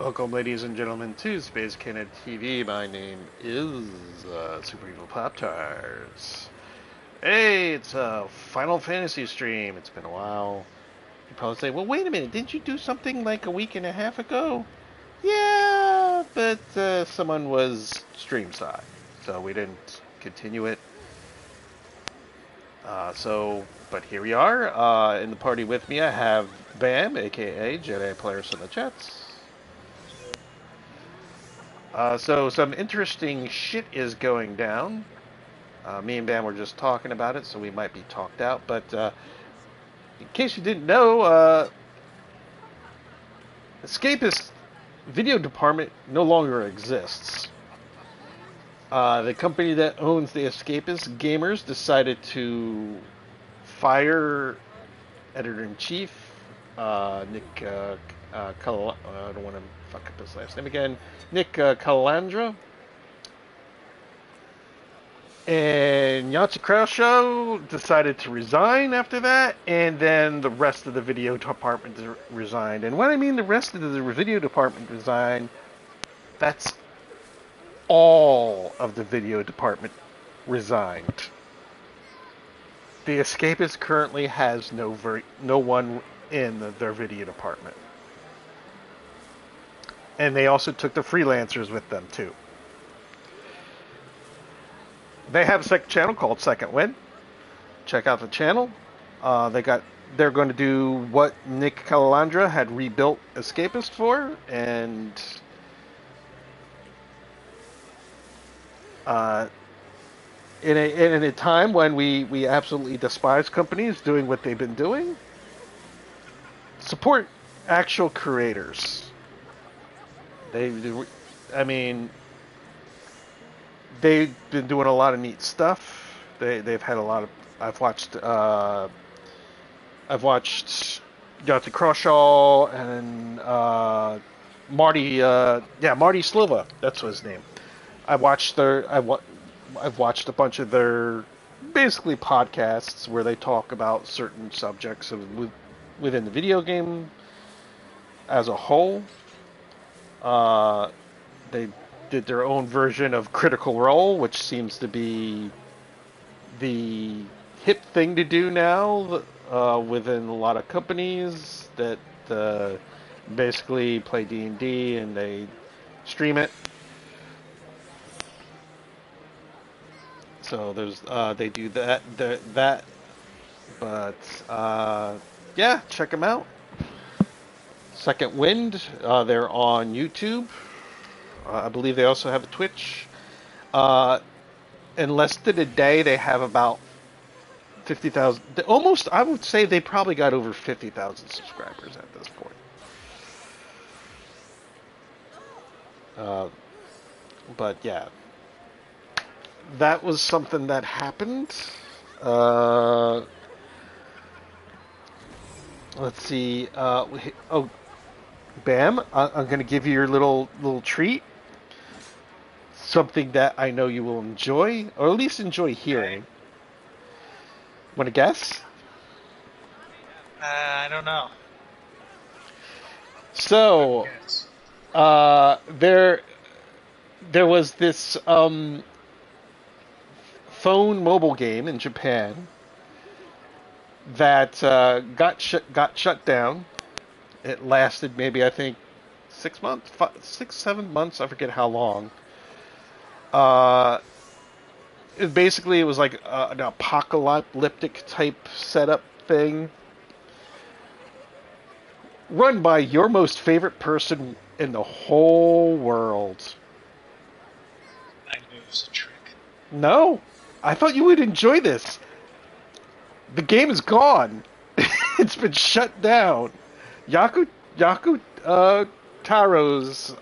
Welcome, ladies and gentlemen, to Space Canon TV. My name is Super Evil Pop Tars. Hey, it's a Final Fantasy stream. It's been a while. You probably say, "Well, wait a minute. Didn't you do something like a week and a half ago?" Yeah, but someone was stream side, so we didn't continue it. But here we are. In the party with me, I have Bam, aka Jedi Players in the chats. So some interesting shit is going down. Me and Bam were just talking about it, so we might be talked out. But in case you didn't know, Escapist video department no longer exists. The company that owns the Escapist Gamers decided to fire editor-in-chief Nick. I don't want to fuck up his last name again. Nick Calandra. And Yahtzee Crowshow decided to resign after that, and then the rest of the video department resigned. And when I mean the rest of the video department resigned, that's all of the video department resigned. The Escapist currently has no one in their video department. And they also took the freelancers with them, too. They have a second channel called Second Wind. Check out the channel. They're going to do what Nick Calandra had rebuilt Escapist for, and in a time when we absolutely despise companies doing what they've been doing, support actual creators. They've been doing a lot of neat stuff. They've had a lot of. I've watched Yahtzee Croshaw and Marty Silva. That's his name. I've watched a bunch of their basically podcasts where they talk about certain subjects within the video game as a whole. They did their own version of Critical Role, which seems to be the hip thing to do now within a lot of companies that basically play D&D and they stream it. So they do that, but yeah, check them out. Second Wind, they're on YouTube. I believe they also have a Twitch. In less than a day, they have about 50,000. Almost, I would say they probably got over 50,000 subscribers at this point. But yeah, that was something that happened. Let's see. Bam! I'm going to give you your little treat. Something that I know you will enjoy, or at least enjoy hearing. Want to guess? I don't know. So, there was this phone mobile game in Japan that got shut down. It lasted maybe, I think, 6 months, 7 months. I forget how long. It was like an apocalyptic type setup thing, run by your most favorite person in the whole world. I knew it was a trick. No, I thought you would enjoy this. The game is gone. It's been shut down. Yaku Taro's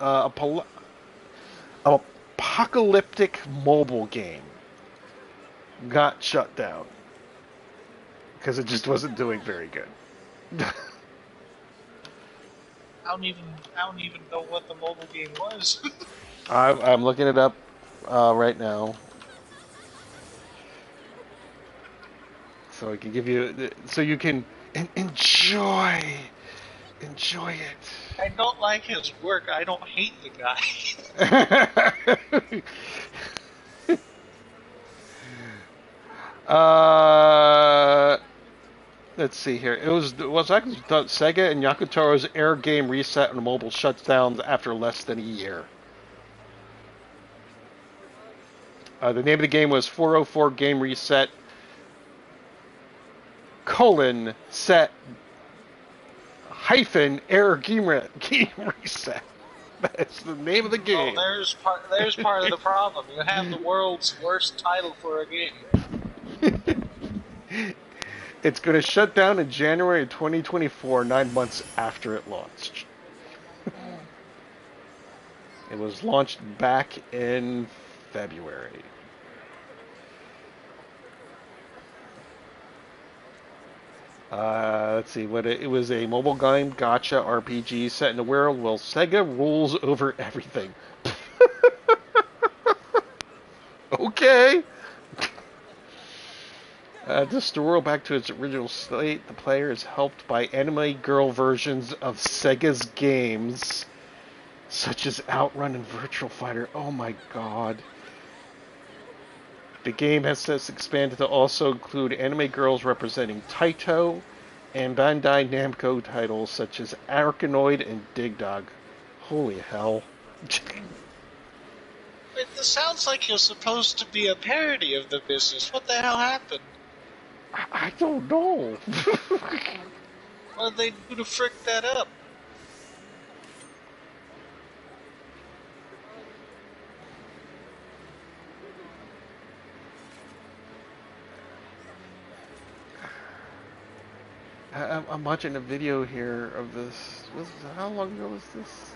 apocalyptic mobile game got shut down because it just wasn't doing very good. I don't even know what the mobile game was. I'm looking it up right now, so I can give you, so you can enjoy it. I don't like his work. I don't hate the guy. uh, let's see here. It was actually Sega and Yakutora's Air game reset and mobile shutdowns after less than a year. The name of the game was 404 Game Reset colon set hyphen error game reset. That's the name of the Well, game. there's part of the problem. You have the world's worst title for a game. It's going to shut down in January of 2024, 9 months after it launched. It was launched back in February. Let's see. It was a mobile game gotcha RPG set in a world where Sega rules over everything. Okay. Just to roll back to its original state, the player is helped by anime girl versions of Sega's games, such as Outrun and Virtual Fighter. Oh my god. The game has since expanded to also include anime girls representing Taito and Bandai Namco titles such as Arkanoid and Dig Dug. Holy hell. This sounds like you're supposed to be a parody of the business. What the hell happened? I don't know. What did they do to frick that up? I'm watching a video here of this. How long ago was this?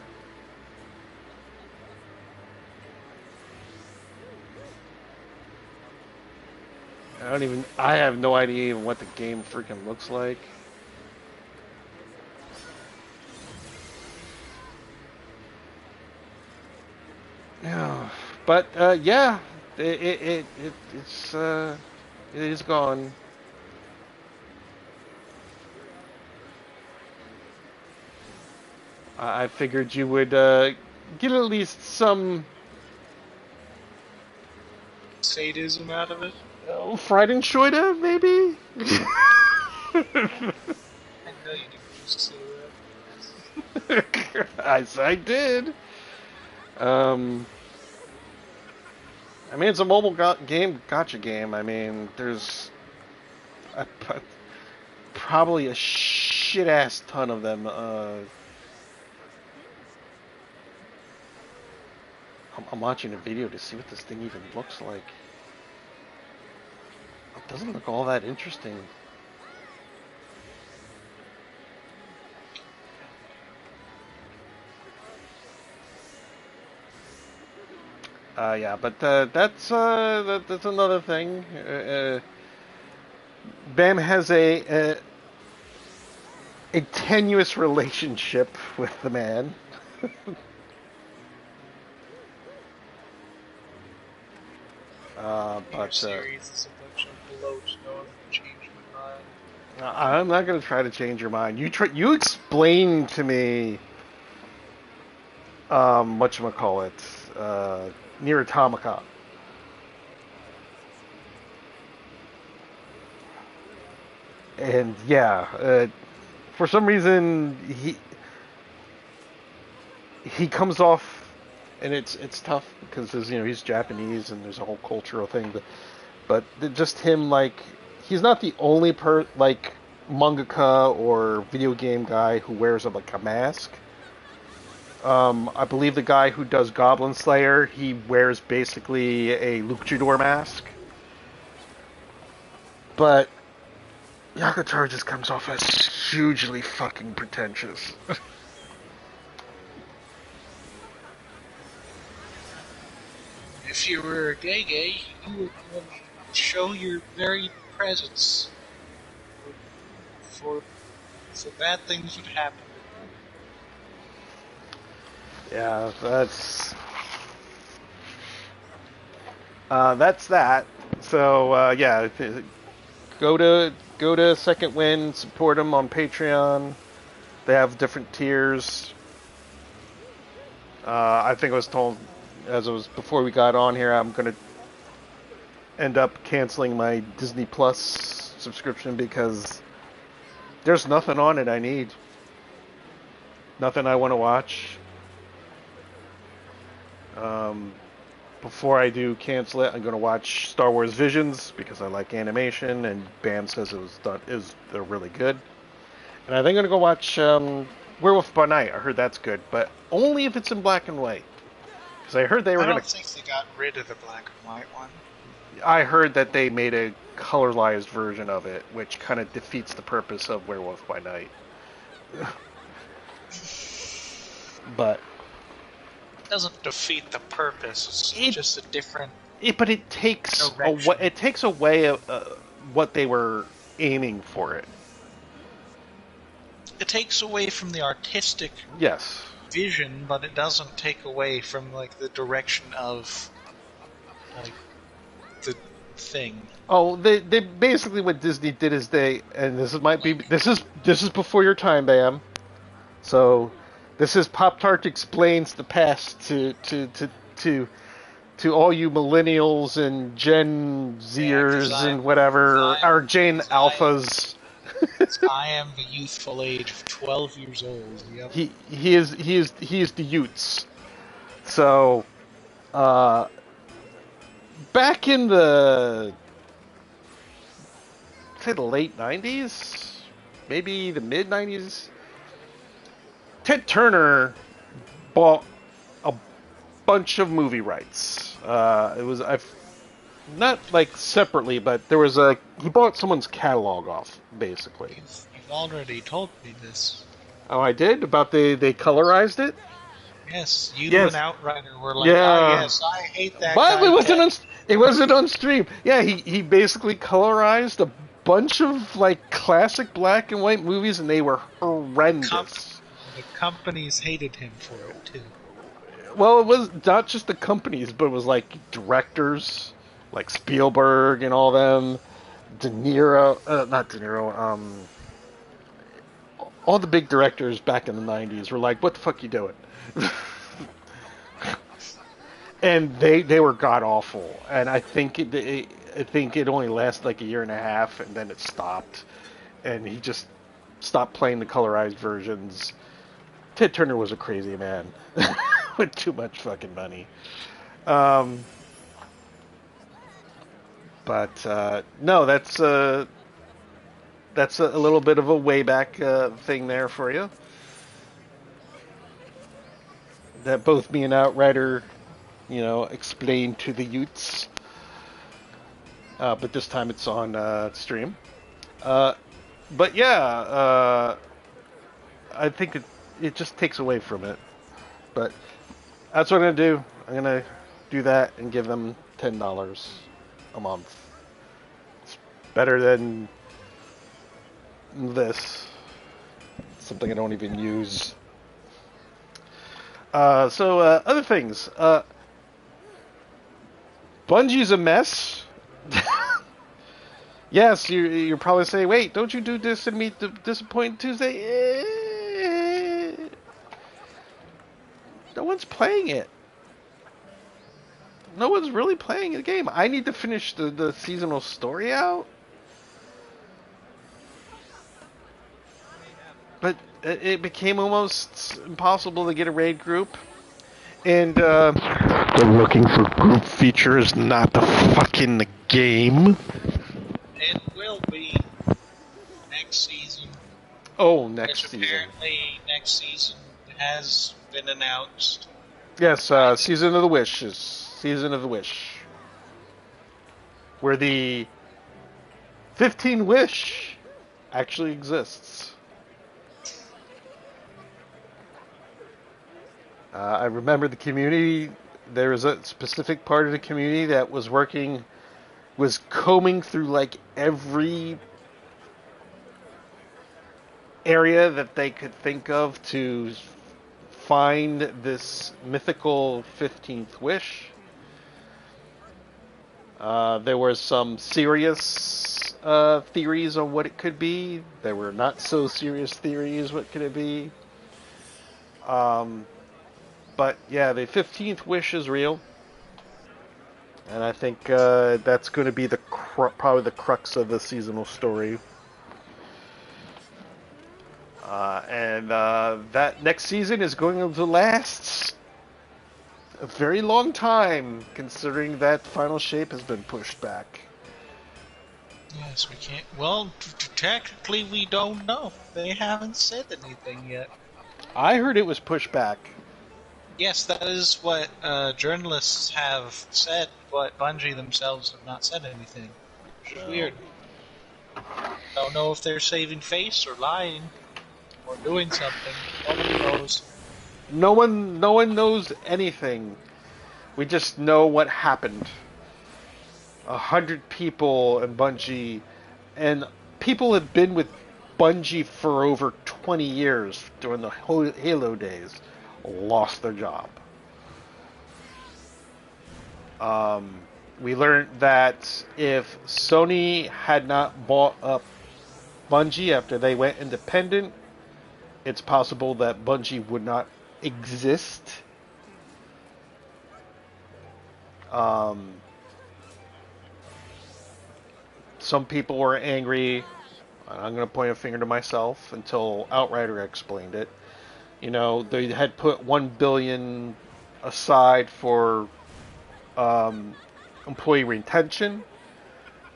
I have no idea even what the game freaking looks like. Yeah, but yeah, it is gone. I figured you would get at least some Sadism out of it? Freudenscheude, maybe? I know you didn't used to say I did. I mean, it's a mobile game, gotcha game. I mean, there's probably a shit ass ton of them. I'm watching a video to see what this thing even looks like. It doesn't look all that interesting. Yeah, but that's another thing. Bam has a tenuous relationship with the man. Your series is a bunch of bloat. No one can change my mind. I'm not going to try to change your mind. You explain to me, whatchamacallit, Near Automata. And yeah, for some reason he comes off, and it's tough because he's Japanese and there's a whole cultural thing, but just him, like, he's not the only mangaka or video game guy who wears a mask. I believe the guy who does Goblin Slayer, he wears basically a luchador mask. But Yakutar just comes off as hugely fucking pretentious. If you were a gay, you would show your very presence. For so bad things would happen. Yeah, that's that. So yeah, go to Second Wind, support them on Patreon. They have different tiers. I think I was told, as it was before we got on here, I'm going to end up canceling my Disney Plus subscription because there's nothing on it I need. Nothing I want to watch. Before I do cancel it, I'm going to watch Star Wars Visions because I like animation, and Bam says they're really good. And I think I'm going to go watch Werewolf by Night. I heard that's good, but only if it's in black and white. Because I heard they were I going don't think they got rid of the black and white one. I heard that they made a colorized version of it, which kind of defeats the purpose of Werewolf by Night. But It doesn't defeat the purpose. It's just a different. But it takes away what they were aiming for it. It takes away from the artistic Yes. vision, but it doesn't take away from like the direction of like the thing. Oh, they basically what Disney did is this is before your time, Bam. So this is Pop-Tart explains the past to all you millennials and Gen Zers and whatever, or Gen Alphas. I am the youthful age of 12 years old. Yep. He is the Utes. So back in the late 90s, maybe the mid 90s, Ted Turner bought a bunch of movie rights. It was not like separately, but he bought someone's catalog off basically. You've already told me this. Oh, I did? About they colorized it? Yes, Yes. and Outrider were like, Yeah. yes, I hate that But guy. it wasn't on stream. Yeah, he basically colorized a bunch of like classic black and white movies, and they were horrendous. The companies hated him for it too. Well, it was not just the companies, but it was like directors, like Spielberg and all them, not De Niro, all the big directors back in the 90s were like, what the fuck you doing? And they were god awful, and I think it only lasted like a year and a half, and then it stopped, and he just stopped playing the colorized versions. Ted Turner was a crazy man with too much fucking money. But no, that's a little bit of a way back thing there for you. That both me and Outrider, explained to the Utes. But this time it's on stream. But yeah, I think it just takes away from it. But that's what I'm going to do. I'm going to do that and give them $10 a month. It's better than this. Something I don't even use. So other things. Bungie's a mess. Yes, you're probably saying, wait, don't you do this and meet the Disappointing Tuesday? No one's playing it. No one's really playing the game. I need to finish the seasonal story out. But it became almost impossible to get a raid group. And they're looking for group features, not the fucking game. It will be next season. Oh, next which season. Apparently, next season has been announced. Yes, Season of the Wish is Season of the Wish. Where the 15 Wish actually exists. I remember the community, there was a specific part of the community that was combing through like every area that they could think of to find this mythical 15th wish. There were some serious theories on what it could be. There were not so serious theories. What could it be? But yeah, the 15th wish is real, and I think that's going to be probably the crux of the seasonal story. And that next season is going to last a very long time, considering that Final Shape has been pushed back. Yes, we can't. Well, technically, we don't know. They haven't said anything yet. I heard it was pushed back. Yes, that is what journalists have said, but Bungie themselves have not said anything, which is weird. Don't know if they're saving face or lying or doing something. Nobody knows. No one knows anything. We just know what happened. 100 people in Bungie, and people have been with Bungie for over 20 years during the Halo days, lost their job. We learned that if Sony had not bought up Bungie after they went independent, it's possible that Bungie would not exist. Some people were angry. I'm going to point a finger to myself until Outrider explained it. You know, they had put $1 billion aside for employee retention,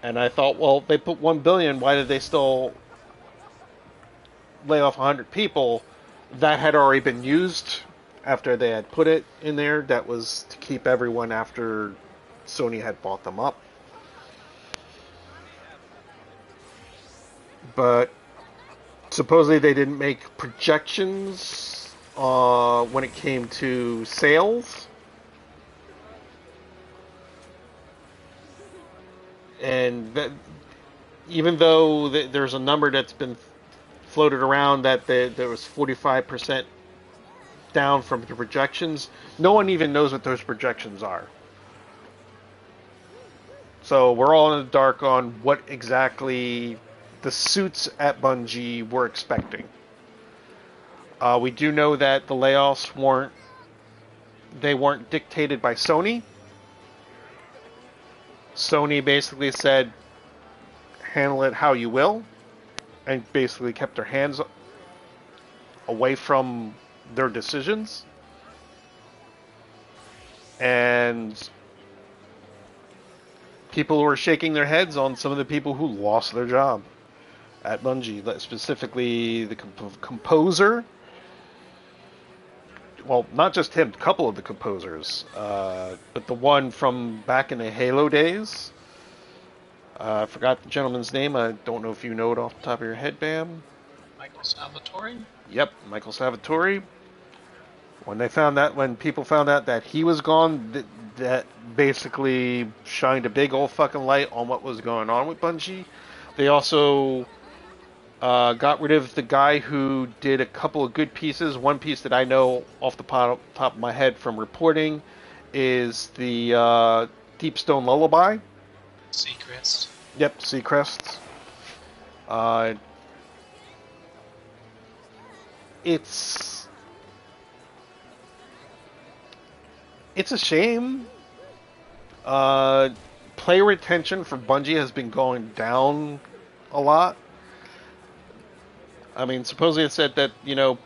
and I thought, well, they put $1 billion. Why did they still lay off 100 people? That had already been used after they had put it in there. That was to keep everyone after Sony had bought them up. But supposedly they didn't make projections when it came to sales. And that, even though there's a number that's been floated around that there was 45% down from the projections, no one even knows what those projections are. So we're all in the dark on what exactly the suits at Bungie were expecting. We do know that the layoffs weren't dictated by Sony. Sony basically said, handle it how you will, and basically kept their hands away from their decisions. And people were shaking their heads on some of the people who lost their job at Bungie, specifically the composer. Well, not just him, a couple of the composers, but the one from back in the Halo days. I forgot the gentleman's name. I don't know if you know it off the top of your head, Bam. Michael Salvatore? Yep, Michael Salvatore. When people found out that he was gone, that basically shined a big old fucking light on what was going on with Bungie. They also got rid of the guy who did a couple of good pieces. One piece that I know off the top of my head from reporting is the Deepstone Lullaby. Seacrest. Yep, Seacrest. It's a shame. Player retention for Bungie has been going down a lot. I mean, supposedly it said that, a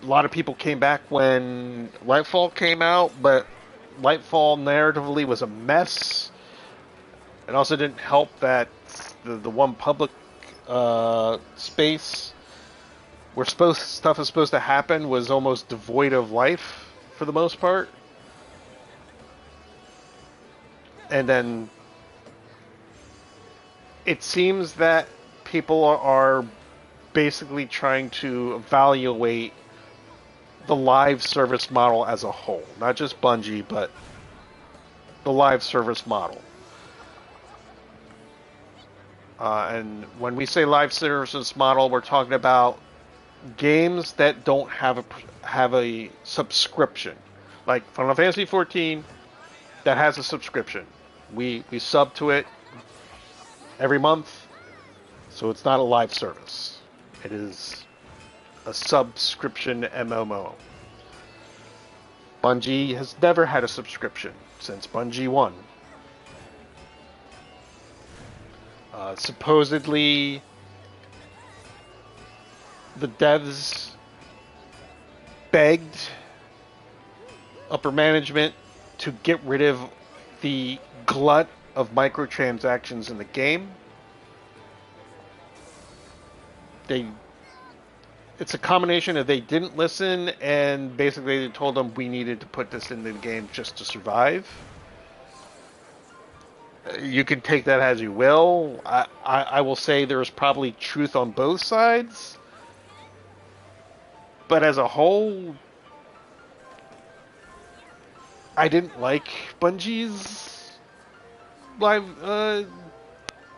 lot of people came back when Lightfall came out, but Lightfall narratively was a mess. It also didn't help that the one public space where stuff is supposed to happen was almost devoid of life for the most part. And then it seems that people are basically trying to evaluate the live service model as a whole. Not just Bungie, but the live service model. And when we say live service model, we're talking about games that don't have a subscription. Like Final Fantasy XIV, that has a subscription. We sub to it every month, so it's not a live service. It is a subscription MMO. Bungie has never had a subscription since Bungie 1. Supposedly, the devs begged upper management to get rid of the glut of microtransactions in the game. It's a combination of they didn't listen and basically they told them we needed to put this into the game just to survive. You can take that as you will. I will say there's probably truth on both sides. But as a whole, I didn't like Bungie's live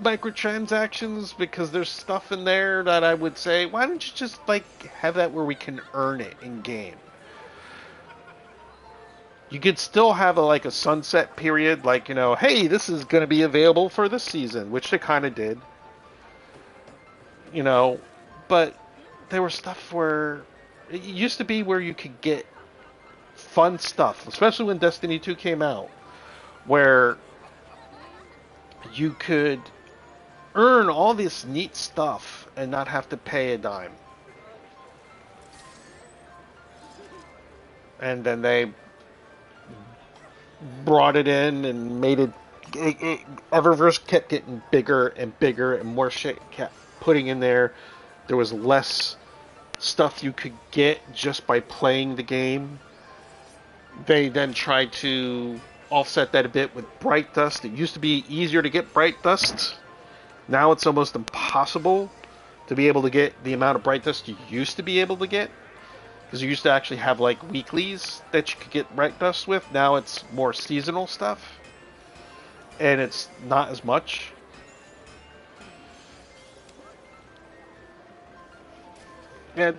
microtransactions because there's stuff in there that I would say, why don't you just have that where we can earn it in game? You could still have a sunset period, hey, this is going to be available for this season, which they kind of did. But there was stuff where it used to be where you could get fun stuff, especially when Destiny 2 came out, where you could earn all this neat stuff and not have to pay a dime. And then they brought it in and made it Eververse kept getting bigger and bigger and more shit kept putting in there. There was less stuff you could get just by playing the game. They then tried to offset that a bit with Bright Dust. It used to be easier to get Bright Dust. Now it's almost impossible to be able to get the amount of Bright Dust you used to be able to get. Because you used to actually have weeklies that you could get Bright Dust with. Now it's more seasonal stuff. And it's not as much. Yeah,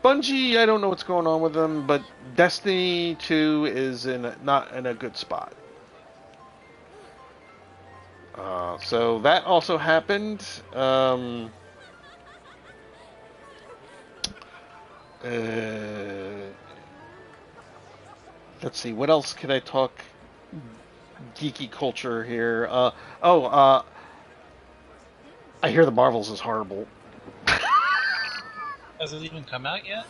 Bungie, I don't know what's going on with them, but Destiny 2 is not in a good spot. So that also happened. Let's see, what else could I talk geeky culture here? I hear the Marvels is horrible. Has it even come out yet?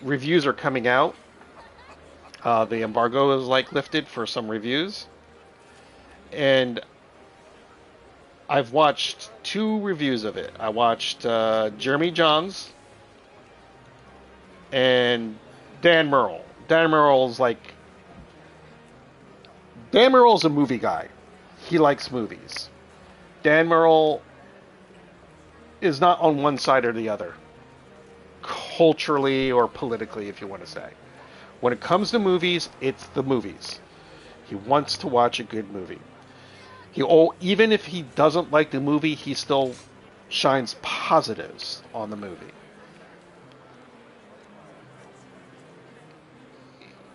Reviews are coming out. The embargo is lifted for some reviews. And I've watched 2 reviews of it. I watched Jeremy Johns and Dan Murrell. Dan Murrell's a movie guy. He likes movies. Dan Murrell is not on one side or the other, culturally or politically, if you want to say. When it comes to movies, it's the movies. He wants to watch a good movie. Even if he doesn't like the movie, he still shines positives on the movie.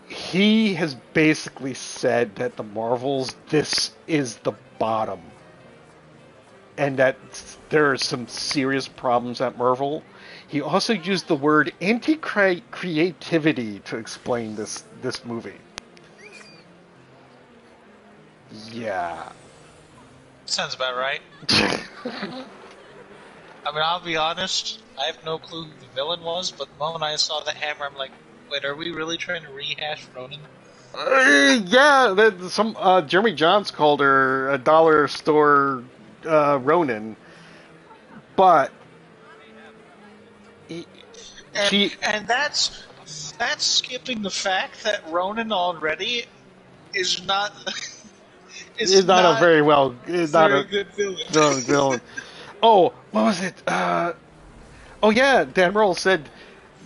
He has basically said that the Marvels, this is the bottom. And that there are some serious problems at Marvel. He also used the word anti-creativity to explain this movie. Yeah. Sounds about right. I mean, I'll be honest, I have no clue who the villain was, but the moment I saw the hammer, I'm like, wait, are we really trying to rehash Ronin? Yeah, Jeremy Johns called her a dollar store Ronin, but and that's skipping the fact that Ronin already is not is not a very well is not a good villain. villain. Oh, what was it? Dan Murrell said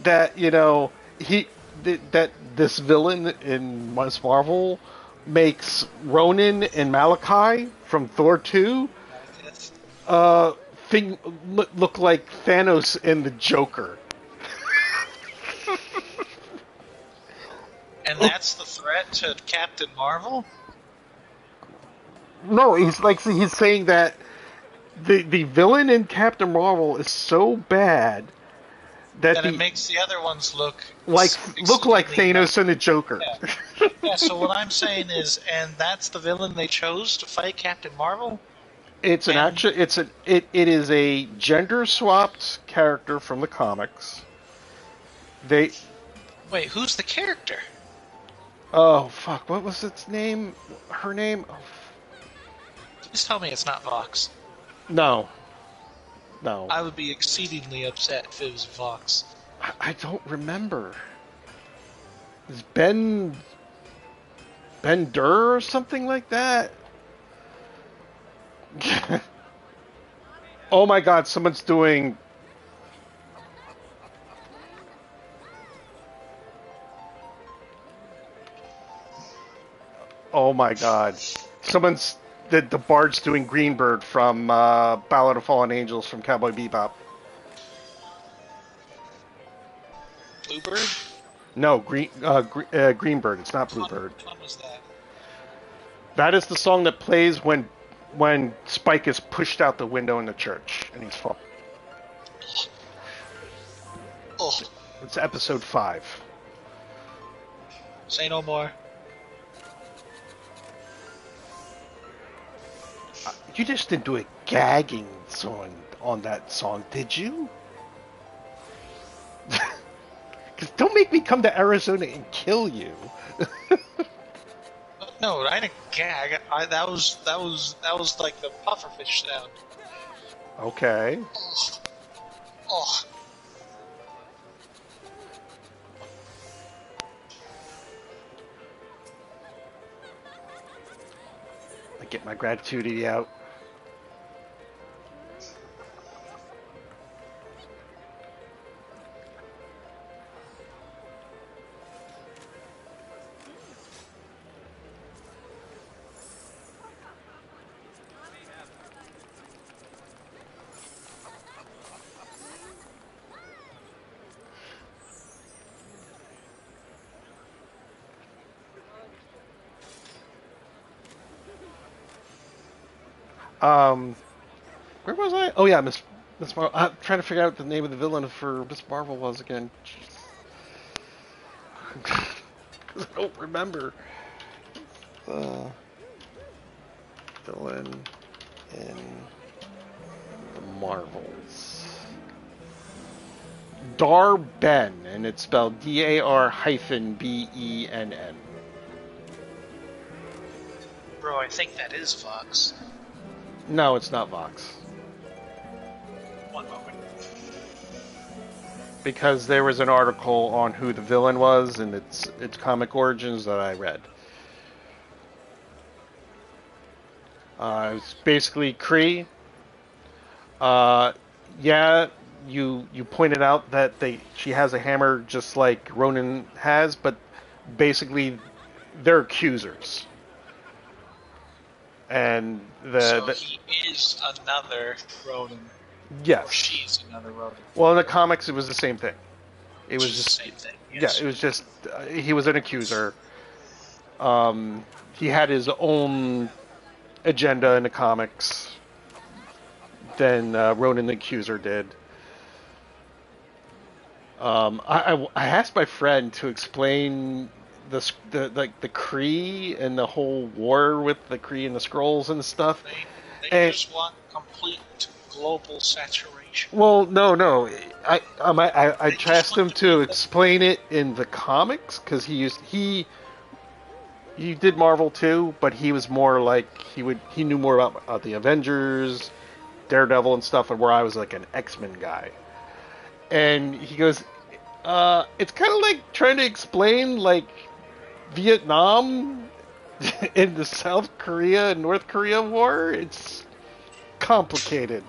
that that this villain in Ms. Marvel makes Ronin and Malachi from Thor 2 look like Thanos and the Joker. And that's the threat to Captain Marvel? No, he's saying that the villain in Captain Marvel is so bad that then it the makes the other ones look look like exceedingly Thanos and the Joker. yeah. Yeah, so what I'm saying is, and that's the villain they chose to fight Captain Marvel? It's an And, action. It is a gender swapped character from the comics. They wait, who's the character? oh fuck, what was its name? Her name? Oh, Please tell me it's not Vox. no, no, I would be exceedingly upset if it was Vox. I don't remember. It's Ben Durr or something like that. Oh my god, someone's doing. Oh my god, someone's the bard's doing Greenbird from Ballad of Fallen Angels from Cowboy Bebop. Bluebird? No, Greenbird. It's not Bluebird. Which one was that? That is the song that plays when Spike is pushed out the window in the church and he's falling. Oh, It's episode 5. say no more. You just didn't do a gagging song on that song, did you? Because don't make me come to Arizona and kill you. No, I didn't gag. That was like the pufferfish sound. Okay. Oh, oh. I get my gratitude out. Where was I? Oh yeah, Miss Marvel. I'm trying to figure out what the name of the villain for Miss Marvel was again. I don't remember. Villain in the Marvels. Dar-Ben, and it's spelled Dar-Benn. Bro, I think that is Fox. No, it's not Vox. One moment. Because there was an article on who the villain was and its comic origins that I read. It's basically Kree. Yeah, you pointed out that she has a hammer just like Ronan has, but basically they're accusers. And So he is another Ronin. yes, Or she's another Ronin. well, in the comics it was the same thing. It was It's just the same thing. Yes. yeah, it was just he was an accuser. He had his own agenda in the comics than Ronan the Accuser did. I asked my friend to explain the Kree and the whole war with the Kree and the Skrulls and stuff. They just want complete global saturation. Well, no. I asked him to explain it in the comics because he did Marvel too, but he was more like he knew more about the Avengers, Daredevil and stuff, and where I was like an X-Men guy. And he goes, it's kind of like trying to explain like Vietnam in the South Korea and North Korea war. It's complicated.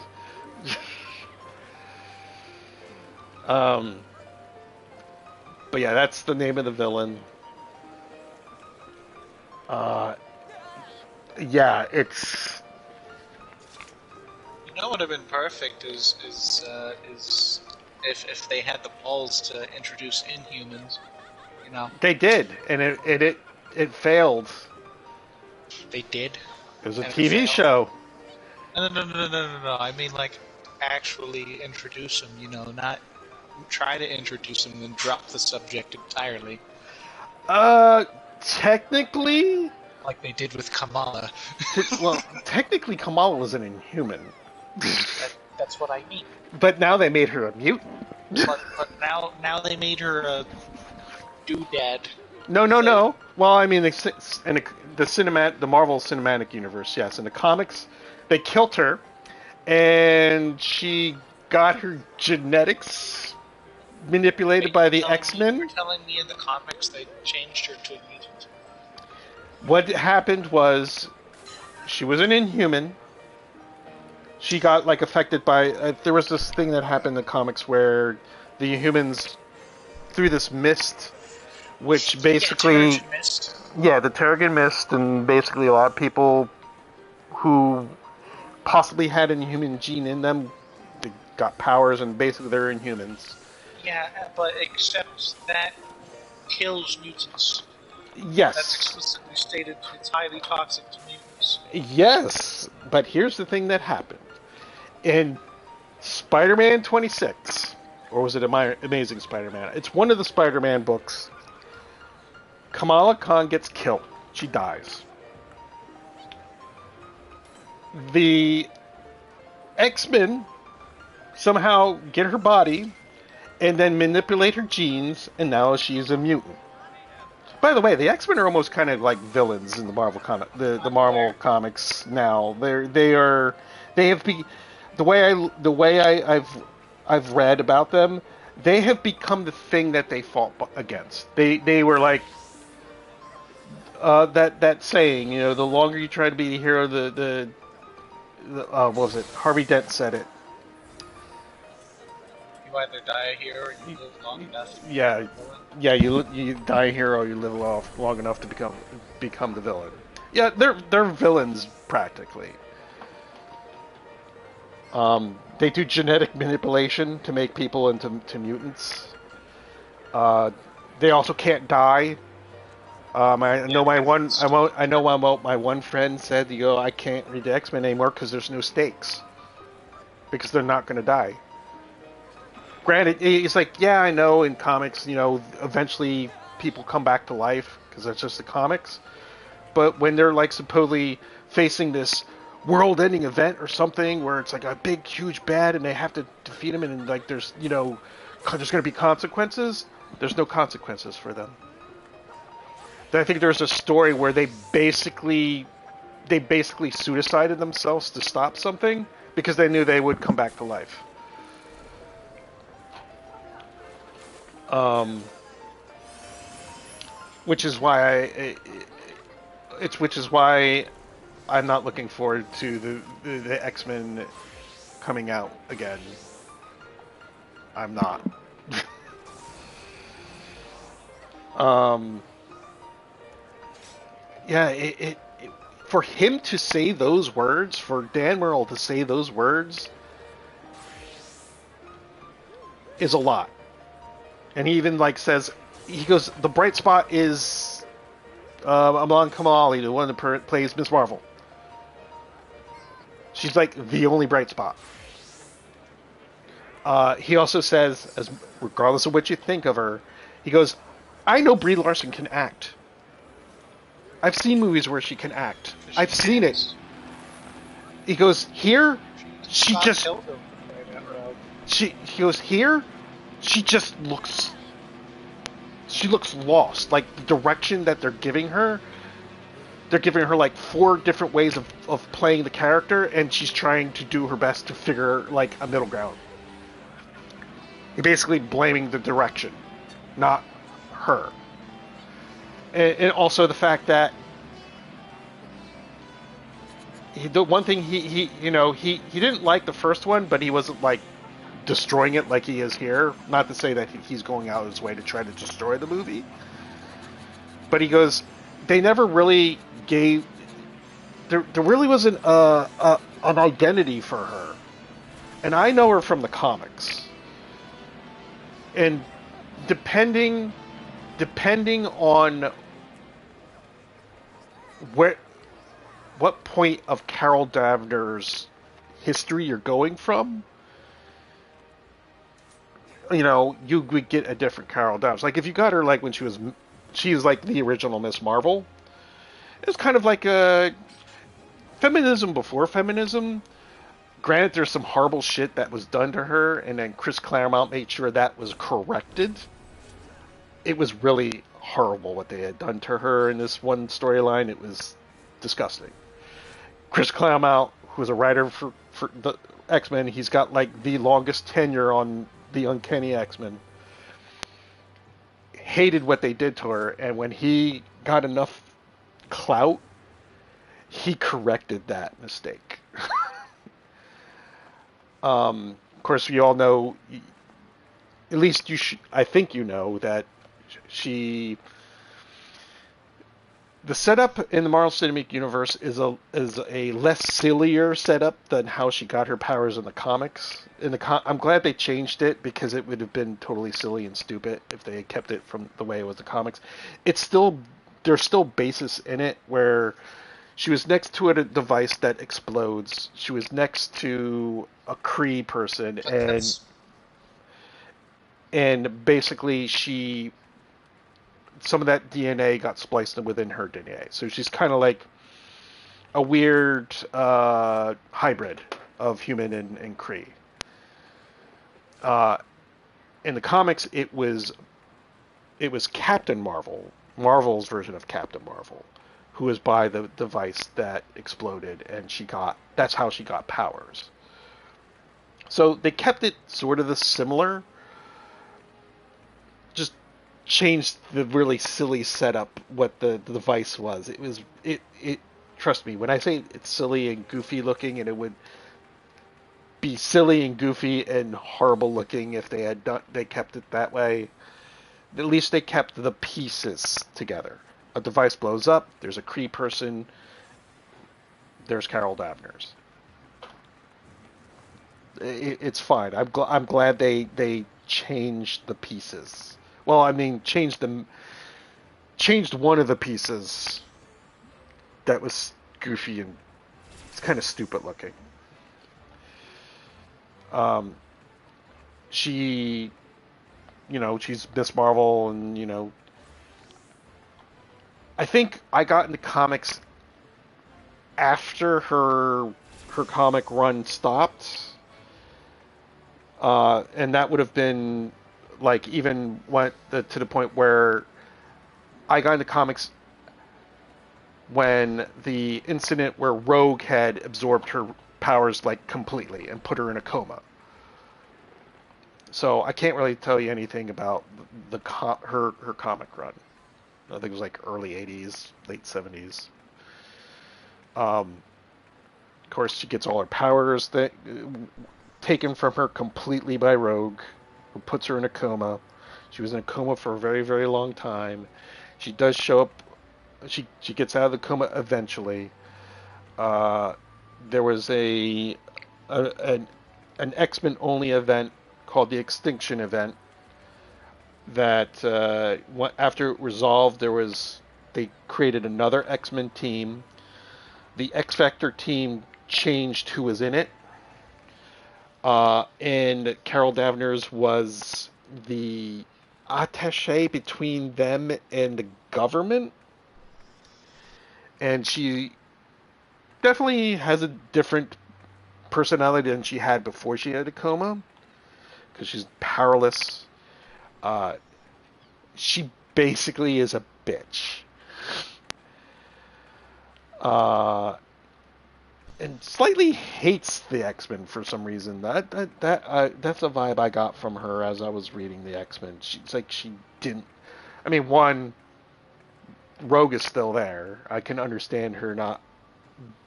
But yeah, that's the name of the villain. Yeah, it's. You know what would have been perfect is if they had the balls to introduce Inhumans. You know. They did, and it failed. They did. It was a And it TV failed. show. No. I mean, like, actually introduce them. You know, not try to introduce him and then drop the subject entirely, Technically, like they did with Kamala. technically Kamala was an Inhuman, That's what I mean. but now they made her a mutant. But now they made her a doodad. No. Well, I mean, the Marvel Cinematic Universe, yes. In the comics, they killed her, and she got her genetics manipulated by the X-Men. You're telling me in the comics they changed her to a mutant? What happened was, she was an Inhuman. She got like affected by. There was this thing that happened in the comics where the Inhumans threw this mist, which basically, the Terrigen Mist, and basically a lot of people who possibly had an Inhuman gene in them, they got powers, and basically they're Inhumans. Yeah, but except that kills mutants. Yes. That's explicitly stated. It's highly toxic to mutants. Yes, but here's the thing that happened. In Spider-Man 26, or was it Amazing Spider-Man? It's one of the Spider-Man books. Kamala Khan gets killed. She dies. The X-Men somehow get her body and then manipulate her genes, and now she's a mutant. By the way, the X-Men are almost kind of like villains in the Marvel the Marvel comics now. I've read about them, they have become the thing that they fought against. They were like that saying, the longer you try to be the hero, the what was it? Harvey Dent said it. You either die a hero or you live long enough. Yeah. You die a hero, or you live long enough to become the villain. Yeah, they're villains practically. They do genetic manipulation to make people into mutants. They also can't die. I know my one friend said, I can't read the X-Men anymore because there's no stakes. Because they're not going to die. Granted, it's like, yeah, I know in comics, eventually people come back to life because that's just the comics. But when they're like supposedly facing this world-ending event or something where it's like a big, huge bad and they have to defeat him and like there's going to be consequences, there's no consequences for them. I think there's a story where they basically suicided themselves to stop something because they knew they would come back to life. Which is why I'm not looking forward to the X-Men coming out again. I'm not. Yeah, for him to say those words, for Dan Murrell to say those words, is a lot. And he even says, he goes, the bright spot is Amon Kamali, the one that plays Miss Marvel. She's like the only bright spot. He also says, regardless of what you think of her, he goes, I know Brie Larson can act. I've seen movies where she can act. I've seen it. He goes, here, she just looks. She looks lost. Like the direction that they're giving her like 4 different ways of playing the character, and she's trying to do her best to figure like a middle ground. You're basically blaming the direction, not her. And also the fact that the one thing he didn't like the first one, but he wasn't like destroying it like he is here. Not to say that he's going out of his way to try to destroy the movie, but he goes, they never really gave. There really wasn't an identity for her, and I know her from the comics. And depending on what point of Carol Danvers' history you're going from, you would get a different Carol Danvers. Like if you got her like when she's like the original Miss Marvel. It was kind of like a feminism before feminism. Granted, there's some horrible shit that was done to her, and then Chris Claremont made sure that was corrected. It was really horrible what they had done to her in this one storyline. It was disgusting. Chris Claremont, who was a writer for the X-Men, he's got like the longest tenure on the Uncanny X-Men. Hated what they did to her, and when he got enough clout, he corrected that mistake. Of course, we all know, at least you should, I think you know, that she, the setup in the Marvel Cinematic Universe is a less sillier setup than how she got her powers in the comics. I'm glad they changed it because it would have been totally silly and stupid if they had kept it from the way it was in the comics. There's still basis in it where she was next to a device that explodes. She was next to a Kree person, and basically some of that DNA got spliced within her DNA. So she's kind of like a weird hybrid of human and Kree. In the comics, it was Captain Marvel, Marvel's version of Captain Marvel, who was by the device that exploded, and that's how she got powers. So they kept it sort of the similar, just changed the really silly setup what the device was. It trust me, when I say it's silly and goofy looking, and it would be silly and goofy and horrible looking if they kept it that way. At least they kept the pieces together. A device blows up, there's a Kree person, there's Carol Danvers. It's fine. I'm glad they changed the pieces. Well, I mean, changed one of the pieces that was goofy and it's kind of stupid looking. She's Miss Marvel, and I think I got into comics after her comic run stopped. And that would have been like even to the point where I got into comics when the incident where Rogue had absorbed her powers like completely and put her in a coma. So I can't really tell you anything about her comic run. I think it was like early 80s, late 70s. Of course, she gets all her powers taken from her completely by Rogue, who puts her in a coma. She was in a coma for a very, very long time. She does show up. She gets out of the coma eventually. There was an X-Men only event called the Extinction Event that after it resolved, they created another X-Men team. The X-Factor team changed who was in it. And Carol Danvers was the attaché between them and the government. And she definitely has a different personality than she had before she had a coma. Because she's powerless. She basically is a bitch. And slightly hates the X-Men for some reason. That's a vibe I got from her as I was reading the X-Men. She's like she didn't. I mean, one, Rogue is still there. I can understand her not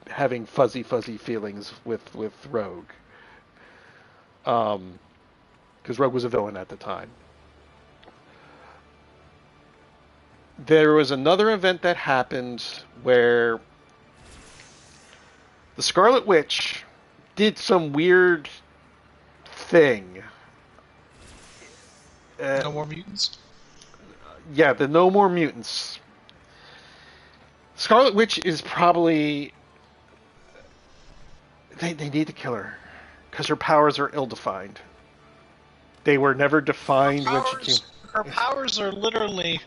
having fuzzy feelings with Rogue. Because Rogue was a villain at the time. There was another event that happened where the Scarlet Witch did some weird thing. No more mutants? Yeah, the No More Mutants. Scarlet Witch is probably... They need to kill her. Because her powers are ill-defined. They were never defined when she came. Her powers are literally,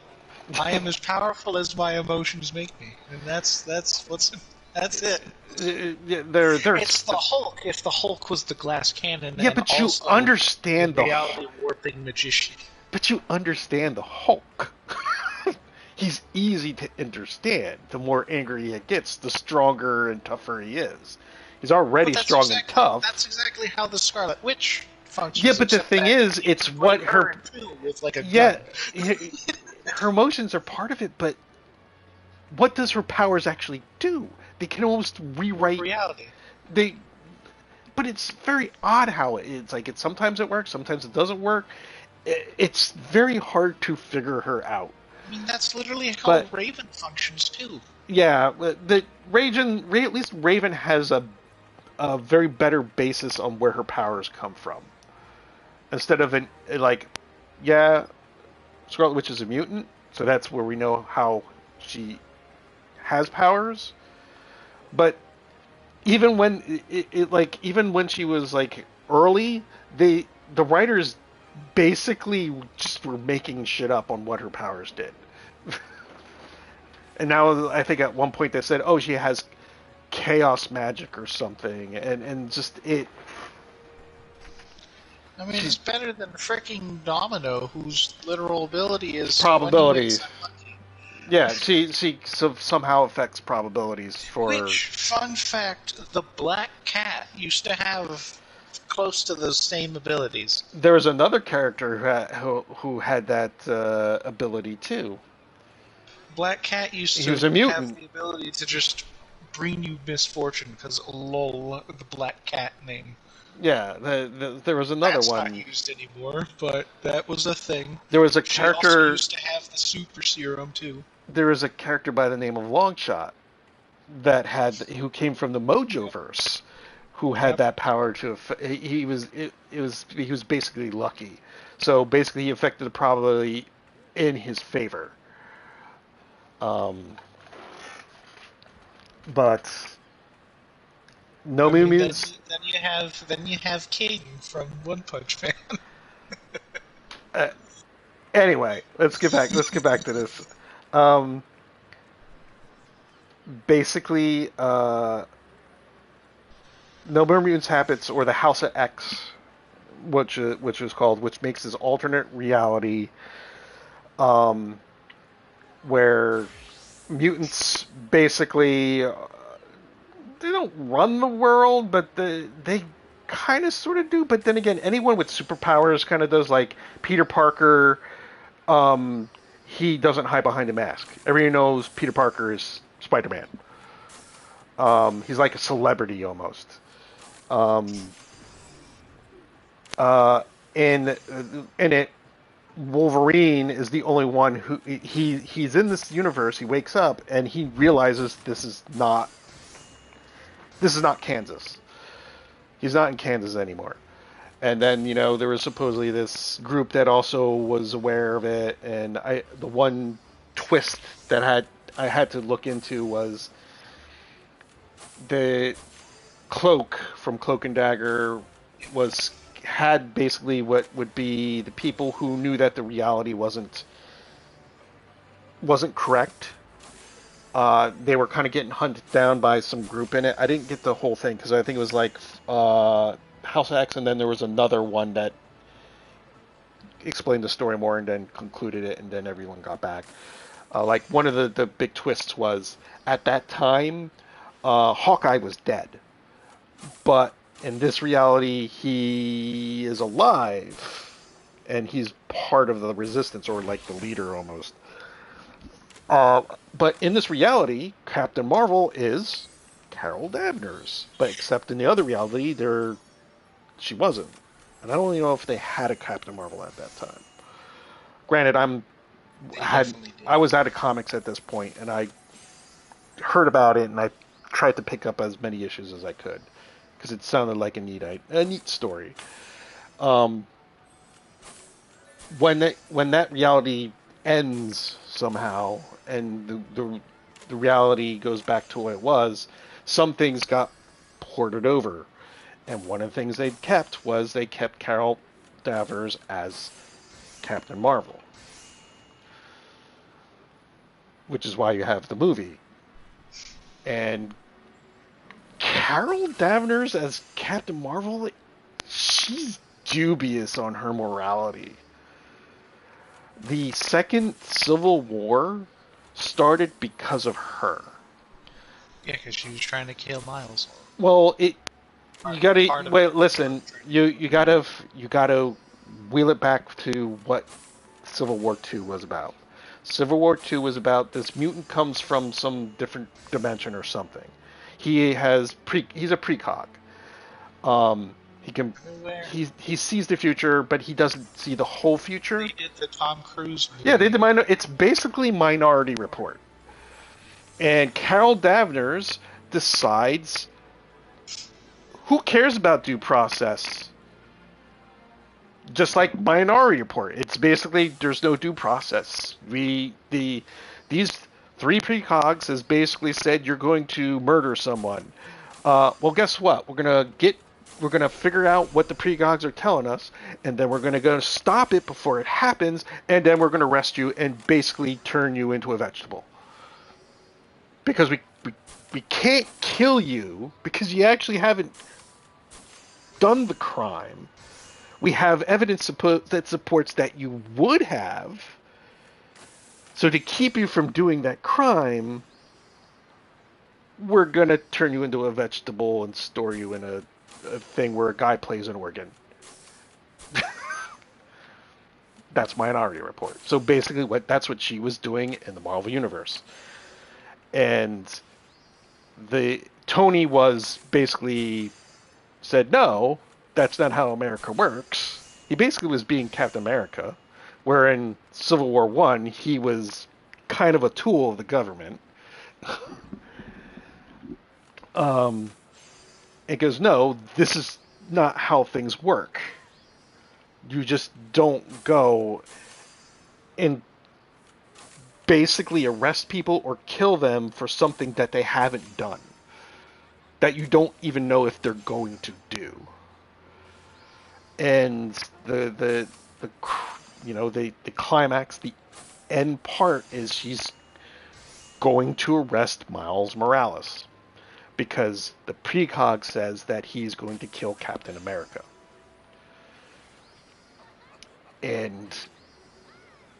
I am as powerful as my emotions make me, and that's it. They're It's the Hulk. If the Hulk was the glass cannon, yeah, and but you also the understand reality warping magician. but you understand the Hulk. He's easy to understand. The more angry he gets, the stronger and tougher he is. He's already strong and tough. That's exactly how the Scarlet Witch functions. Yeah, but the thing is, it's what her with like a yeah, gun. her emotions are part of it. But what does her powers actually do? They can almost rewrite reality. But it's very odd how it's like it. Sometimes it works, sometimes it doesn't work. It's very hard to figure her out. I mean, that's literally how Raven functions too. Yeah, the at least Raven has a very better basis on where her powers come from. Instead of Scarlet Witch is a mutant, so that's where we know how she has powers. But even when even when she was like early, the writers basically just were making shit up on what her powers did. And now I think at one point they said, "Oh, she has chaos magic or something," and just it. I mean, it's better than freaking Domino, whose literal ability is probabilities. Yeah, she somehow affects probabilities for. Which, fun fact, the Black Cat used to have close to those same abilities. There was another character who had that ability too. Black Cat used to have the ability to just bring you misfortune because lol, the Black Cat name. Yeah, there was another That's one. That's not used anymore, but that was a thing. There was a character. She also used to have the super serum too. There was a character by the name of Longshot who came from the Mojoverse, who had that power to. He was basically lucky, so basically he affected the probability in his favor. But no mutants. Then you have Caden from One Punch Man. Anyway, let's get back to this. Basically, No More Mutants Habits, or the House of X, which makes this alternate reality, where mutants basically they don't run the world, but they kind of sort of do. But then again, anyone with superpowers kind of does. Like Peter Parker, he doesn't hide behind a mask. Everyone knows Peter Parker is Spider-Man. He's like a celebrity almost. In it, Wolverine is the only one who he's in this universe. He wakes up and he realizes this is not Kansas. He's not in Kansas anymore. And then, there was supposedly this group that also was aware of it. And the one twist that I had to look into was the Cloak from Cloak and Dagger had basically what would be the people who knew that the reality wasn't correct. They were kind of getting hunted down by some group in it. I didn't get the whole thing because I think it was like House of X, and then there was another one that explained the story more and then concluded it, and then everyone got back. Like one of the big twists was at that time, Hawkeye was dead, but in this reality he is alive, and he's part of the resistance, or like the leader almost. But in this reality, Captain Marvel is Carol Danvers, but except in the other reality, she wasn't. And I don't even know if they had a Captain Marvel at that time. Granted, I was out of comics at this point, and I heard about it, and I tried to pick up as many issues as I could because it sounded like a neat story. When that reality ends somehow, and the reality goes back to what it was, some things got ported over. And one of the things they kept Carol Danvers as Captain Marvel, which is why you have the movie. And Carol Danvers as Captain Marvel, she's dubious on her morality. The second Civil War started because of her. Yeah, because she was trying to kill Miles. Well, you gotta wait. It. Listen, you gotta wheel it back to what Civil War II was about. Civil War II was about this mutant comes from some different dimension or something. He's a precog. He can he sees the future, but he doesn't see the whole future. They did the Tom Cruise movie. Yeah, they did it's basically Minority Report. And Carol Danvers decides, who cares about due process? Just like Minority Report, it's basically there's no due process. These three precogs has basically said you're going to murder someone. Well, guess what? We're gonna figure out what the precogs are telling us, and then we're gonna go stop it before it happens, and then we're gonna arrest you and basically turn you into a vegetable. Because we can't kill you because you actually haven't done the crime. We have evidence that supports that you would have. So to keep you from doing that crime, we're going to turn you into a vegetable and store you in a thing where a guy plays an organ. That's Minority Report. So basically that's what she was doing in the Marvel Universe. And Tony was basically said, no, that's not how America works. He basically was being Captain America, where in Civil War I, he was kind of a tool of the government. It goes, no, this is not how things work. You just don't go and basically arrest people or kill them for something that they haven't done, that you don't even know if they're going to do. And the climax, the end part is she's going to arrest Miles Morales because the precog says that he's going to kill Captain America. And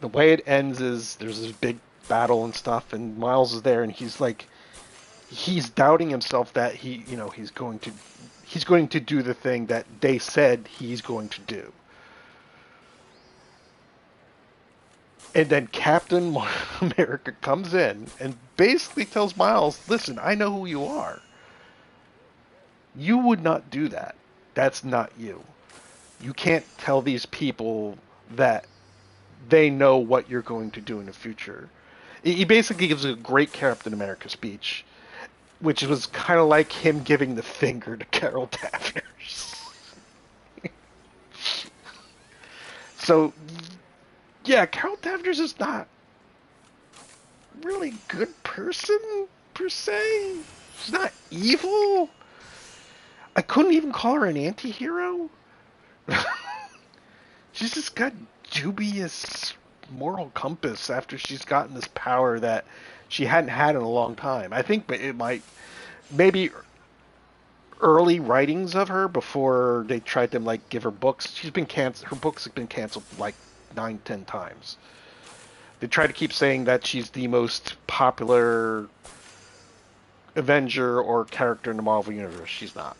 the way it ends is there's this big battle and stuff, and Miles is there, and he's doubting himself that he's going to do the thing that they said he's going to do. And then Captain America comes in and basically tells Miles, listen, I know who you are. You would not do that. That's not you. You can't tell these people that they know what you're going to do in the future. He basically gives a great Captain America speech, which was kind of like him giving the finger to Carol Danvers. So, yeah, Carol Danvers is not really a good person, per se. She's not evil. I couldn't even call her an anti-hero. She's just got dubious moral compass after she's gotten this power that she hadn't had in a long time. I think maybe early writings of her before they tried to give her books. She's been canceled. Her books have been canceled 9-10 times. They try to keep saying that she's the most popular Avenger or character in the Marvel Universe. She's not.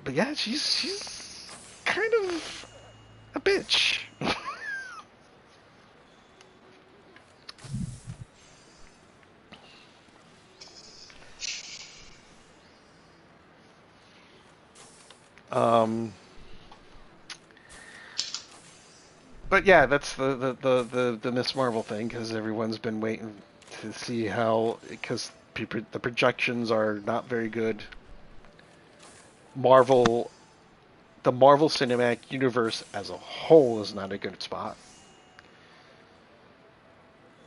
But yeah, she's kind of a bitch. But yeah, that's the Miss Marvel thing, because everyone's been waiting to see how, because the projections are not very good. The Marvel Cinematic Universe as a whole is not a good spot.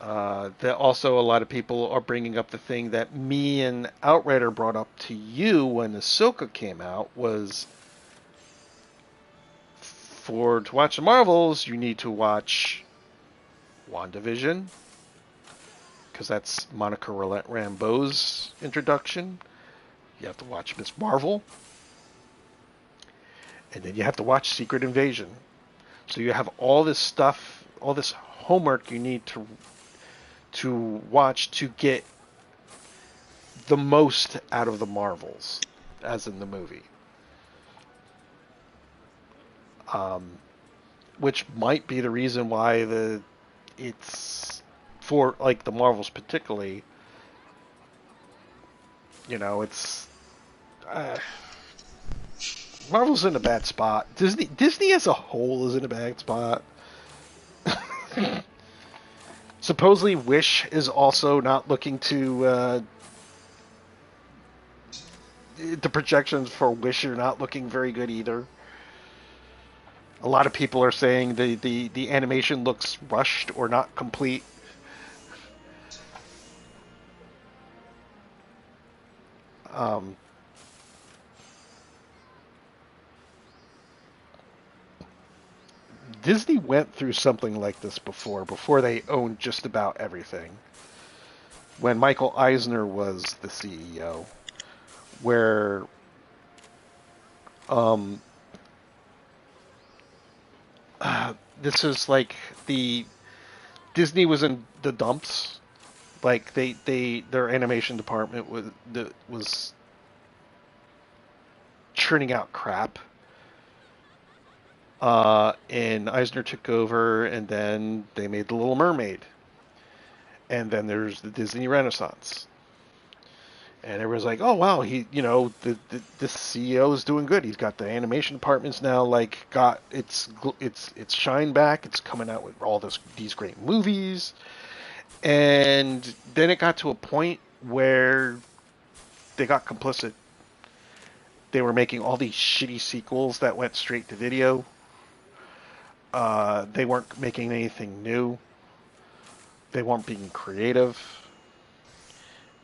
That also a lot of people are bringing up the thing that me and Outrider brought up to you when Ahsoka came out was to watch the Marvels, you need to watch WandaVision because that's Monica Rambeau's introduction. You have to watch Miss Marvel, and then you have to watch Secret Invasion. So you have all this stuff, all this homework you need to watch to get the most out of the Marvels, as in the movie. Which might be the reason why it's for like the Marvels particularly. It's uh, Marvel's in a bad spot. Disney as a whole is in a bad spot. Supposedly, Wish is also not looking to. The projections for Wish are not looking very good either. A lot of people are saying the animation looks rushed or not complete. Um, Disney went through something like this before they owned just about everything. When Michael Eisner was the CEO, where um, this is like the Disney was in the dumps. Like their animation department was churning out crap. And Eisner took over, and then they made The Little Mermaid, and then there's the Disney Renaissance, and everyone's like, "Oh wow, this CEO is doing good. He's got the animation departments now, like got it's shine back. It's coming out with all these great movies." And then it got to a point where they got complicit. They were making all these shitty sequels that went straight to video. They weren't making anything new. They weren't being creative.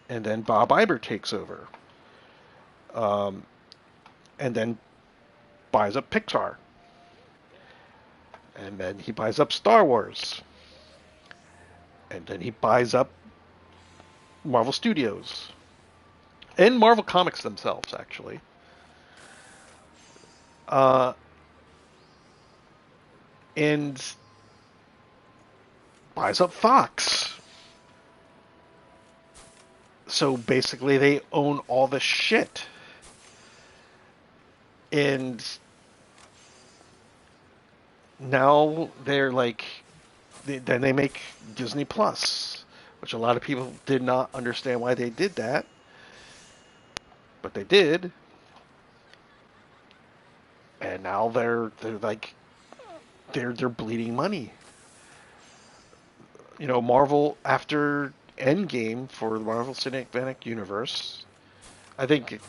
And then Bob Iger takes over. Um, and then buys up Pixar. And then he buys up Star Wars. And then he buys up Marvel Studios. And Marvel Comics themselves, actually. And buys up Fox. So basically, they own all the shit. And now they're like, then they make Disney Plus, which a lot of people did not understand why they did that, but they did. And now they're like they're bleeding money. Marvel after Endgame for the Marvel Cinematic Universe. I think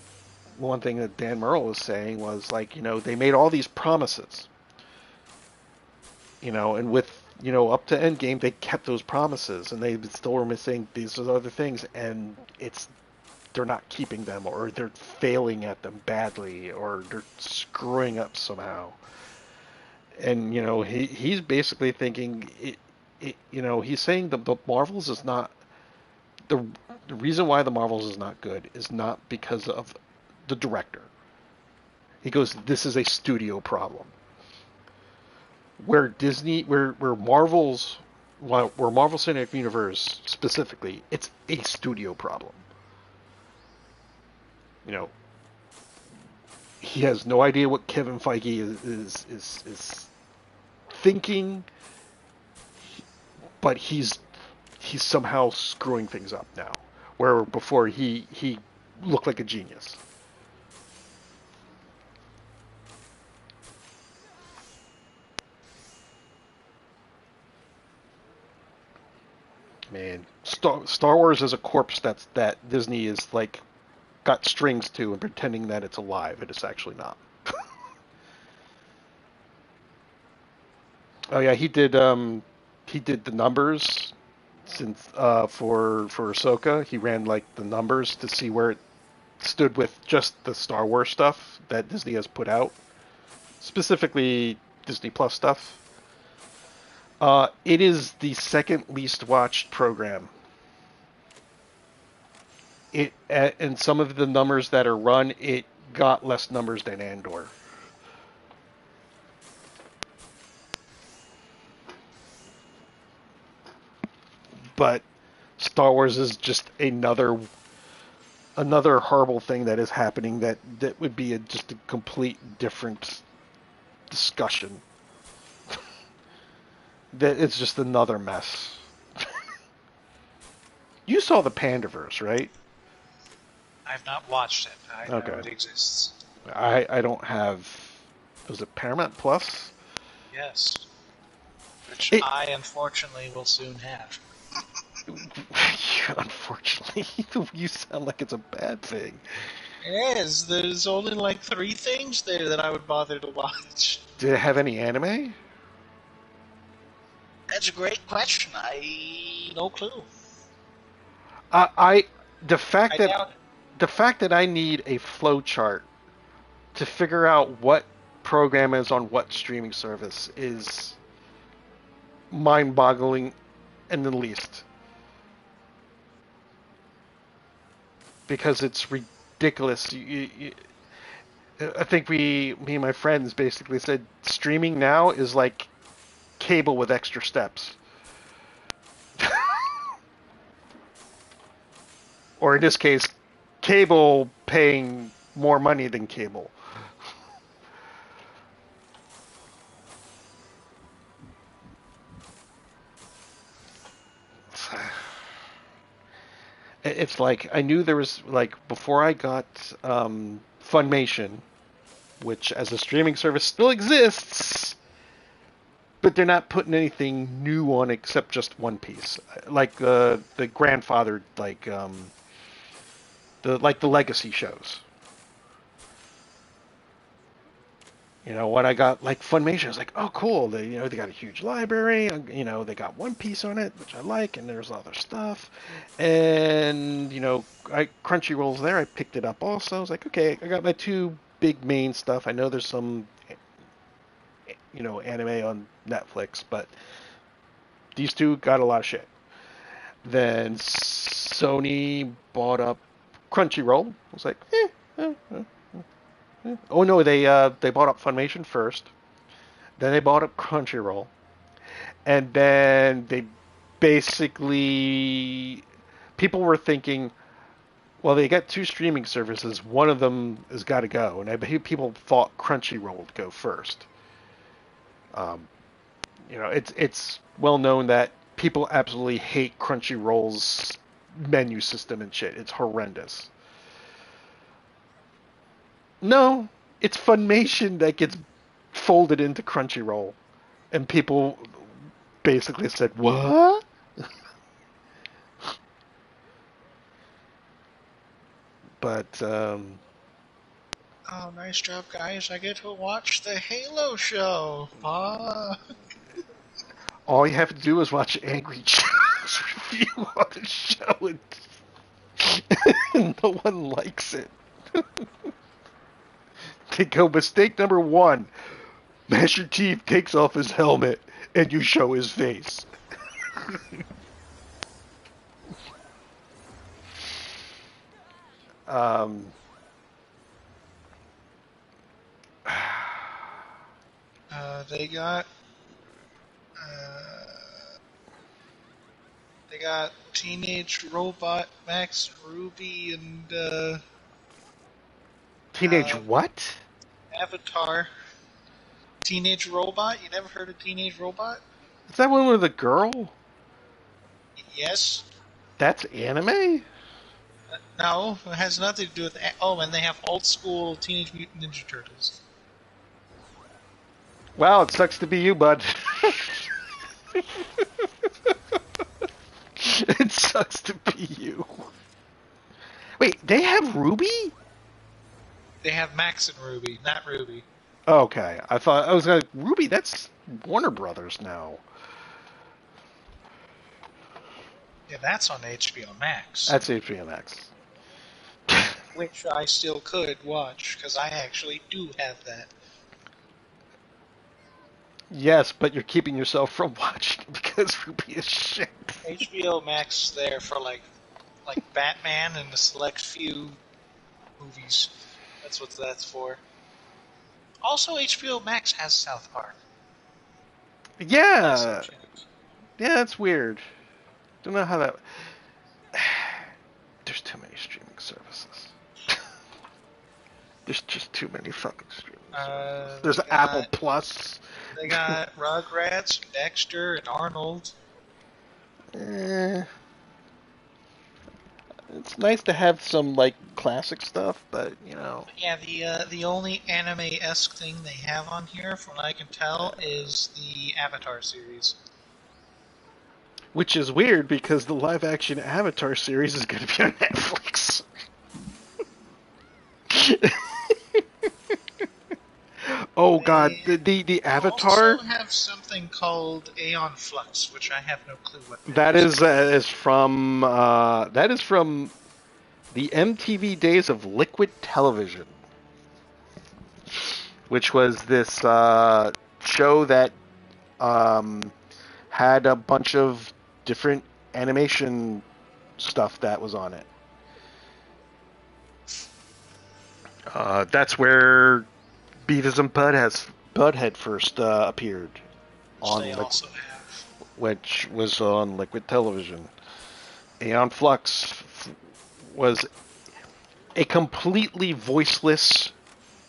one thing that Dan Murrell was saying was like, they made all these promises. And with up to Endgame, they kept those promises, and they still were missing these other things, and they're not keeping them, or they're failing at them badly, or they're screwing up somehow. And he's basically thinking he's saying the Marvels is not the reason why the Marvels is not good is not because of the director. He goes, this is a studio problem. Where Marvel Cinematic Universe specifically, it's a studio problem. He has no idea what Kevin Feige is thinking, but he's somehow screwing things up now, where before he looked like a genius. Man, Star Wars is a corpse that Disney is like got strings to and pretending that it's alive, and it's actually not. Oh yeah, he did the numbers since for Ahsoka. He ran like the numbers to see where it stood with just the Star Wars stuff that Disney has put out, specifically Disney Plus stuff. It is the second least watched program. It and some of the numbers that are run, it got less numbers than Andor. But Star Wars is just another horrible thing that is happening that would be just a complete different discussion. That it's just another mess. You saw the Pandaverse, right? I've not watched it. I know Okay. it exists. I don't have. Was it Paramount Plus? Yes. Which It, I unfortunately will soon have. unfortunately, you sound like it's a bad thing. It is. There's only like 3 things there that I would bother to watch. Did it have any anime? That's a great question. No clue. I the fact I that doubt it. the fact that I need a flow chart to figure out what program is on what streaming service is mind-boggling in the least. Because it's ridiculous. I think me and my friends basically said streaming now is like cable with extra steps. Or in this case, cable paying more money than cable. It's like I knew there was like before I got Funimation, which as a streaming service still exists, but they're not putting anything new on except just One Piece, like the grandfathered the legacy shows. You know, when I got like Funimation, I was like, oh, cool. They got a huge library. They got One Piece on it, which I like, and there's other stuff. And Crunchyroll's there. I picked it up also. I was like, okay, I got my 2 big main stuff. I know there's some, anime on Netflix, but these 2 got a lot of shit. Then Sony bought up Crunchyroll. I was like, oh no, they bought up Funimation first. Then they bought up Crunchyroll, and then they basically people were thinking, well, they got 2 streaming services. One of them has got to go, and people thought Crunchyroll would go first. It's well known that people absolutely hate Crunchyroll's menu system and shit. It's horrendous. No, it's Funimation that gets folded into Crunchyroll, and people basically said, "What?" But Oh, nice job, guys. I get to watch the Halo show. all you have to do is watch Angry Joe's review on the show, and no one likes it. They go, mistake number 1: Master Chief takes off his helmet, and you show his face. um, They got Teenage Robot Max Ruby and Teenage what? Avatar. Teenage Robot? You never heard of Teenage Robot? Is that one with a girl? Yes. That's anime? No, it has nothing to do with. Oh, and they have old school Teenage Mutant Ninja Turtles. Wow, it sucks to be you, bud. It sucks to be you. Wait, they have Ruby? They have Max and Ruby, not Ruby. Okay, I was like, Ruby, that's Warner Brothers now. Yeah, that's on HBO Max, That's HBO Max. which I still could watch because I actually do have that. Yes, but you're keeping yourself from watching it because Ruby is shit. HBO Max is there for like Batman and a select few movies. That's what that's for. Also, HBO Max has South Park. Also Yeah, checked. yeah, that's weird. Don't know how that. There's too many streaming services. There's just too many fucking streaming services. There's They Apple got Plus. they got Rugrats, and Dexter, and Arnold. Eh, it's nice to have some like classic stuff, but you know, But yeah, the only anime-esque thing they have on here, from what I can tell, is the Avatar series. which is weird because the live action Avatar series is going to be on Netflix. Oh god, They the also Avatar have something called Aeon Flux, which I have no clue what that that is. is from the MTV days of Liquid Television, which was this show that um, had a bunch of different animation stuff that was on it. That's where Beavis and Butthead first appeared Which on they also have. which was on Liquid Television. Aeon Flux was a completely voiceless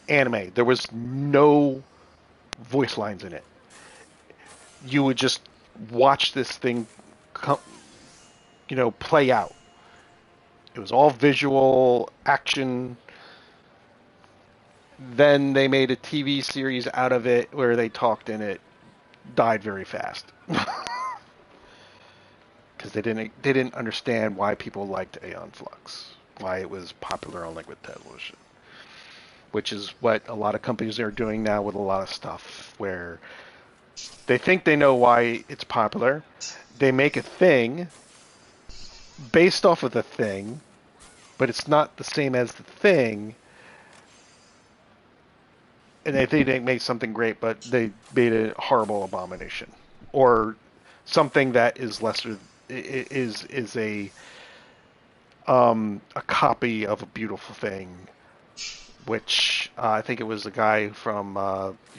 anime. There was no voice lines in it. You would just watch this thing, play out. It was all visual action. Then they made a TV series out of it where they talked in it. Died very fast because they didn't understand why people liked Aeon Flux, why it was popular on Liquid Television, which is what a lot of companies are doing now with a lot of stuff where they think they know why it's popular. They make a thing based off of the thing, but it's not the same as the thing. And they think they made something great, but they made a horrible abomination, or something that is lesser is a copy of a beautiful thing, which I think it was the guy from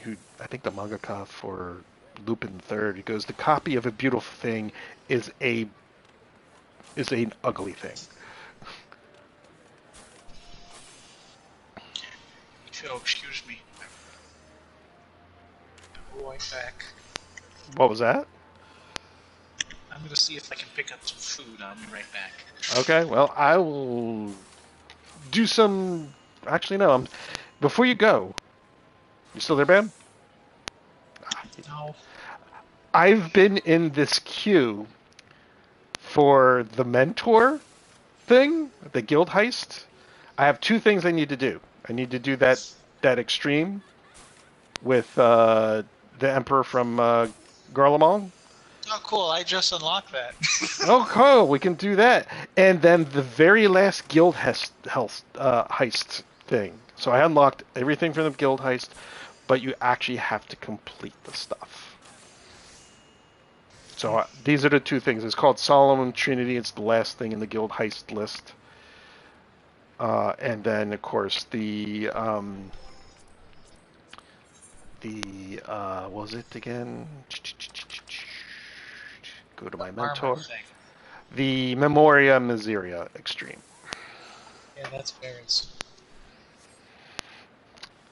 who I think the mangaka for Lupin Third. He goes, the copy of a beautiful thing is an ugly thing. Oh, excuse me. I'll be right back. What was that? I'm gonna see if I can pick up some food. I'll be right back. Okay, well I will do some. Actually, no. Before you go, you still there, Ben? No. I've been in this queue for the mentor thing, the guild heist. I have two things I need to do. I need to do that extreme with the Emperor from Garlemald. Oh, cool. I just unlocked that. Oh, cool. We can do that. And then the very last guild heist thing. So I unlocked everything from the guild heist, but you actually have to complete the stuff. So these are the two things. It's called Solomon Trinity. It's the last thing in the guild heist list. And then, of course, what was it again? Go to my mentor. Thing. The Memoria Miseria Extreme. Yeah, that's Barrett's.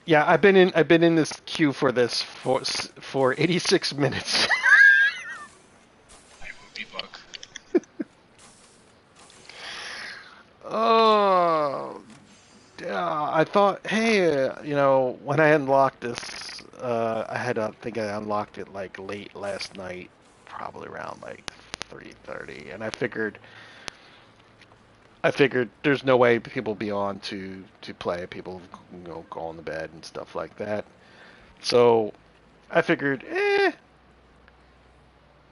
Yeah, I've been in this queue for this for 86 minutes. My movie book. Oh, yeah. I thought, hey, when I unlocked this, I think I unlocked it like late last night, probably around like 3:30, and I figured there's no way people be on to play. People go on the bed and stuff like that. So I figured,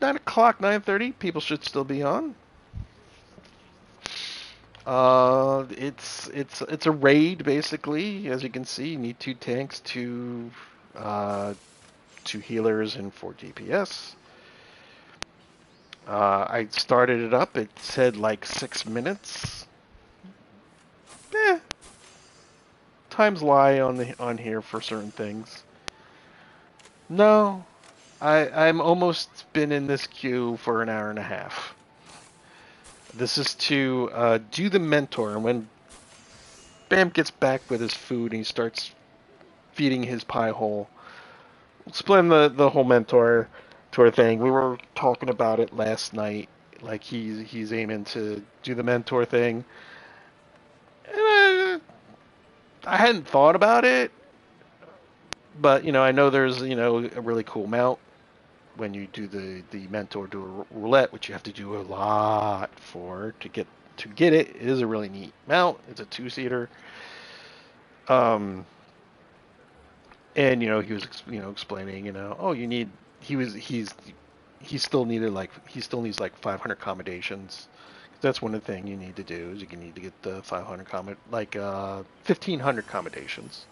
9 o'clock, 9:30, people should still be on. It's a raid basically. As you can see, you need 2 tanks, uh, 2 healers, and 4 DPS. I started it up. It said like 6 minutes. Eh, times lie on here for certain things. No, I'm almost been in this queue for an hour and a half. This is to do the mentor, and when Bam gets back with his food and he starts feeding his pie hole, explain the whole mentor tour thing. We were talking about it last night. Like he's aiming to do the mentor thing, and I hadn't thought about it, but I know there's a really cool mount when you do the mentor do a roulette, which you have to do a lot for to get it. It is a really neat mount. It's a 2-seater. Um, and he was explaining, oh, you need he still needs like 500 accommodations. That's one of the things you need to do is you need to get the 1500 accommodations.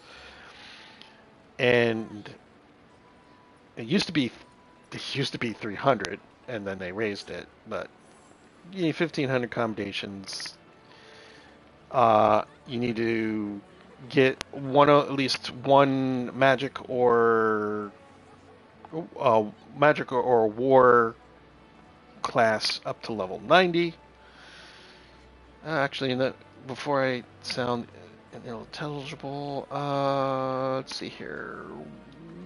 And it used to be 300, and then they raised it, but you need 1500 accommodations. You need to get at least one magic or war class up to level 90. Actually, before I sound intelligible, let's see here.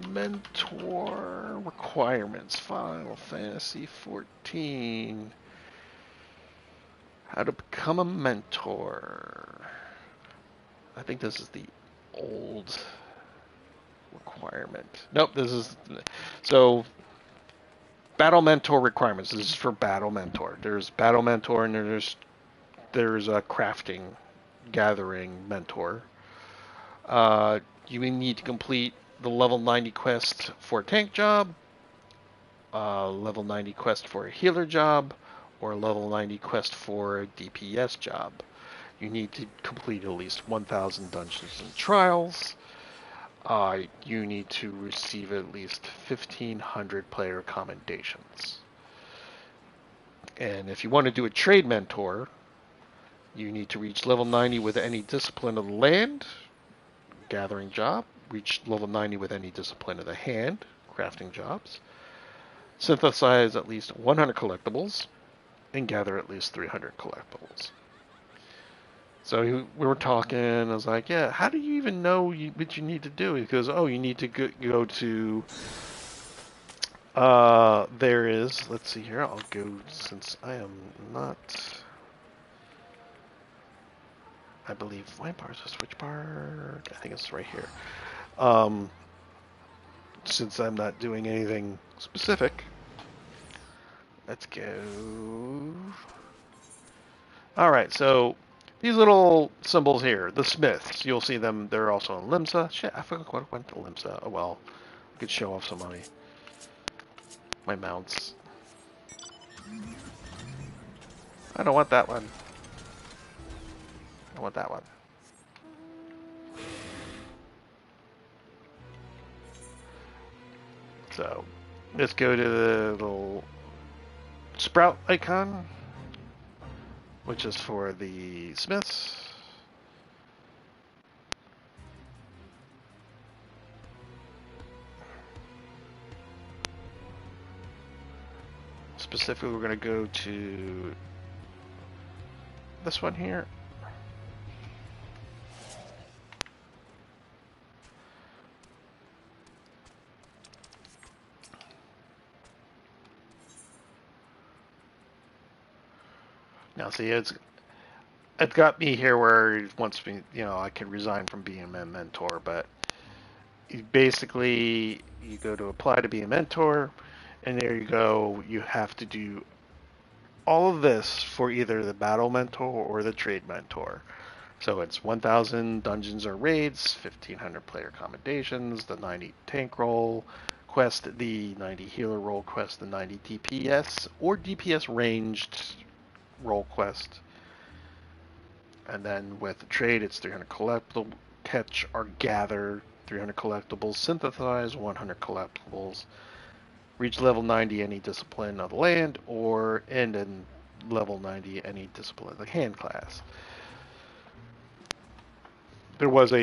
Mentor requirements, Final Fantasy 14. How to become a mentor. I think this is the old requirement. Nope, this is so battle mentor requirements. This is for battle mentor. There's battle mentor and there's a crafting gathering mentor. You need to complete the level 90 quest for a tank job, level 90 quest for a healer job, or a level 90 quest for a DPS job. You need to complete at least 1,000 dungeons and trials. You need to receive at least 1,500 player commendations. And if you want to do a trade mentor, you need to reach level 90 with any discipline of the land, gathering job, reach level 90 with any discipline of the hand, crafting jobs, synthesize at least 100 collectibles, and gather at least 300 collectibles. So we were talking, I was like, yeah, how do you even know what you need to do? He goes, oh, you need to go to, let's see here, I'll go, since I am not, I believe, my bar's a switch bar, I think it's right here. Since I'm not doing anything specific, let's go. Alright, so these little symbols here, the Smiths, you'll see them, they're also in Limsa. Shit, I forgot what went to Limsa. Oh well, I could show off some of my mounts. I don't want that one. I want that one. So, let's go to the little sprout icon, which is for the Smiths. Specifically, we're going to go to this one here. Now, see, it's got me here where it wants me, I can resign from being a mentor, but basically, you go to apply to be a mentor, and there you go. You have to do all of this for either the battle mentor or the trade mentor. So it's 1,000 dungeons or raids, 1,500 player commendations, the 90 tank roll quest, the 90 healer roll quest, the 90 DPS or DPS ranged roll quest, And then with the trade, it's 300 collectible, catch or gather, 300 collectibles, synthesize, 100 collectibles, reach level 90 any discipline of the land, or end in level 90 any discipline of the hand class. There was a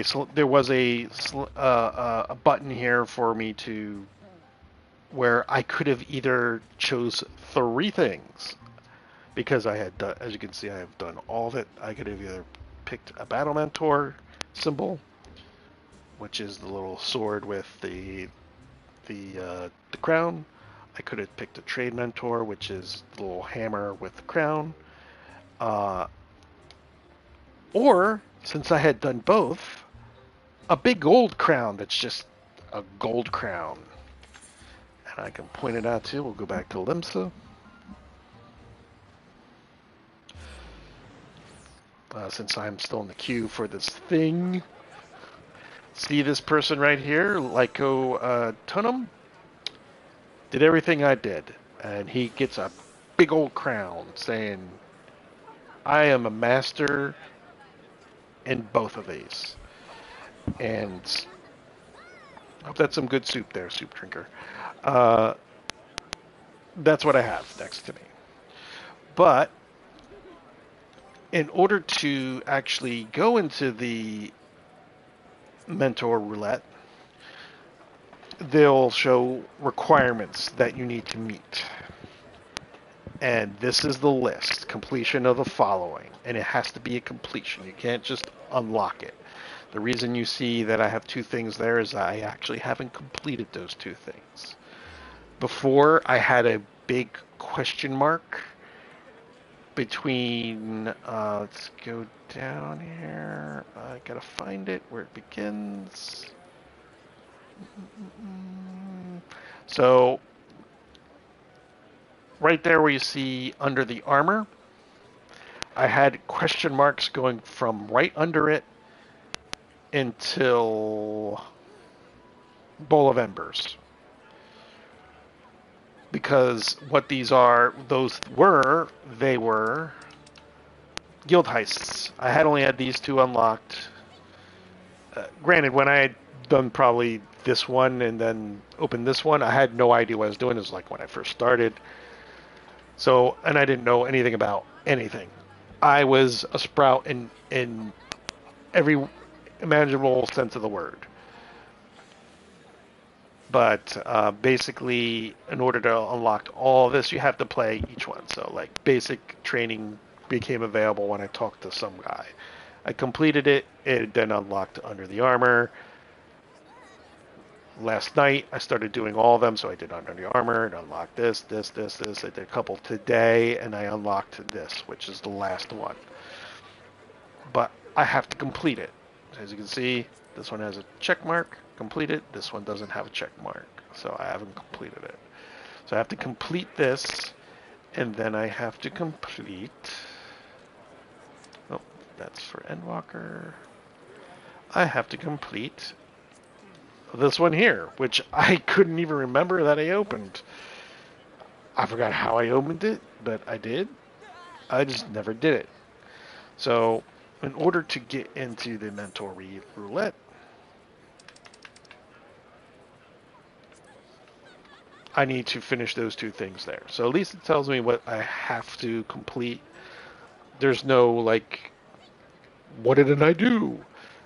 button here for me to where I could have either chose 3 things because I had done, as you can see, I have done all of it. I could have either picked a battle mentor symbol, which is the little sword with the crown. I could have picked a trade mentor, which is the little hammer with the crown. Or, since I had done both, a big gold crown that's just a gold crown. And I can point it out too. We'll go back to Limsa. Since I'm still in the queue for this thing. See this person right here, Lyco Tunum? Did everything I did. And he gets a big old crown saying, I am a master in both of these. And I hope that's some good soup there, soup drinker. That's what I have next to me. But in order to actually go into the mentor roulette, they'll show requirements that you need to meet. And this is the list. Completion of the following. And it has to be a completion. You can't just unlock it. The reason you see that I have 2 things there is I actually haven't completed those 2 things. Before, I had a big question mark between, let's go down here. I gotta find it where it begins. So, right there where you see under the armor, I had question marks going from right under it until Bowl of Embers. Because what they were guild heists. I had only had these 2 unlocked. Granted, when I had done probably this one and then opened this one, I had no idea what I was doing. It was like when I first started. So, and I didn't know anything about anything. I was a sprout in every imaginable sense of the word. But basically, in order to unlock all of this, you have to play each one. So, like, basic training became available when I talked to some guy. I completed it. It then unlocked under the armor. Last night, I started doing all of them. So I did under the armor and unlocked this. I did a couple today, and I unlocked this, which is the last one. But I have to complete it. As you can see, this one has a check mark. Completed. This one doesn't have a check mark, so I haven't completed it. So I have to complete this, and then I have to complete. Oh, that's for Endwalker. I have to complete this one here, which I couldn't even remember that I opened. I forgot how I opened it, but I did. I just never did it. So, in order to get into the mentor roulette, I need to finish those 2 things there. So at least it tells me what I have to complete. There's no, like, what did I do?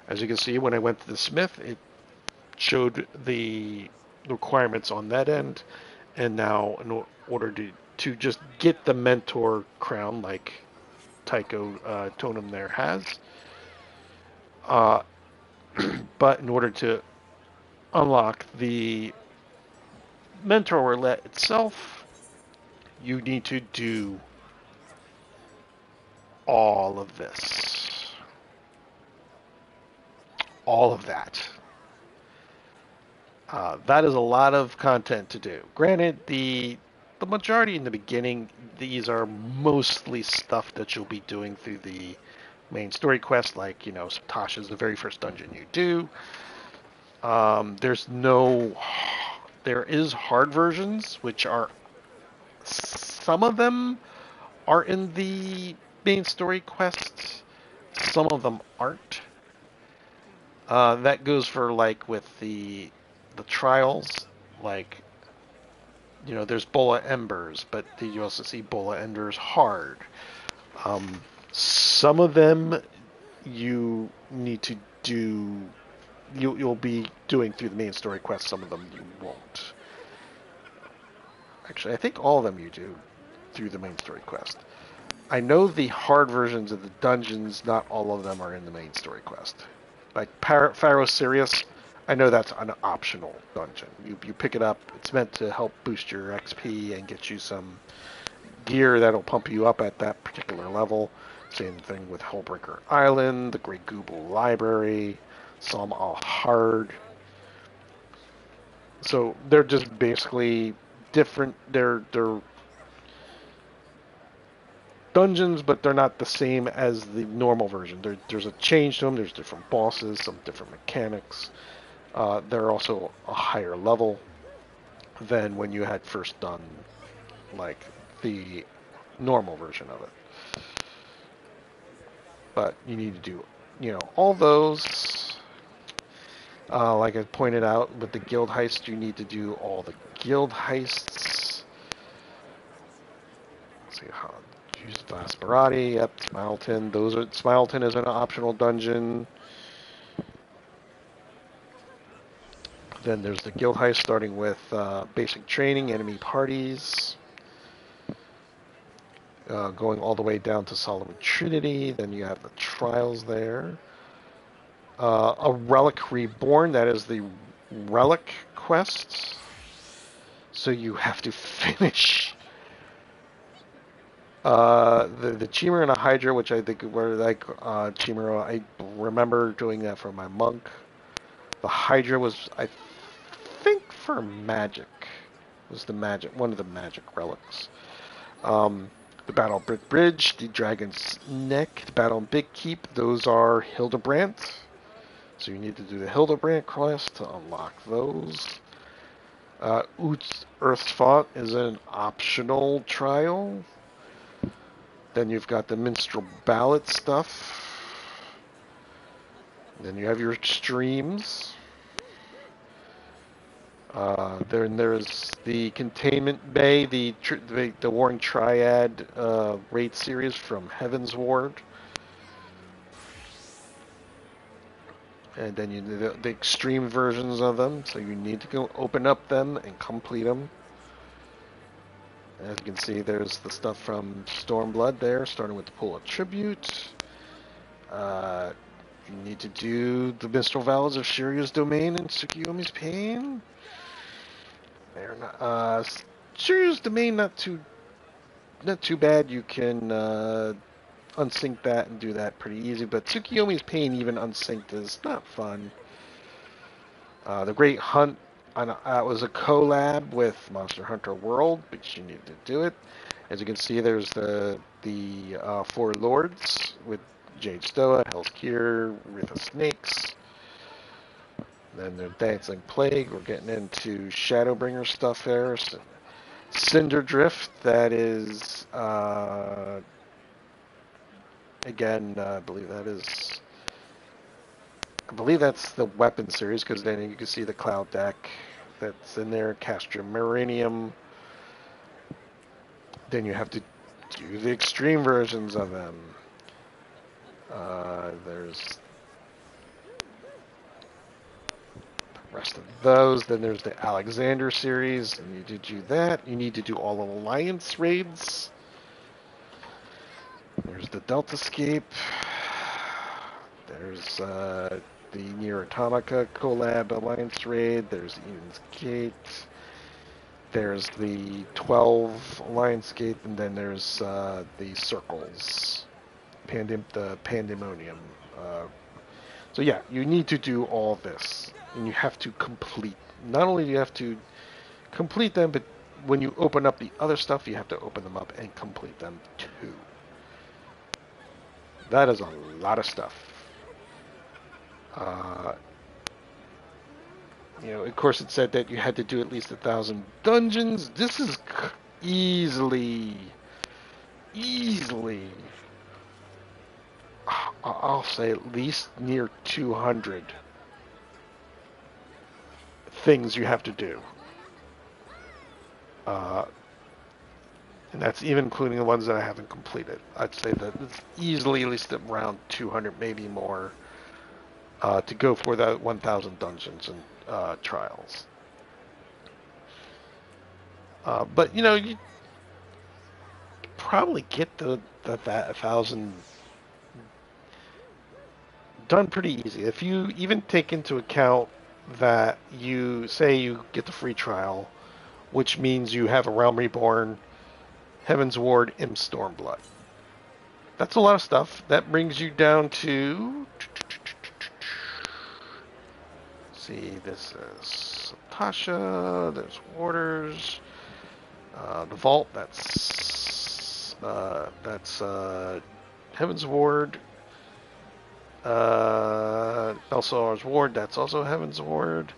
As you can see, when I went to the smith, it showed the requirements on that end. And now, in order to just get the mentor crown, like Tycho Tonum there has, but in order to unlock the mentor roulette itself, you need to do all of this. All of that. That is a lot of content to do. Granted, the majority in the beginning, these are mostly stuff that you'll be doing through the main story quest, like, you know, Tasha's the very first dungeon you do. There is hard versions, which are, some of them are in the main story quests. some of them aren't. That goes for like with the trials, like there's Bola Embers, but you also see Bola Embers Hard. Some of them you need to do. You'll be doing through the main story quest. Some of them you won't. Actually, I think all of them you do through the main story quest. I know the hard versions of the dungeons, not all of them are in the main story quest. Like Pharaoh Sirius, I know that's an optional dungeon. You pick it up. It's meant to help boost your XP and get you some gear that'll pump you up at that particular level. Same thing with Hellbreaker Island, the Great Google Library, some all hard. So they're just basically different. They're dungeons, but they're not the same as the normal version. There's a change to them. There's different bosses, some different mechanics. They're also a higher level than when you had first done like the normal version of it. But you need to do, all those. Like I pointed out with the guild heist, you need to do all the guild heists. Let's see how use Vasperati. Yep, Smileton. Smileton is an optional dungeon. Then there's the guild heist, starting with basic training, enemy parties, going all the way down to Solomon Trinity. Then you have the trials there. A Relic Reborn, that is the Relic quest. So you have to finish the Chimera and a Hydra, which I think were like Chimera. I remember doing that for my monk. The Hydra was, I think, for magic. It was one of the magic relics. The Battle of Brick Bridge, the Dragon's Neck, the Battle of Big Keep, those are Hildebrandt. So you need to do the Hildebrandt quest to unlock those. Earth's Fought is an optional trial. Then you've got the Minstrel Ballad stuff. Then you have your streams. Then there's the Containment Bay, the Warring Triad raid series from Heaven's Ward. And then you do the extreme versions of them, so you need to go open up them and complete them. As you can see, there's the stuff from Stormblood there, starting with the Pool of Tribute. You need to do the Minstrel Vows of Shiryu's Domain and Tsukiyomi's Pain. They're not, Shiryu's Domain, not too bad. You can unsync that and do that pretty easy, but Tsukiyomi's Pain, even unsynced, is not fun. The Great Hunt was a collab with Monster Hunter World, but you need to do it. As you can see, there's the Four Lords with Jade Stoa, Hell's Cure, Wreath of Snakes. Then the Dancing Plague. We're getting into Shadowbringer stuff there. So, Cinder Drift, that is again, I believe that's the weapon series, because then you can see the Cloud deck that's in there, Castrum Marinium. Then you have to do the extreme versions of them. There's the rest of those. Then there's the Alexander series. You need to do that. You need to do all Alliance raids. There's the Deltascape. There's the Nier Automata collab Alliance raid. There's Eden's Gate. There's the 12 Alliance Gate, and then there's the Circles, the Pandemonium. So yeah, you need to do all this, and you have to complete. Not only do you have to complete them, but when you open up the other stuff, you have to open them up and complete them too. That is a lot of stuff. Of course, it said that you had to do at least 1,000 dungeons. This is easily I'll say at least near 200 things you have to do. And that's even including the ones that I haven't completed. I'd say that it's easily at least around 200, maybe more, to go for that 1,000 dungeons and trials. But you probably get that 1,000 done pretty easy. If you even take into account that you say you get the free trial, which means you have a Realm Reborn, Heaven's Ward, Imp Stormblood. That's a lot of stuff. That brings you down to... Let's see, this is Tasha, there's Warders, the Vault, that's Heaven's Ward, Belsar's Ward, that's also Heaven's Ward.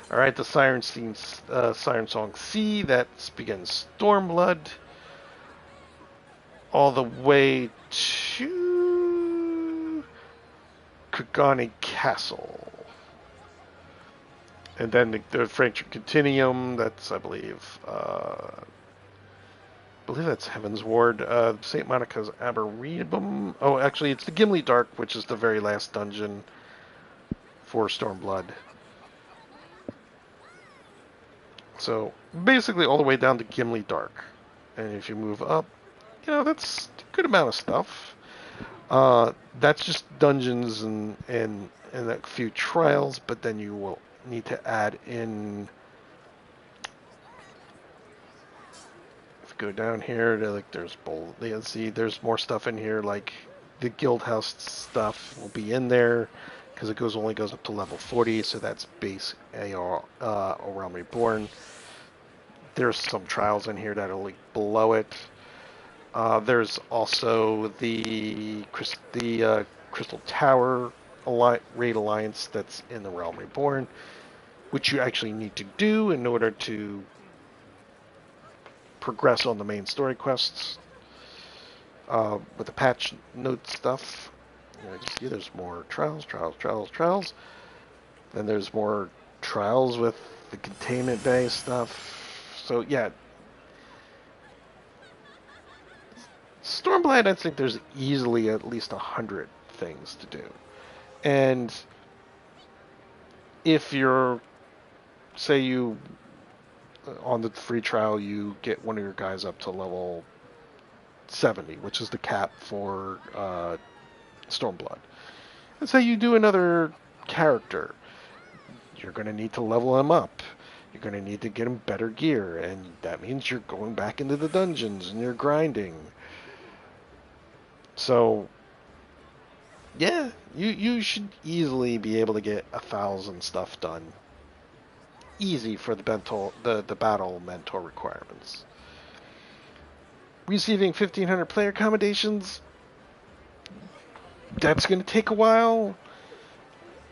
Alright, the Siren Song C, that begins Stormblood. All the way to Kagani Castle. And then the French Continuum, that's, I believe that's Heaven's Ward. St. Monica's Arboretum. Oh, actually, it's the Gimli Dark, which is the very last dungeon for Stormblood. So, basically all the way down to Gimli Dark. And if you move up, that's a good amount of stuff. That's just dungeons and a few trials, but then you will need to add in... If you go down here, there's more stuff in here, like the Guild House stuff will be in there, because it only goes up to level 40, so that's base AR, Realm Reborn. There's some trials in here that are below it. There's also the Crystal Tower Raid Alliance that's in the Realm Reborn, which you actually need to do in order to progress on the main story quests. With the patch note stuff, you see there's more trials. Then there's more trials with the Containment Bay stuff. So yeah, Stormblood, I think there's easily at least 100 things to do. And if you're, say on the free trial, you get one of your guys up to level 70, which is the cap for Stormblood. And say you do another character, you're going to need to level him up. You're going to need to get him better gear, and that means you're going back into the dungeons and you're grinding. So, yeah, you should easily be able to get 1,000 stuff done. Easy for the battle mentor requirements. Receiving 1,500 player accommodations, that's going to take a while.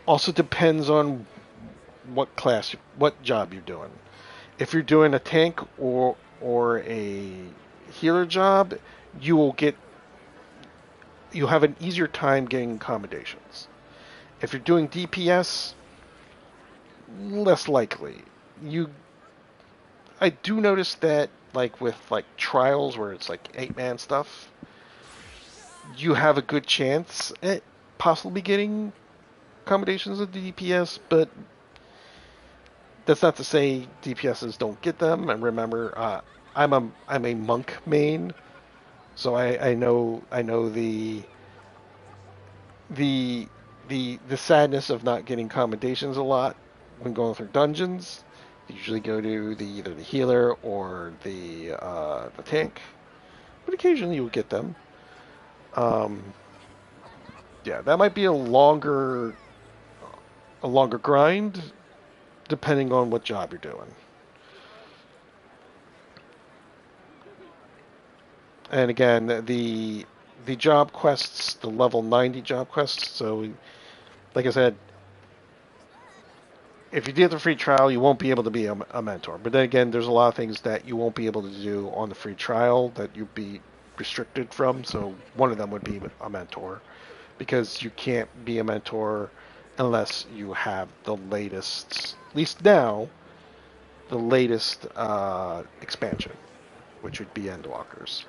Also depends on what job you're doing. If you're doing a tank or a healer job, you'll have an easier time getting accommodations. If you're doing DPS, less likely. I do notice that, with trials where it's 8-man stuff, you have a good chance at possibly getting accommodations at the DPS, but that's not to say DPSs don't get them. And remember, I'm a monk main, so I know the sadness of not getting commendations a lot when going through dungeons. You usually go to either the healer or the tank, but occasionally you'll get them. Yeah, that might be a longer grind, depending on what job you're doing. And again, the job quests, the level 90 job quests, so like I said, if you did the free trial, you won't be able to be a mentor. But then again, there's a lot of things that you won't be able to do on the free trial that you'd be restricted from, so one of them would be a mentor, because you can't be a mentor unless you have the latest, at least now, the latest expansion, which would be Endwalkers,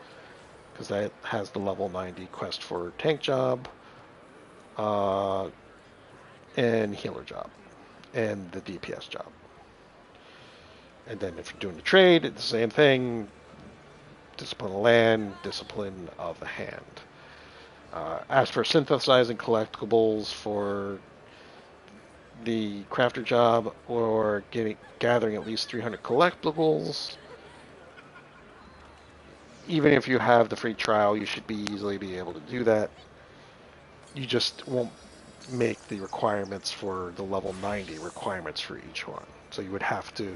because that has the level 90 quest for tank job uh, and healer job and the DPS job. And then if you're doing the trade, it's the same thing. Discipline of land, discipline of the hand. As for synthesizing collectibles for the crafter job or gathering at least 300 collectibles, even if you have the free trial, you should easily be able to do that. You just won't make the requirements for the level 90 requirements for each one. So you would have to,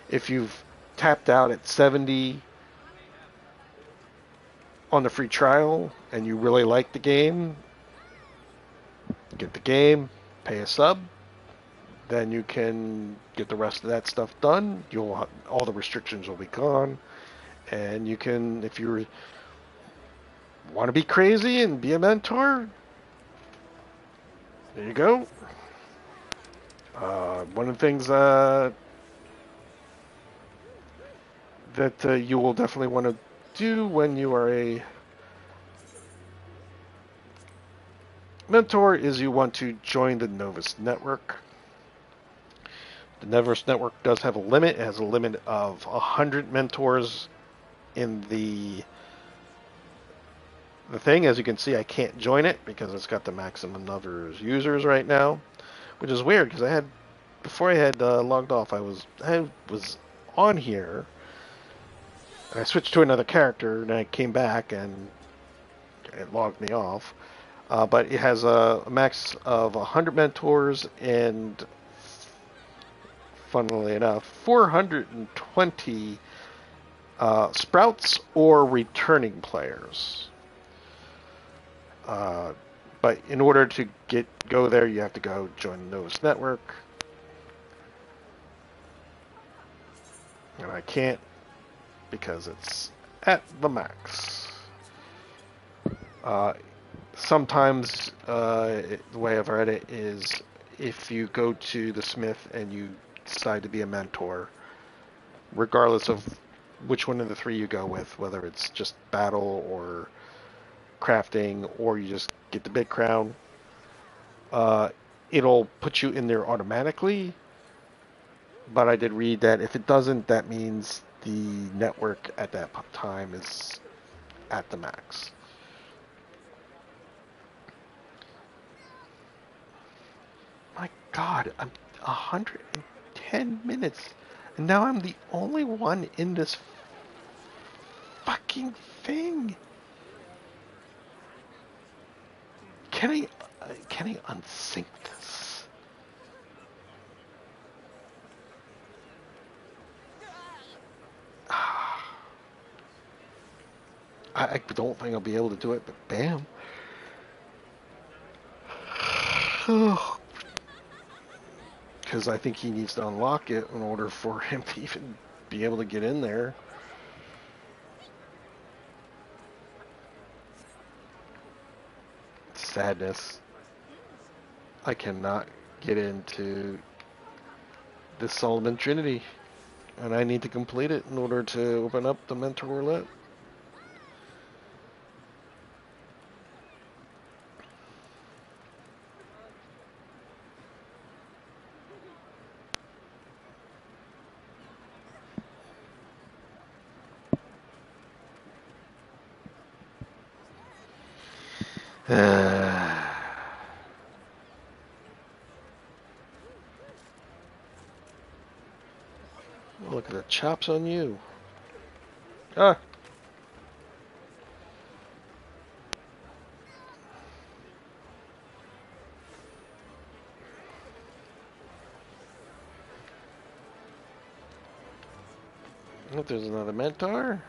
if you've tapped out at 70 on the free trial and you really like the game, get the game, pay a sub, then you can get the rest of that stuff done. All the restrictions will be gone, and you can, if you want to be crazy and be a mentor, there you go. One of the things that you will definitely want to do when you are a mentor is you want to join the Novus network. The Novus network does have a limit. It has a limit of 100 mentors in the thing. As you can see, I can't join it because it's got the maximum number of users right now, which is weird because before I had logged off, I was on here, and I switched to another character, and I came back and it logged me off. But it has a max of 100 mentors and, funnily enough, 420 sprouts or returning players. But in order to go there, you have to go join the Novus network. And I can't because it's at the max. Sometimes the way I've read it is if you go to the Smith and you decide to be a mentor, regardless of which one of the three you go with, whether it's just battle or crafting or you just get the big crown, it'll put you in there automatically. But I did read that if it doesn't, that means the network at that time is at the max. My God, I'm 110 minutes, and now I'm the only one in this fucking thing. Can I unsync this? I don't think I'll be able to do it, but bam. Because I think he needs to unlock it in order for him to even be able to get in there. Sadness. I cannot get into the Solomon Trinity, and I need to complete it in order to open up the Mentor Roulette. Look at the chops on you. Ah. If there's another mentor.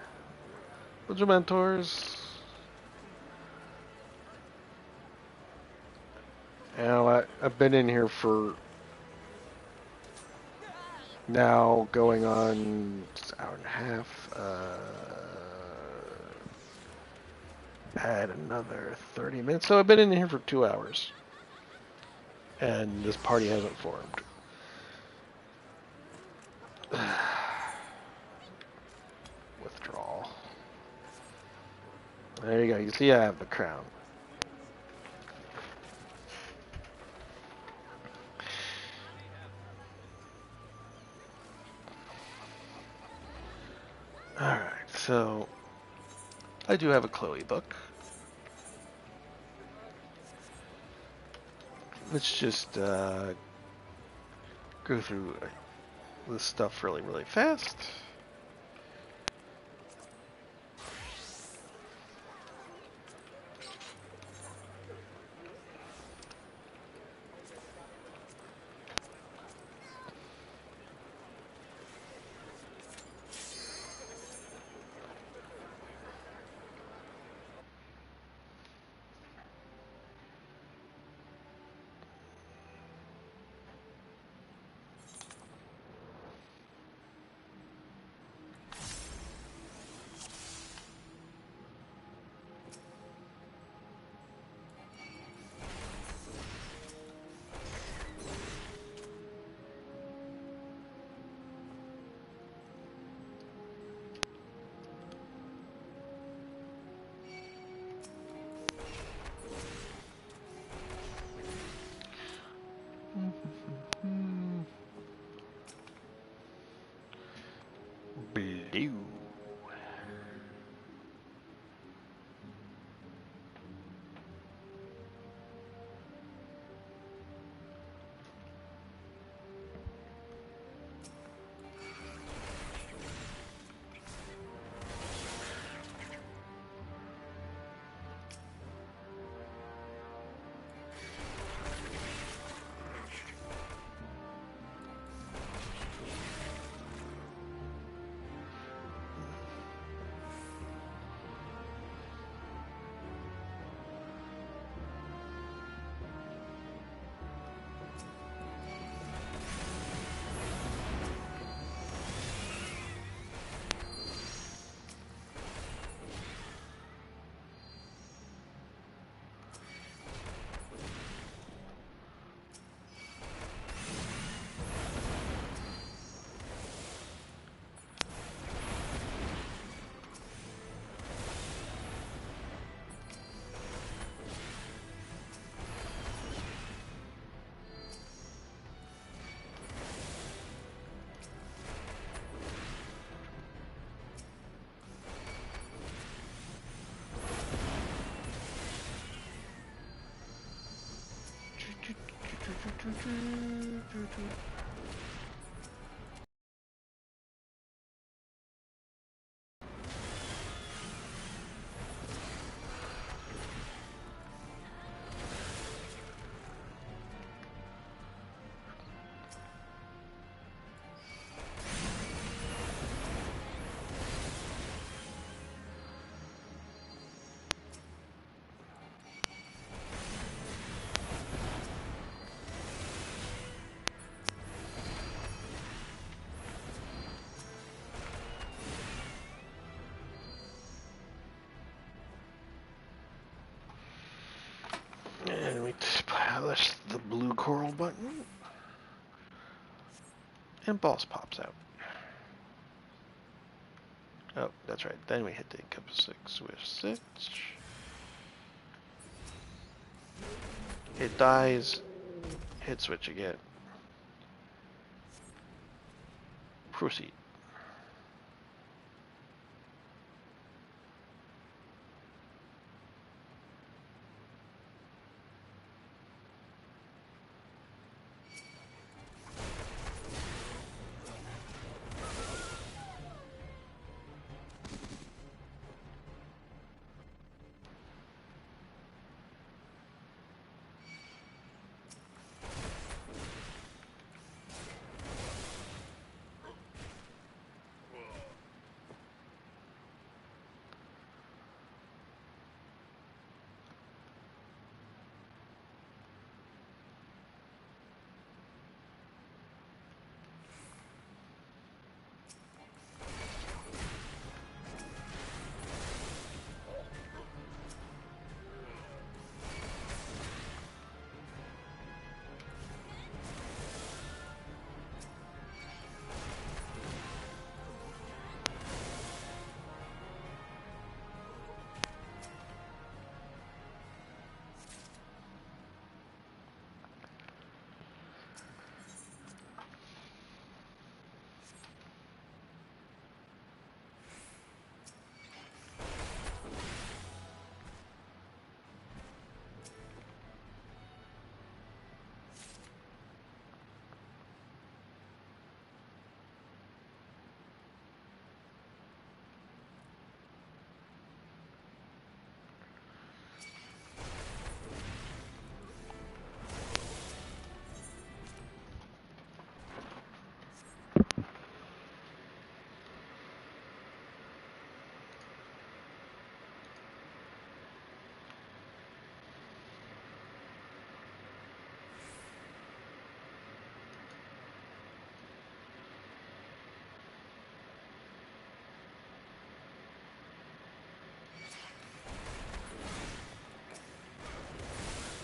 Bunch of mentors. Now, I've been in here for now going on an hour and a half. add another 30 minutes. So I've been in here for 2 hours, and this party hasn't formed. Withdrawal. There you go. You see I have the crown. Alright, so I do have a Chloe book. Let's just go through this stuff really, really fast. Blue. And we polish the blue coral button, and Boss pops out. Oh, that's right. Then we hit the encompass switch. It dies. Hit switch again. Proceed.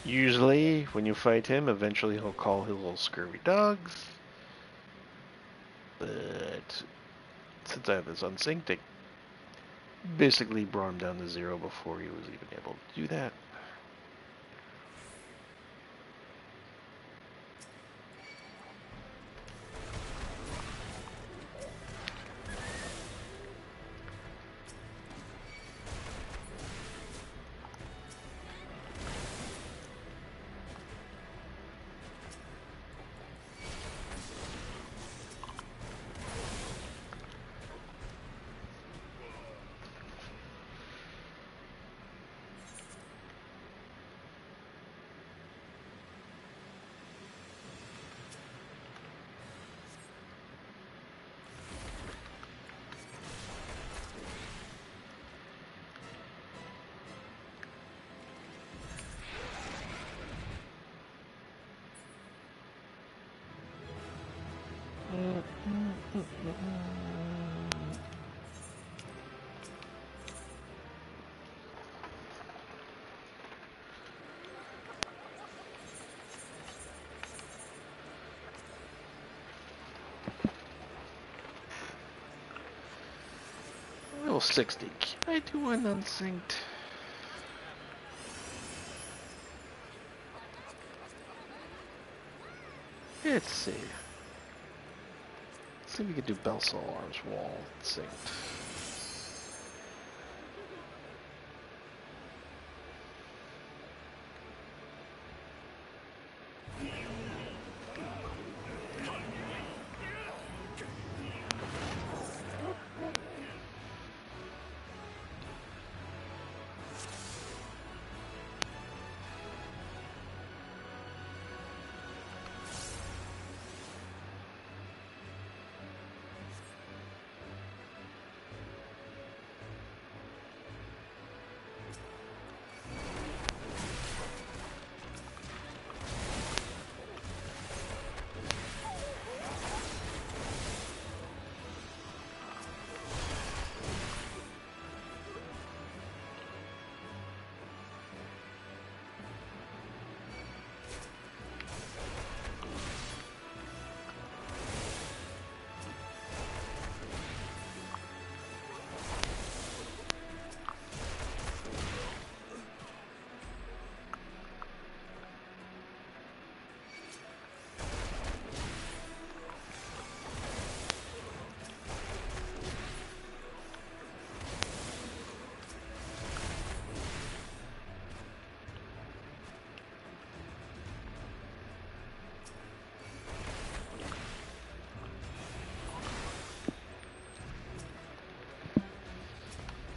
Usually, when you fight him, eventually he'll call his little scurvy dogs. But since I have this unsynced, I basically brought him down to 0 before he was even able to do that. Level 60. Can I do an unsynced? Let's see. Let's see if we can do Belsalar's wall synced.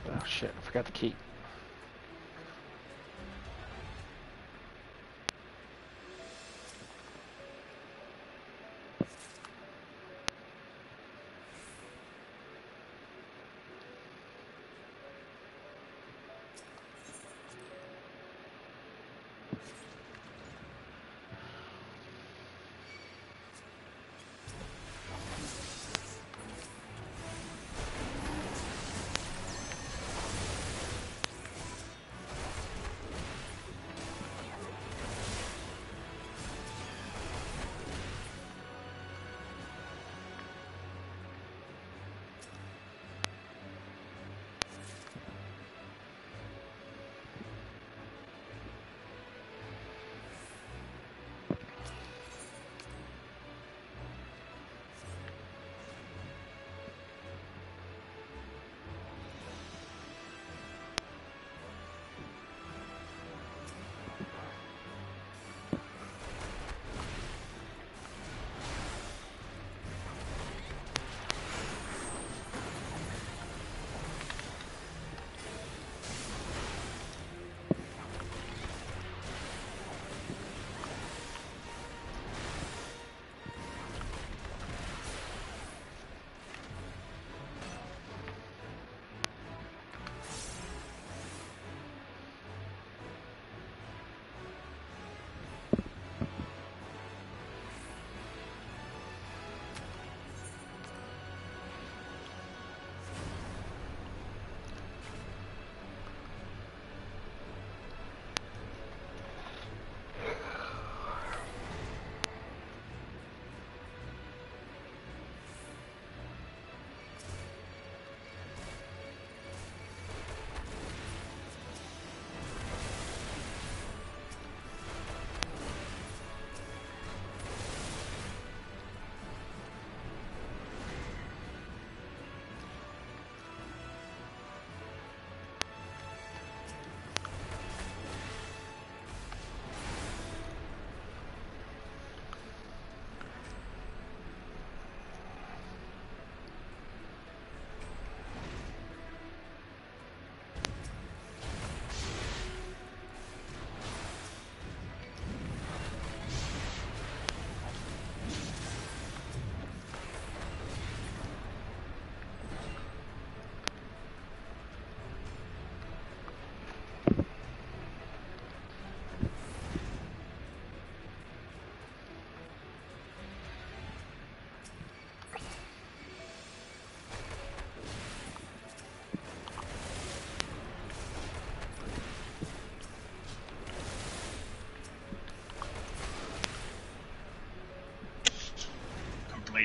Oh shit, I forgot the key.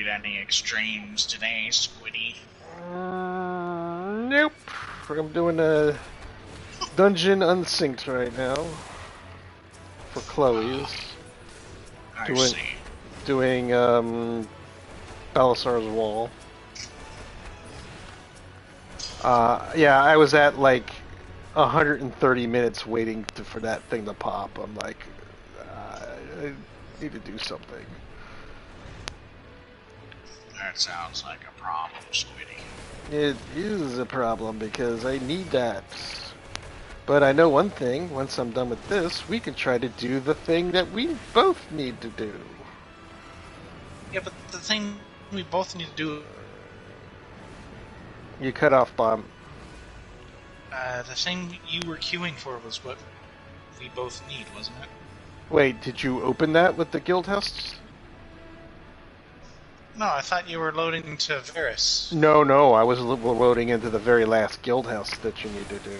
avoid any extremes today, Squiddy. Nope. I'm doing a dungeon unsynced right now for Chloe's. I see. Doing Belisar's Wall. Yeah, I was at like 130 minutes waiting for that thing to pop. I'm like, I need to do something. That sounds like a problem, Squiddy. It is a problem because I need that. But I know one thing, once I'm done with this, we can try to do the thing that we both need to do. Yeah, but the thing we both need to do... You cut off, Bomb. The thing you were queuing for was what we both need, wasn't it? Wait, did you open that with the guild house? No, I thought you were loading to Varys. No, I was loading into the very last guild house that you need to do.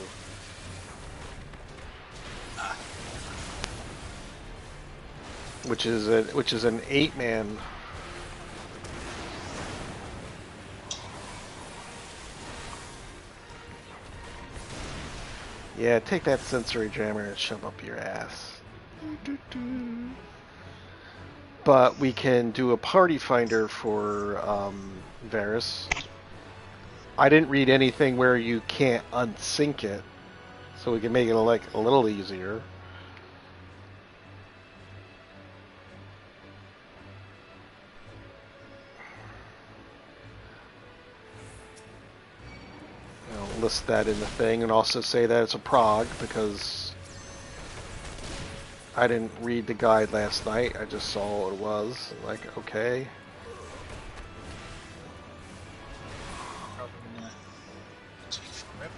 Which is an 8-man. Yeah, take that sensory jammer and shove up your ass. But we can do a party finder for Varys. I didn't read anything where you can't unsync it, so we can make it like a little easier. I'll list that in the thing and also say that it's a prog because I didn't read the guide last night. I just saw what it was. Like, okay. Probably gonna take forever.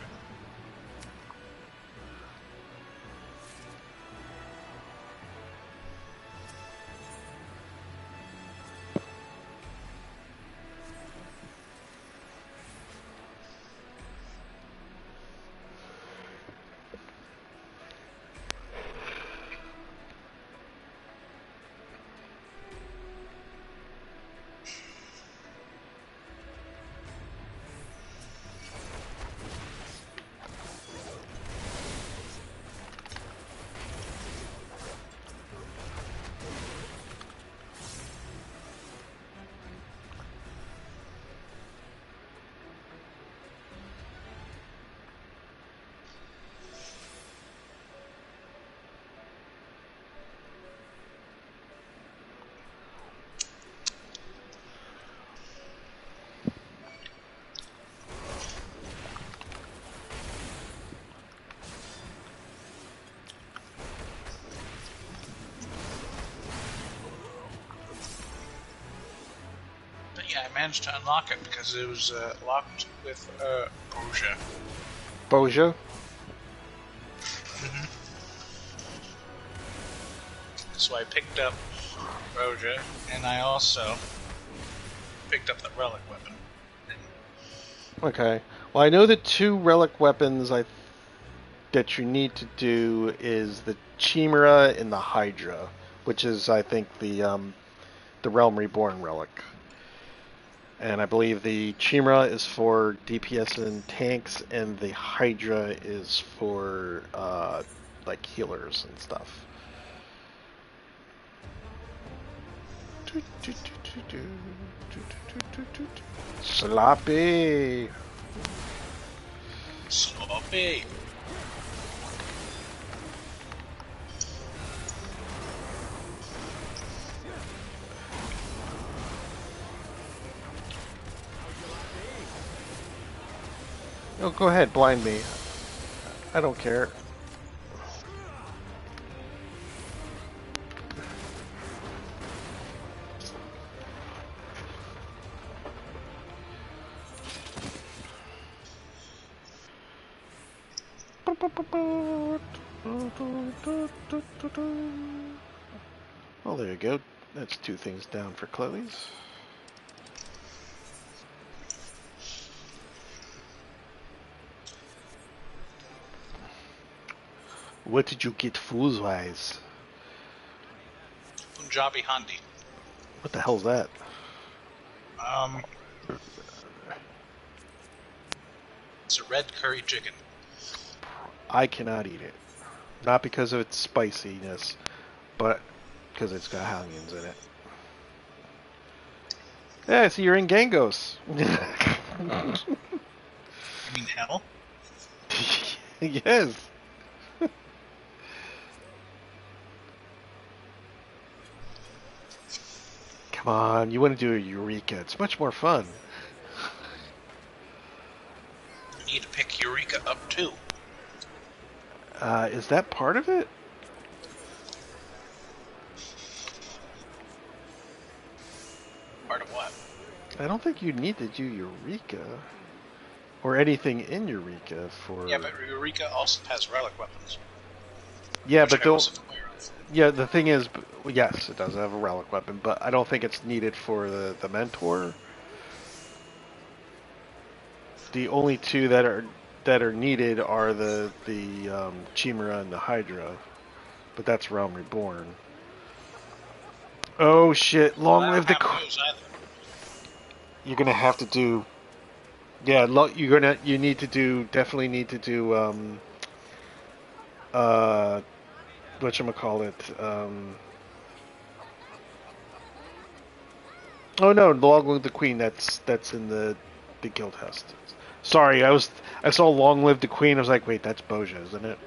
Yeah, I managed to unlock it because it was locked with Boja. Boja? Mm-hmm. So I picked up Boja, and I also picked up the relic weapon. Okay. Well, I know the two relic weapons that you need to do is the Chimera and the Hydra, which is, I think, the Realm Reborn relic. And I believe the Chimera is for DPS and tanks, and the Hydra is for like healers and stuff. Sloppy. Sloppy. Oh, go ahead, blind me. I don't care. Well, there you go. That's two things down for Chloe's. What did you get food-wise? Punjabi Handi. What the hell's that? Um, it's a red curry chicken. I cannot eat it. Not because of its spiciness, but because it's got onions in it. Yeah, so you're in Gangos. You mean hell? Yes. Come on, you want to do a Eureka. It's much more fun. I need to pick Eureka up too. Is that part of it? Part of what? I don't think you need to do Eureka. Or anything in Eureka for... Yeah, but Eureka also has relic weapons. Yeah, but I wasn't aware of. Yeah, the thing is, yes, it does have a relic weapon, but I don't think it's needed for the mentor. The only two that are needed are the Chimera and the Hydra, but that's Realm Reborn. Oh shit! Long live the Queen. You're gonna have to do. Yeah, you need to do, definitely need to do whatchamacallit, oh no, Long Live the Queen, that's in the guild house. Sorry, I saw Long Live the Queen, I was like, wait, that's Boja, isn't it?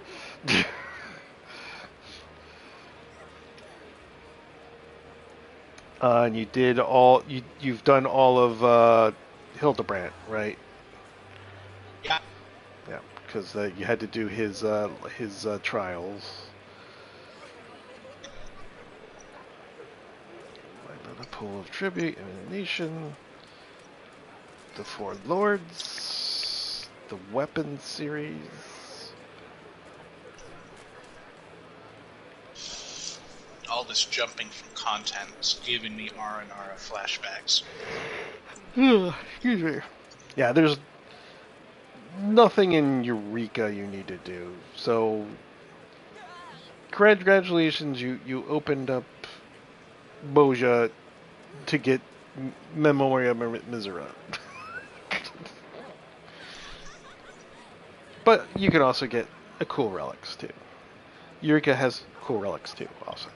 And you've done all of Hildebrandt, right? Yeah. Yeah, because you had to do his trials. The pool of tribute, emanation, the four lords, the weapon series. All this jumping from content is giving me R&R flashbacks. Excuse me. Yeah, there's nothing in Eureka you need to do. So, congratulations, you opened up Boja to get Memoria Misera. But you can also get a cool relics too. Eureka has cool relics too, also.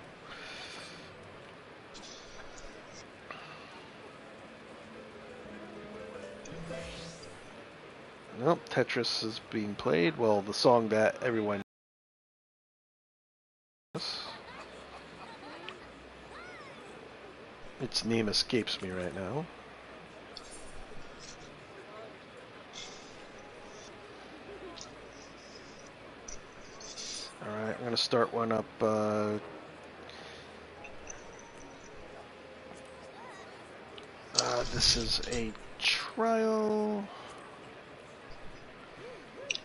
Nope, Tetris is being played. Well, the song that everyone knows. Its name escapes me right now. Alright, I'm going to start one up. This is a trial.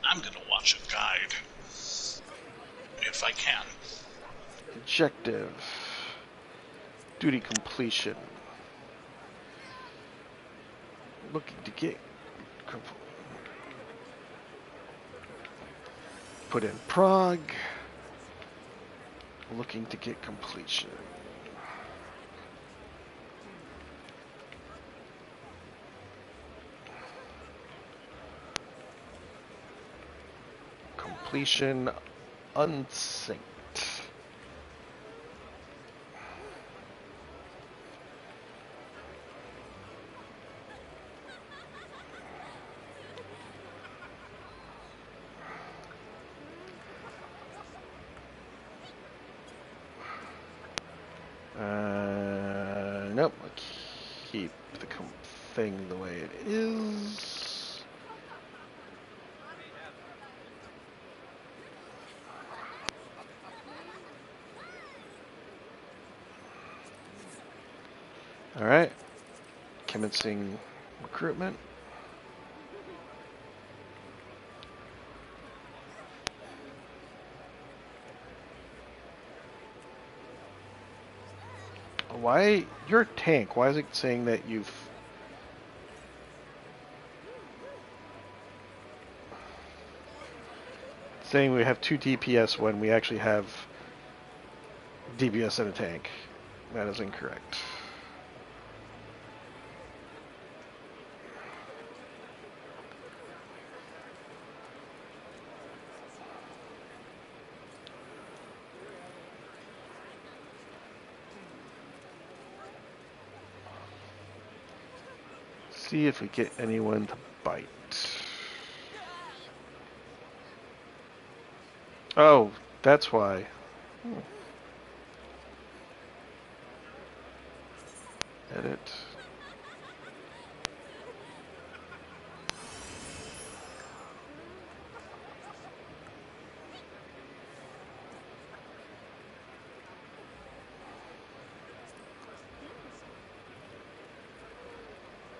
I'm gonna watch a guide. If I can. Objective. Duty completion. Looking to get... Put in Prague. Looking to get completion. Completion unsynced. Nope, I'll keep the thing the way it is. Alright, commencing recruitment. Why? You're a tank. Why is it saying that you've... saying we have 2 DPS when we actually have DPS in a tank. That is incorrect. See if we get anyone to bite. Oh, that's why. Edit.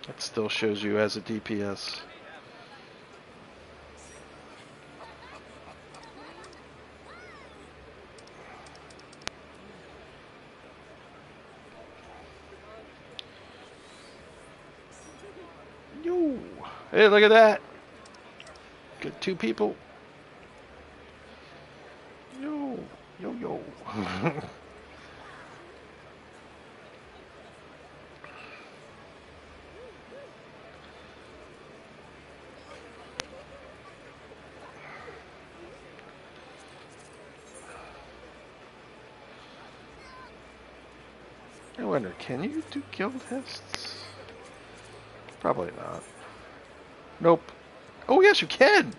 It still shows you as a DPS. Yo! Hey, look at that! Good 2 people. Yo! Yo, yo. I wonder, can you do guild tests? Probably not. Nope. Oh, yes, you can!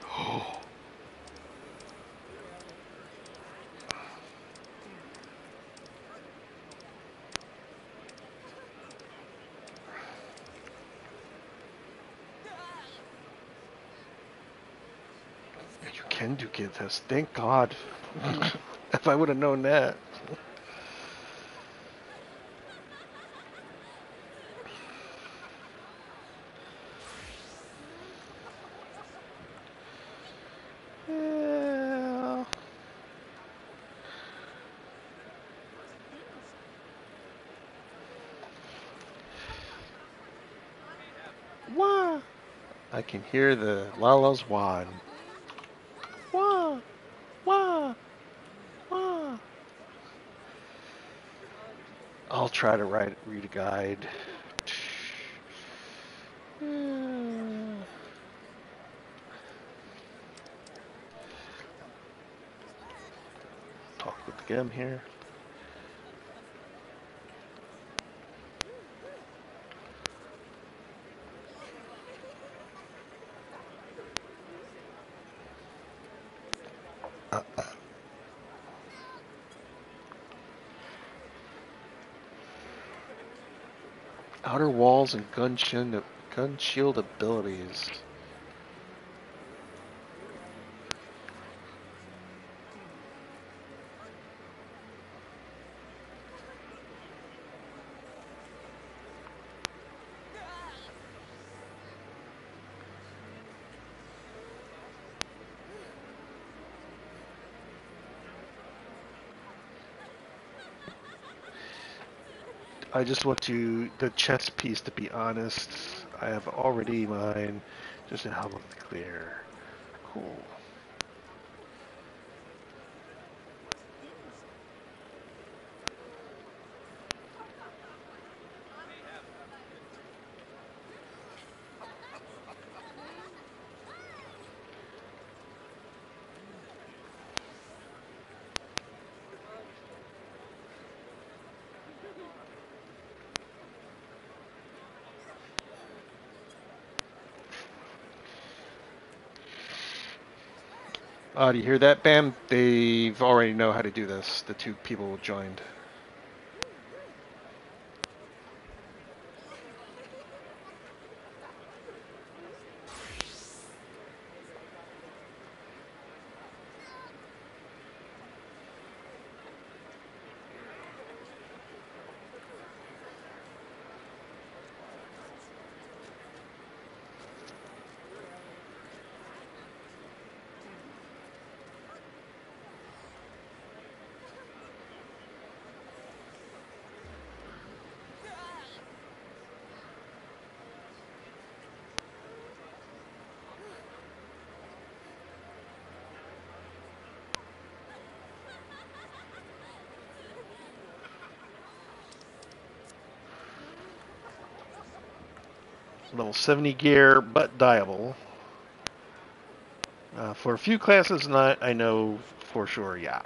You can do guild tests. Thank God. If I would have known that. Yeah. Wah! I can hear the Lala's wand. Wah! Wah! Wah! I'll try to read a guide. Talk with the gem here. Outer walls and gun shield abilities. I just want the chess piece to be honest. I have already mine. Just to help it clear. Cool. Do you hear that, Bam? They've already know how to do this. The 2 people joined. Level 70 gear, but dyeable. For a few classes, not I know for sure, yeah.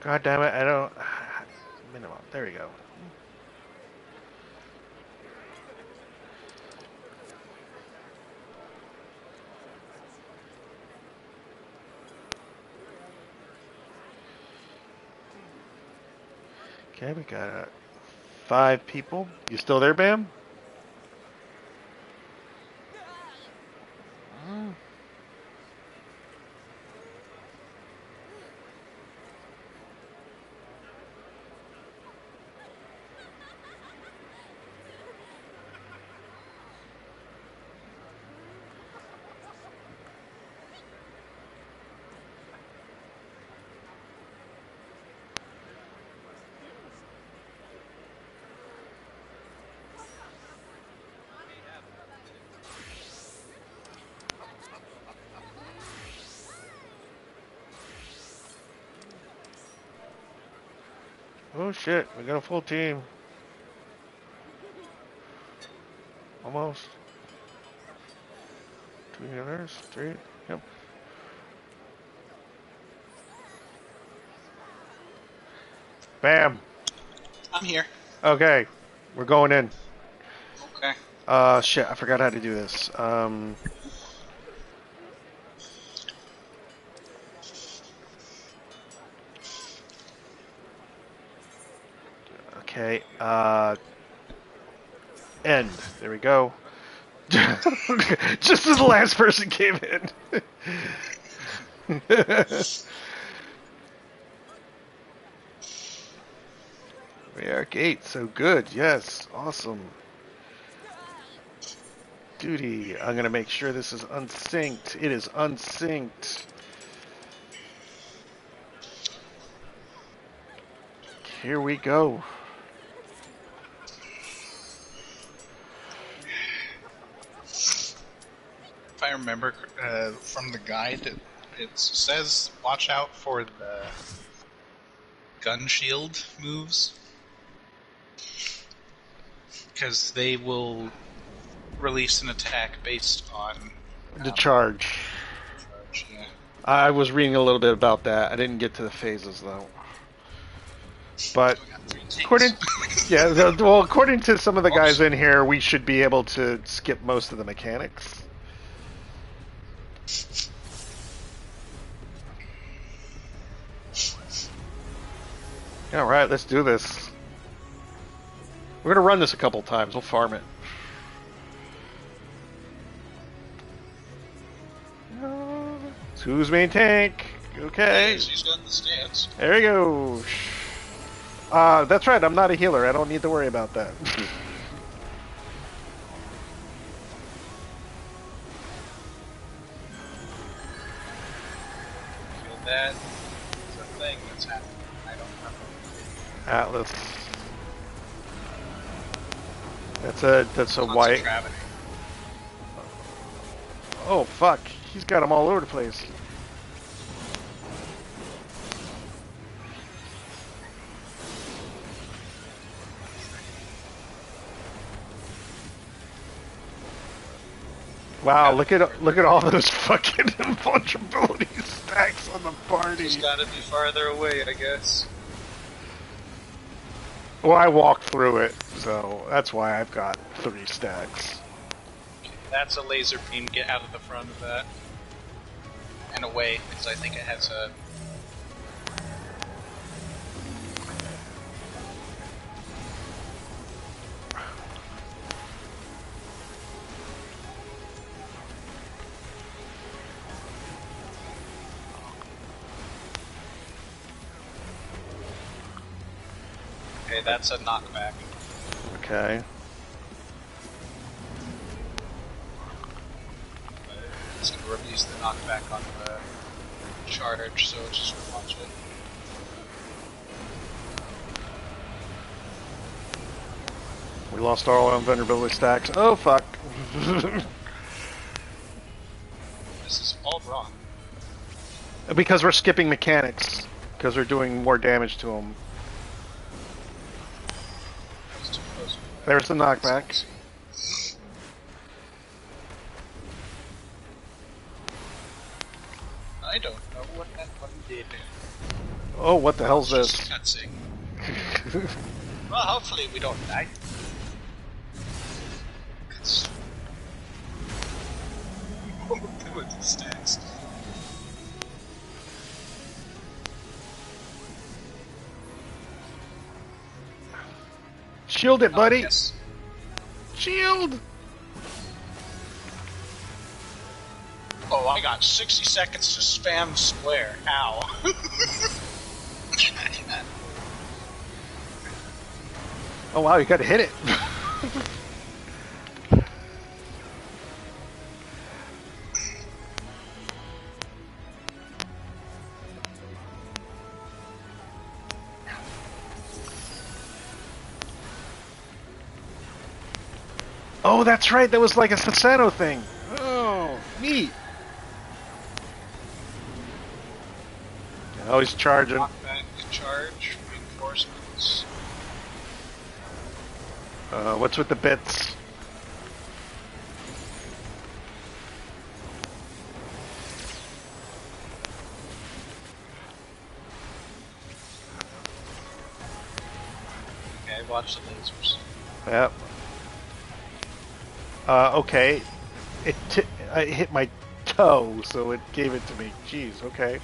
God damn it, I don't... Minimum, there we go. Okay, we got 5 people. You still there, Bam? Oh shit, we got a full team. Almost. 2 others, 3. Yep. Bam. I'm here. Okay, we're going in. Okay. Shit, I forgot how to do this. Okay, end. There we go. Just as the last person came in. We are gate, so good. Yes, awesome. Duty. I'm gonna make sure this is unsynced. It is unsynced. Here we go. If I remember from the guide, it says watch out for the gun shield moves, because they will release an attack based on The charge. charge. Yeah. I was reading a little bit about that. I didn't get to the phases though. But We got 3 takes. according to some of the guys in here, we should be able to skip most of the mechanics. All right, let's do this. We're gonna run this a couple times. We'll farm it. Who's main tank? Okay. Yes, he's got the stance. There we go. That's right. I'm not a healer. I don't need to worry about that. Feel that is a thing that's happening. I don't know. Atlas. That's a white. Gravity. Oh fuck! He's got them all over the place. Wow! Look at all those fucking invulnerability stacks on the party. He's got to be farther away, I guess. Well, I walked through it, so that's why I've got 3 stacks. That's a laser beam. Get out of the front of that. And away, because I think it has a... Okay, that's a knockback. Okay. It's going to release the knockback on the charge, so just watch it. We lost all our invulnerability stacks. Oh fuck. This is all wrong. Because we're skipping mechanics. Because we're doing more damage to them. It's too close. There's the knockback. I don't know what that one did. Oh, what the hell's It's just this? a cutscene. Well, hopefully we don't die. With the stacks. Shield it, buddy! Yes. Shield! Oh, I got 60 seconds to spam square. How? Oh wow, you gotta hit it! Oh, that's right, that was like a Sasano thing! Oh, neat! Oh, he's charging. Knockback, charge, reinforcements. What's with the bits? Okay, watch the lasers. Yep. Okay. I hit my toe, so it gave it to me. Jeez, okay.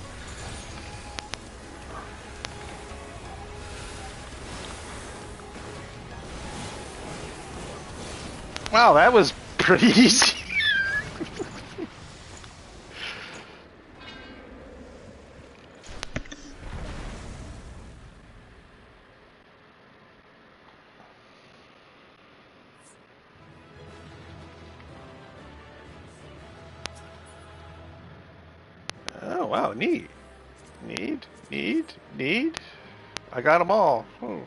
Wow, that was pretty easy. Oh, wow, neat. Neat. I got them all. Oh.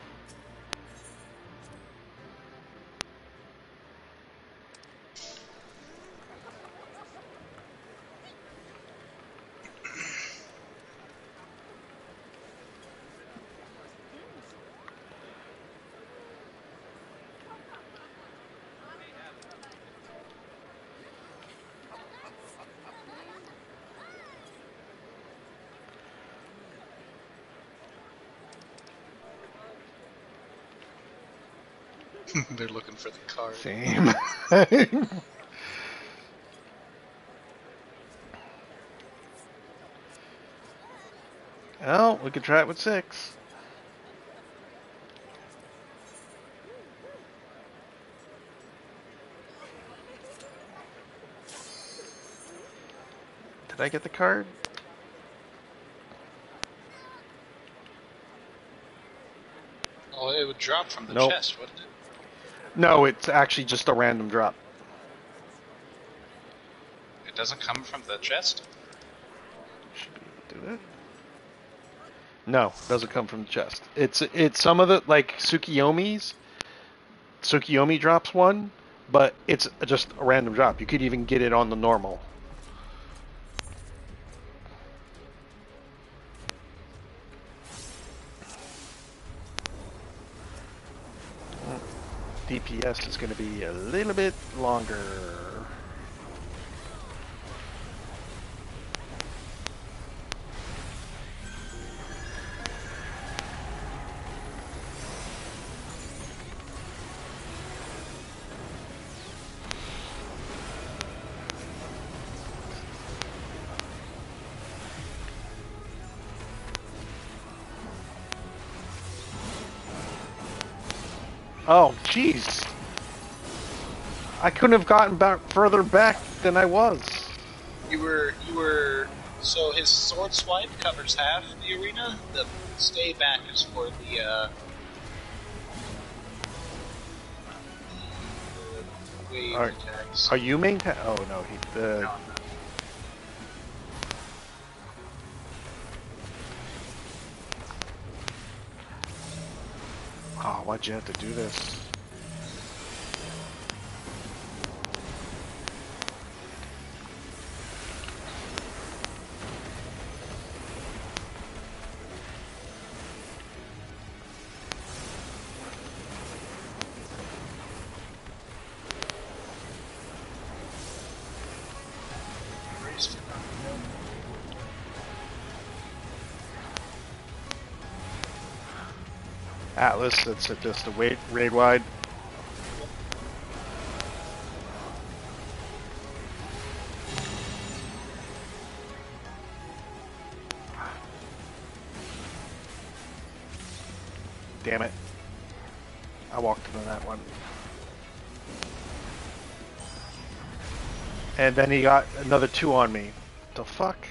They're looking for the card. Same. Well, we could try it with 6. Did I get the card? Oh, it would drop from the Nope. chest, wouldn't it? No, it's actually just a random drop. It doesn't come from the chest? Should be able to do that. No, it doesn't come from the chest. It's some of the, like Tsukiyomi's. Tsukiyomi drops one, but it's just a random drop. You could even get it on the normal. DPS is going to be a little bit longer. Oh, jeez. I couldn't have gotten back further back than I was. You were. So his sword swipe covers half the arena. The stay back is for the wave attacks. Are you main? Oh no, No. Oh, why'd you have to do this? Atlas, that's just a raid wide. Damn it. I walked into that one. And then he got another 2 on me. The fuck?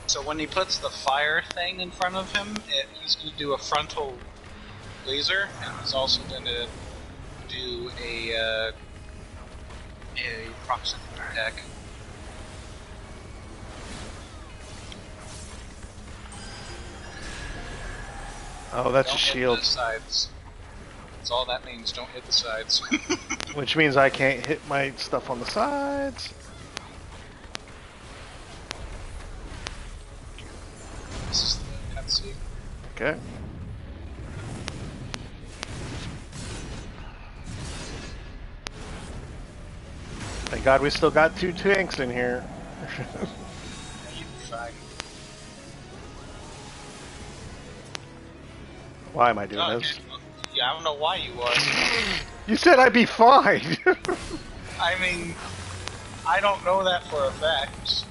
So when he puts the fire thing in front of him, he's going to do a frontal laser, and he's also going to do a proximity attack. Oh, that's Don't a shield. hit the sides. That's all that means. Don't hit the sides. Which means I can't hit my stuff on the sides. This is the cutscene. Okay. Thank God we still got 2 tanks in here. You'd be fine. Why am I doing Okay. this? Well, yeah, I don't know why you are. You said I'd be fine. I mean, I don't know that for a fact.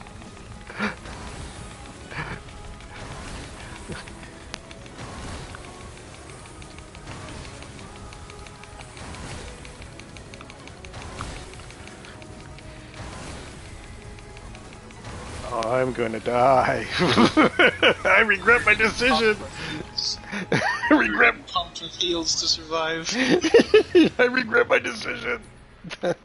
I'm gonna die. I regret my decision. I regret. Pumped with heals to survive. I regret my decision. That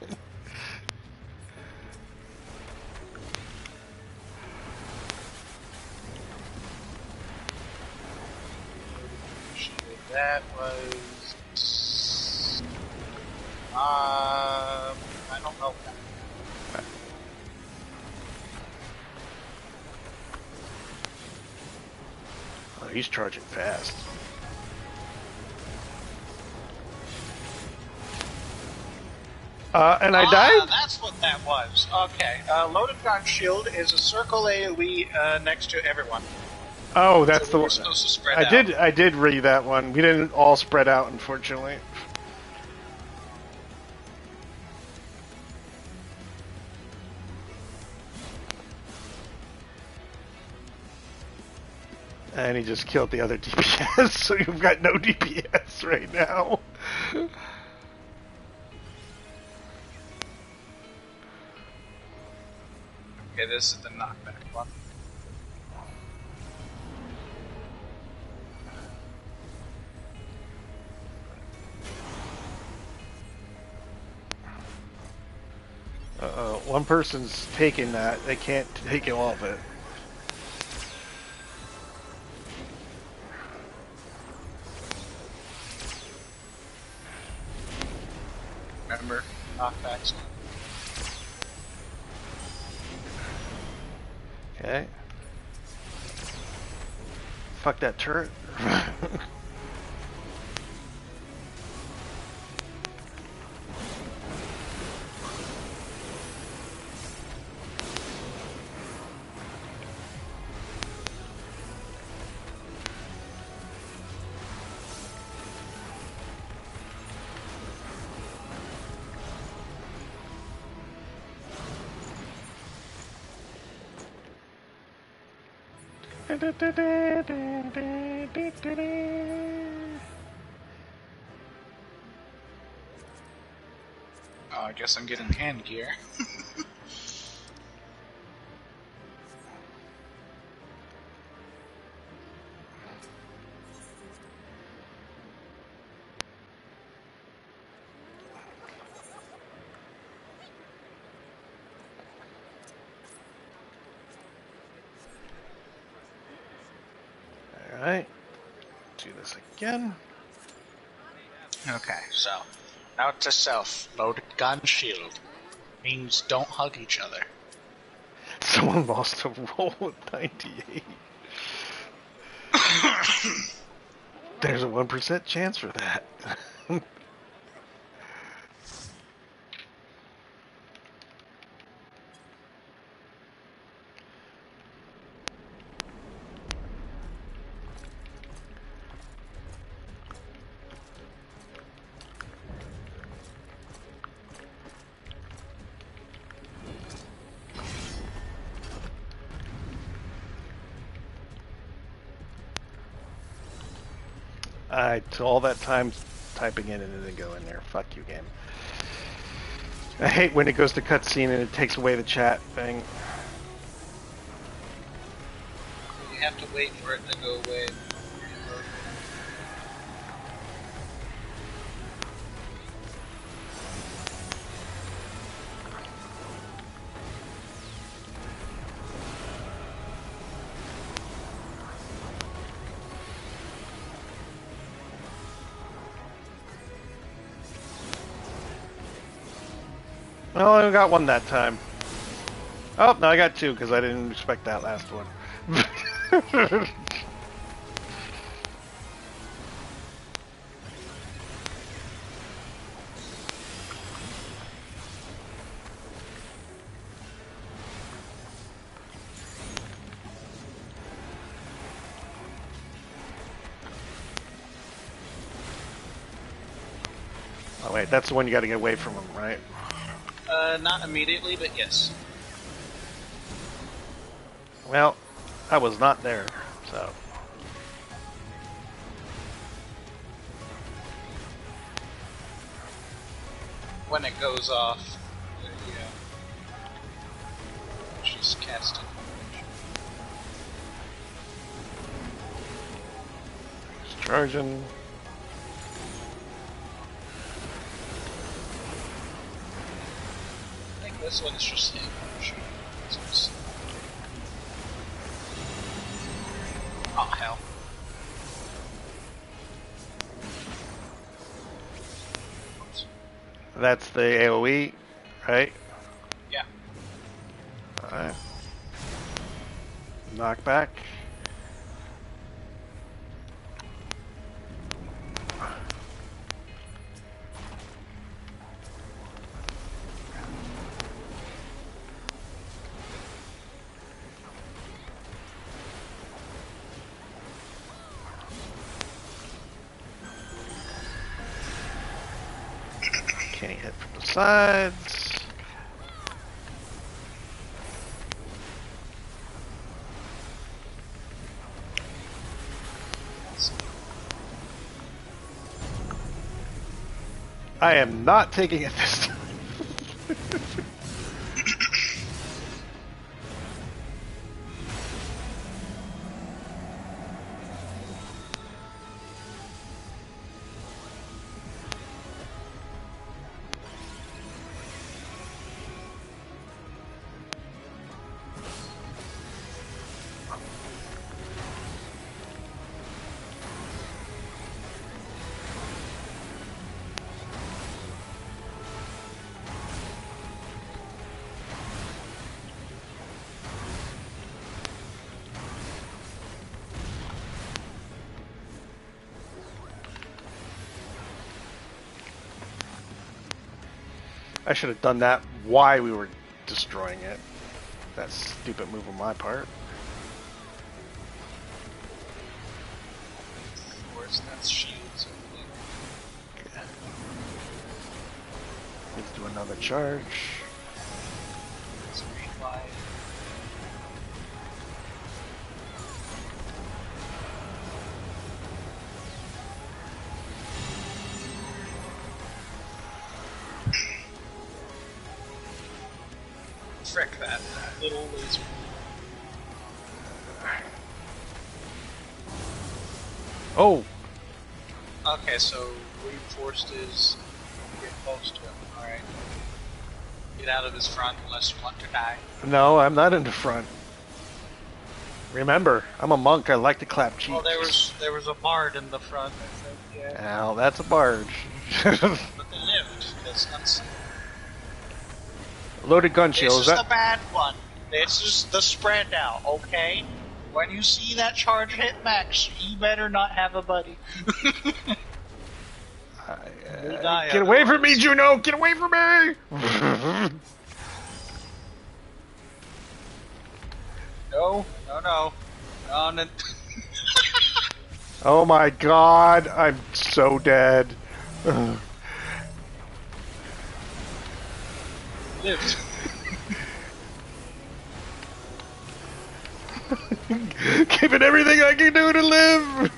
was. I don't know. Oh, he's charging fast. And I died? That's what that was. Okay. Loaded gun shield is a circle AoE next to everyone. Oh, that's So the we're one. supposed to spread out. I did read that one. We didn't all spread out, unfortunately. And he just killed the other DPS, so you've got no DPS right now. Okay, this is the knockback one. One person's taking that. They can't take all of it. Remember, knockbacks. Okay. Fuck that turret. Oh, I guess I'm getting hand gear. Alright. Do this again. Okay, so note to self: loaded gun shield means don't hug each other. Someone lost a roll with 98. There's a 1% chance for that. all that time typing in and it didn't go in there. Fuck you, game. I hate when it goes to cutscene and it takes away the chat thing. You have to wait for it to go away. Well, I only got one that time. Oh, no, I got two because I didn't expect that last one. Oh, wait, that's the one you got to get away from him, right? Not immediately, but yes. Well, I was not there, so. When it goes off, yeah. Just cast it. Just charging. I think this one's just him. Oh, hell. That's the AoE, right? Yeah. Alright. Knockback. Can't hit from the sides. I am not taking it this time. I should have done that while we were destroying it. That stupid move on my part. Of course, that's shields. Okay. Let's do another charge. It's revive. Frick that little laser. Oh! Okay, so reinforced is get close to him, alright. Get out of his front unless you want to die. No, I'm not in the front. Remember, I'm a monk, I like to clap cheeks. Well, there was a bard in the front, I think, yeah. Now, that's a barge. But they lived, because that's... Loaded gun shield, This is is that? the bad one. This is the spread out, okay? When you see that charge hit max, you better not have a buddy. Get away from me, Juno! Get away from me! No, no, no. No, no. Oh my god, I'm so dead. Lived. Giving everything I can do to live!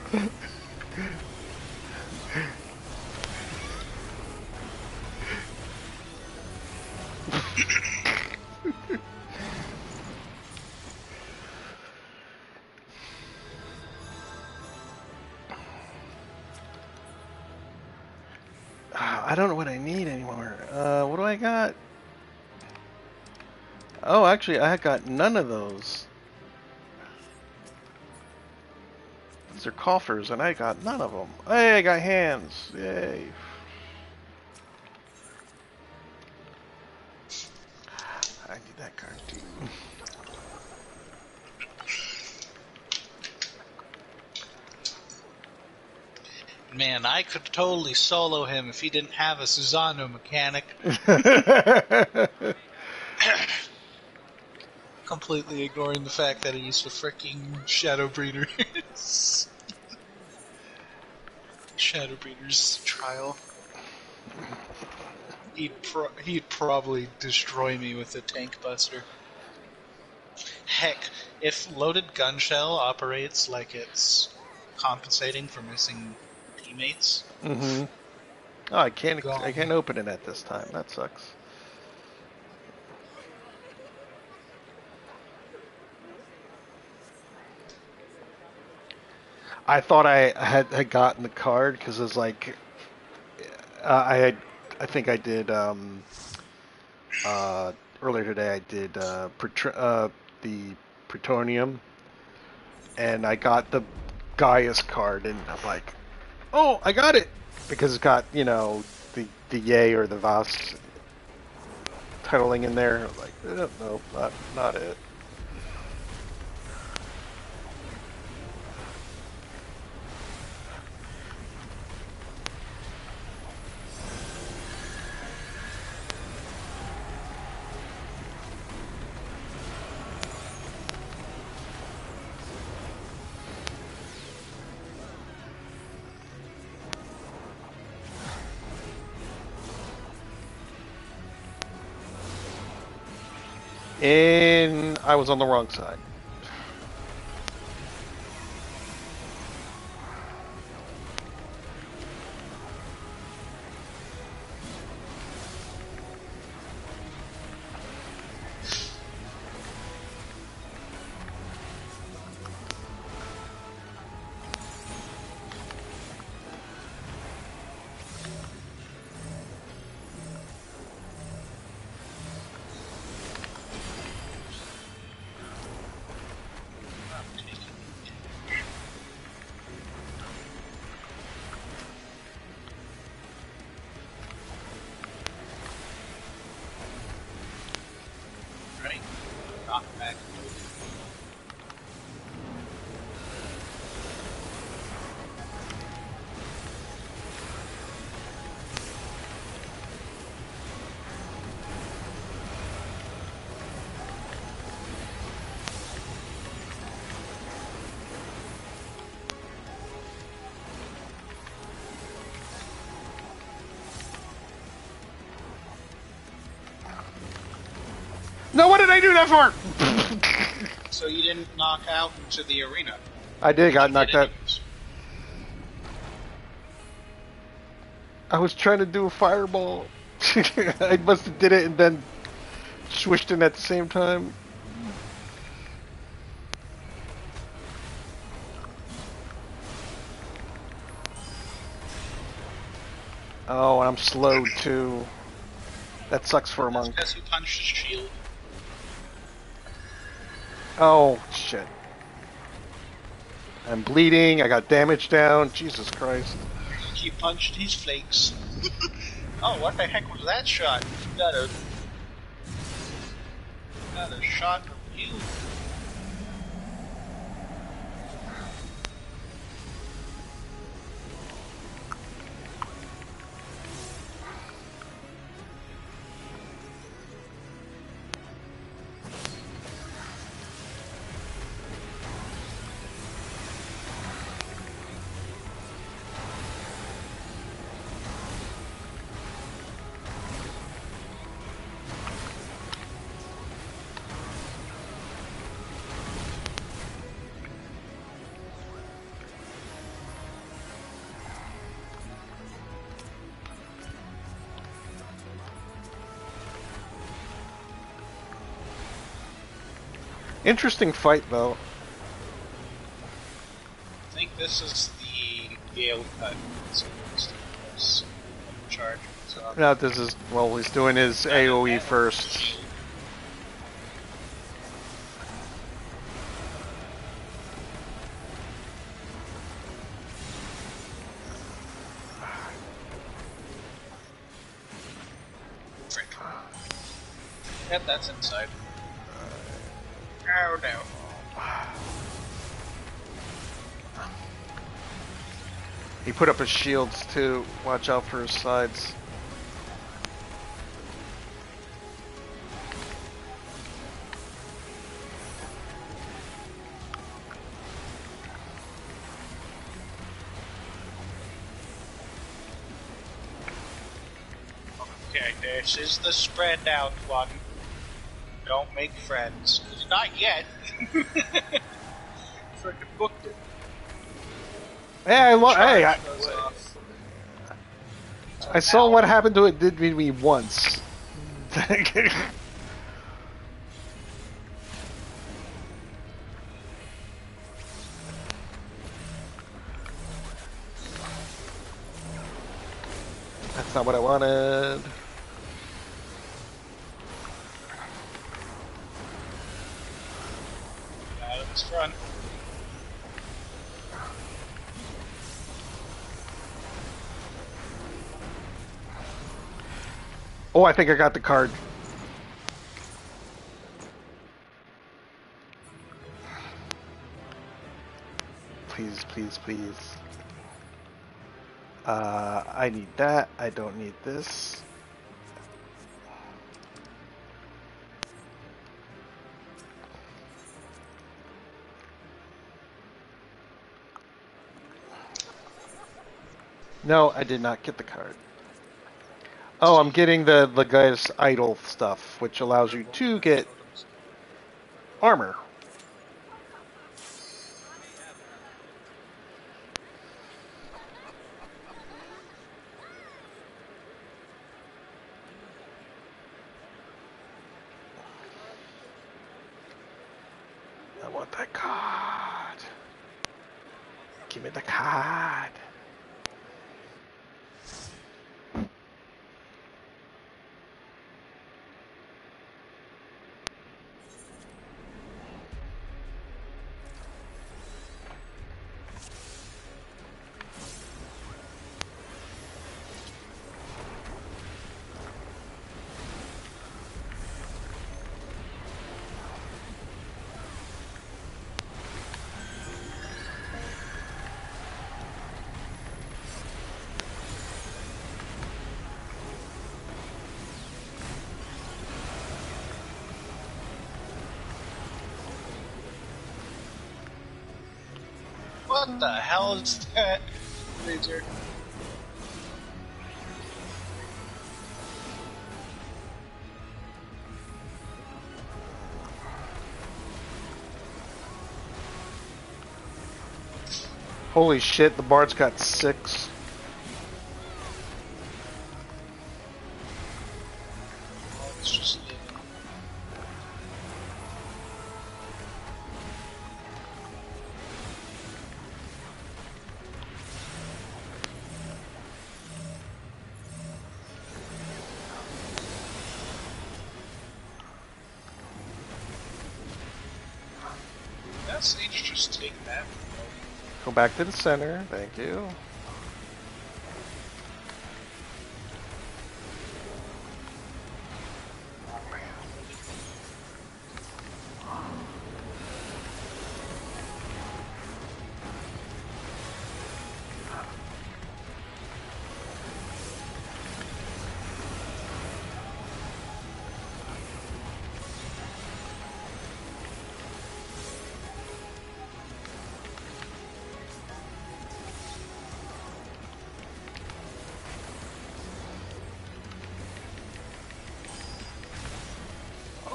I don't know what I need anymore. What do I got? Oh, actually, I got none of those. These are coffers, and I got none of them. Hey, I got hands. Yay. I need that card, too. Man, I could totally solo him if he didn't have a Susano mechanic. Completely ignoring the fact that he's a freaking Shadow Breeder. Shadow Breeder's trial. He'd probably destroy me with a tank buster. Heck, if loaded gun shell operates like it's compensating for missing teammates, Oh, I can't gone. open it at this time. That sucks. I thought I had gotten the card because it was like I think I did earlier today. I did the Plutonium, and I got the Gaius card, and I'm like, oh, I got it because it's got the Yay or the Vas titling in there. I'm like, no, not it. And I was on the wrong side. Right? Knock back. No, what did I do that for? So you didn't knock out into the arena. I did got You knocked out. anyways. I was trying to do a fireball. I must have did it and then swished in at the same time. Oh, and I'm slowed too. That sucks for a That's monk. because you punched his shield. Oh, shit. I'm bleeding. I got damage down. Jesus Christ. He punched his flakes. Oh, what the heck was that shot? Got a shot from you. Interesting fight, though. I think this is the Gale cut. So it's charge. No, this is, well, he's doing his AoE first. Frick. Yep, that's inside. Oh no. He put up his shields too. Watch out for his sides. Okay, this is the spread out one. Don't make friends. Not yet. Frickin' booked it. Hey, I saw what happened to it. Did me once. That's not what I wanted. Out of his front. Oh, I think I got the card. Please, please, please. I need that. I don't need this. No, I did not get the card. Oh, I'm getting the guy's idol stuff, which allows you to get armor. I want that card. Give me the card. What the hell is that? Laser. Holy shit, the bard's got 6. Oh, it's just living. That sage just take that. Go back to the center. Thank you.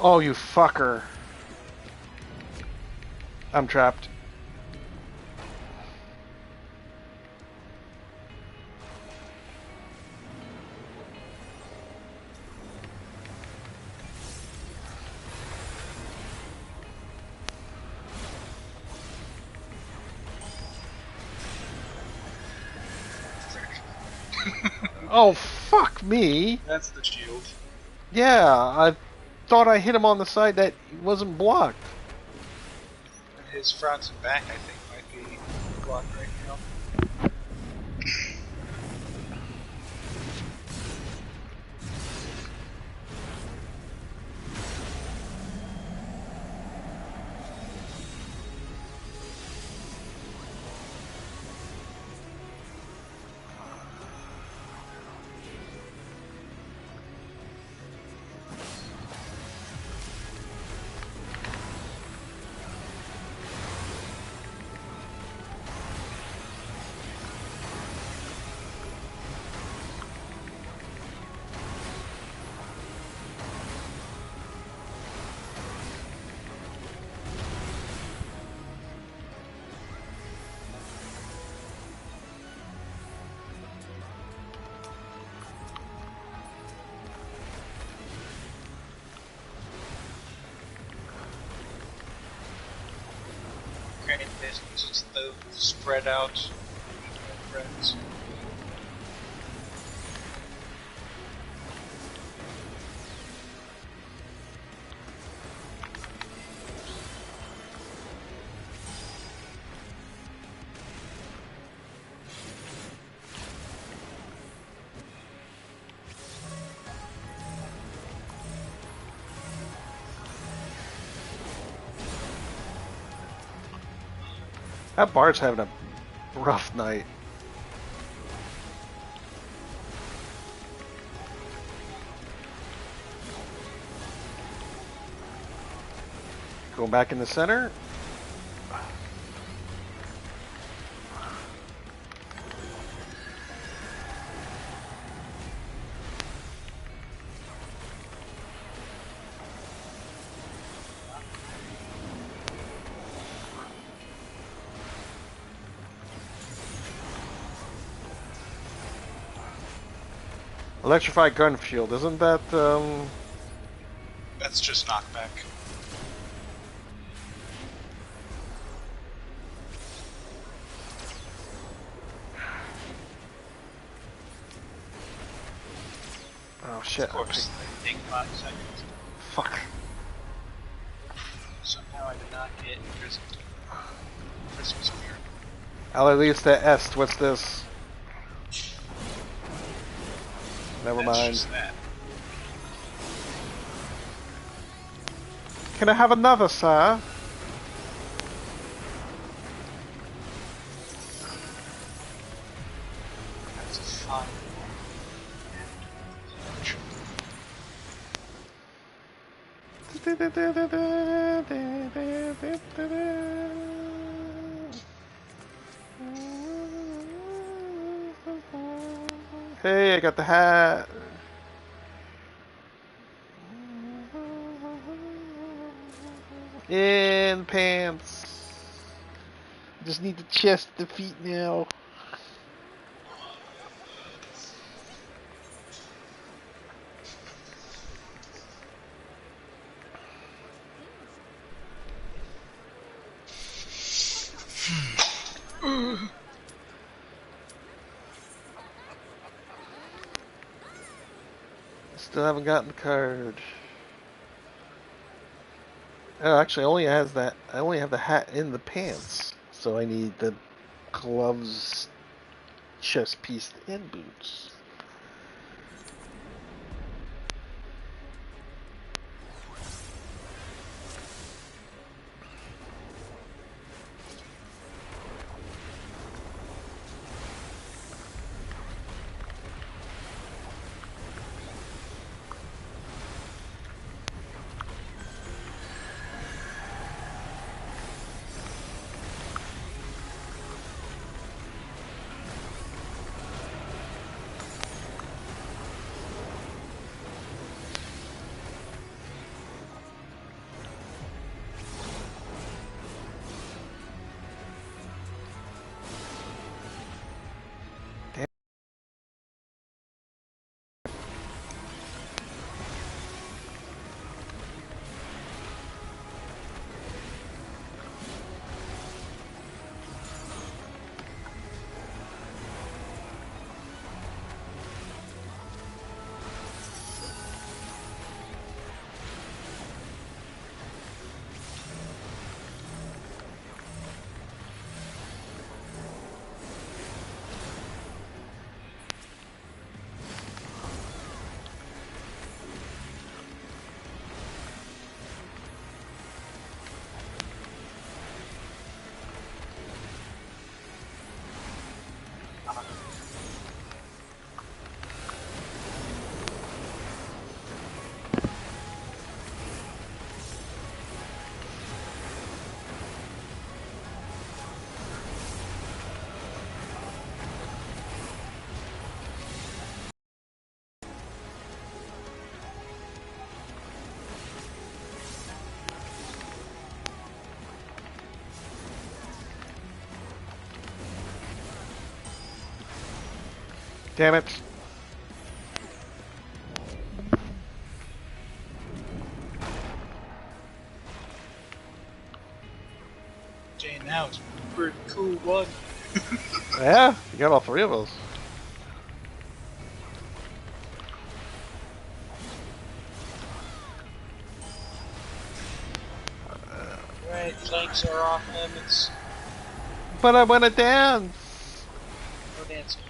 Oh, you fucker. I'm trapped. Oh, fuck me. That's the shield. Yeah, I thought I hit him on the side that wasn't blocked. His front and back, I think, might be blocked right now. Granted, this is just the spread out friends. That Bart's having a rough night. Going back in the center. Electrified gun shield, isn't that, That's just knockback. Oh shit. Of course, they take 5 seconds. Fuck. Somehow I did not get Christmas spirit. Alalista Est, what's this? Never That's mind. just that. Can I have another, sir? That's a fun. Hey, I got the hat. And pants. Just need the chest, the feet now. Still haven't gotten the card. Oh, actually, I only have the hat in the pants, so I need the gloves, chest piece, and boots. Damn it. Okay, now it's a pretty cool one. Yeah, you got all three of us. Right, flanks are off limits. But I want to dance. No dancing.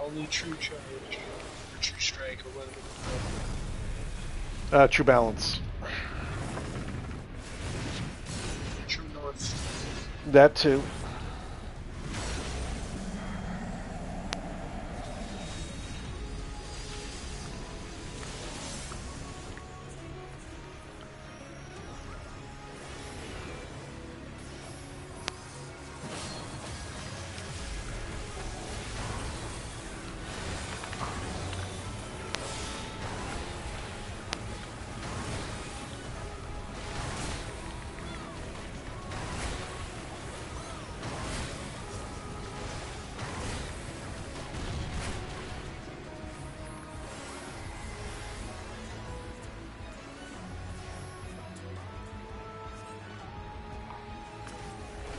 Only true charge. Or true strike, or whatever it's called. True balance. True north. That too.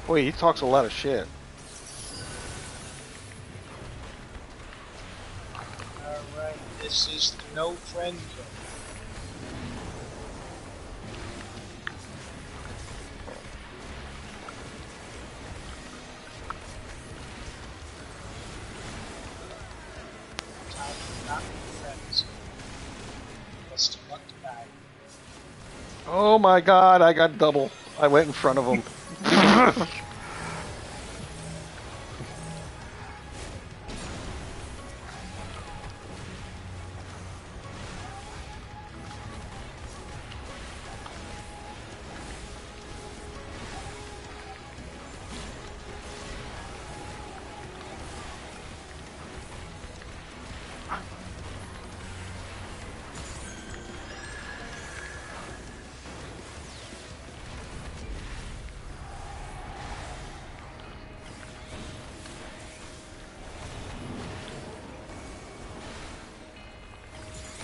Boy, he talks a lot of shit. Alright, this is the no friend zone. Time to not be friends. Best of luck to die. Oh my god, I got double. I went in front of him.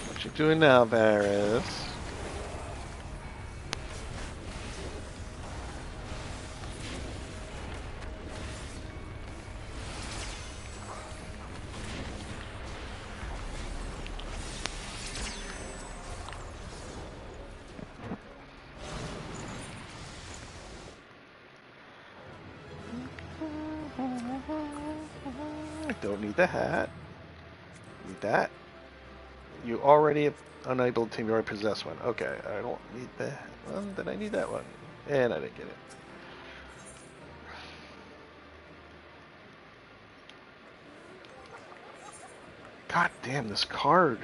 What you doing now, Varys? I don't need the hat. Need that. You already unable to. You already possess one. Okay, I don't need that one. Then I need that one, and I didn't get it. God damn this card.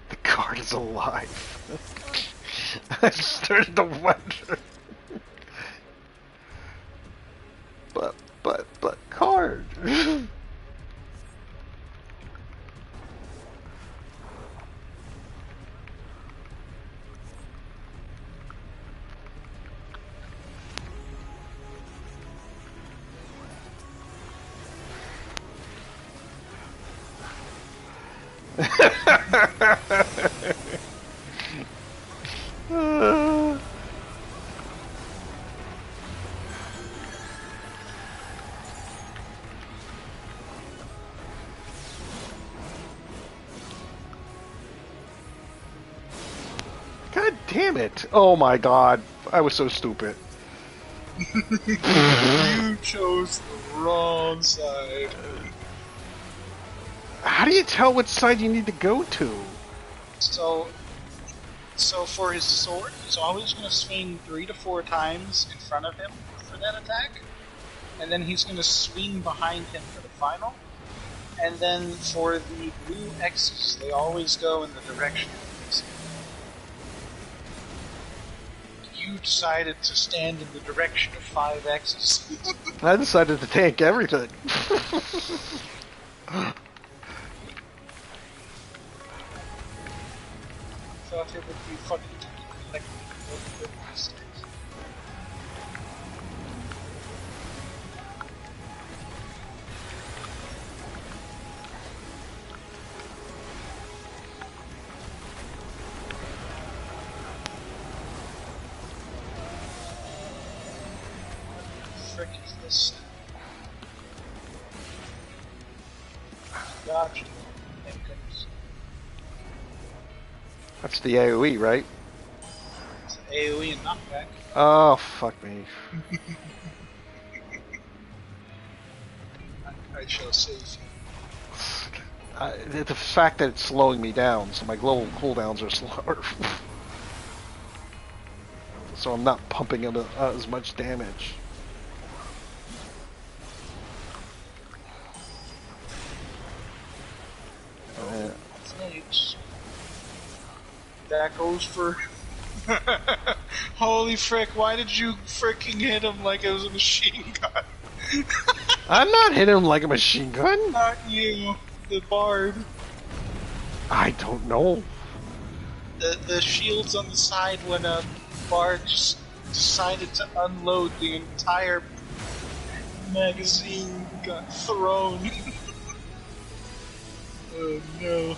The card is alive. I started to wonder. But card. God damn it. Oh my god. I was so stupid. You chose the wrong side. How do you tell which side you need to go to? So, So for his sword, he's always going to swing 3 to 4 times in front of him for that attack, and then he's going to swing behind him for the final. And then for the blue X's, they always go in the direction of this. You decided to stand in the direction of 5 X's. I decided to tank everything. Thought it would be funny to be collecting multiple pieces. Frick is this? Gotcha. Thank goodness. That's the AoE, right? It's an AoE and knockback. Oh, fuck me. I shall save you. The fact that it's slowing me down, so my global cooldowns are slower. So I'm not pumping out as much damage. Thanks. That goes for... Holy frick, why did you fricking hit him like it was a machine gun? I'm not hitting him like a machine gun. Not you, the bard. I don't know. The shields on the side when a bard just decided to unload the entire magazine got thrown. Oh no.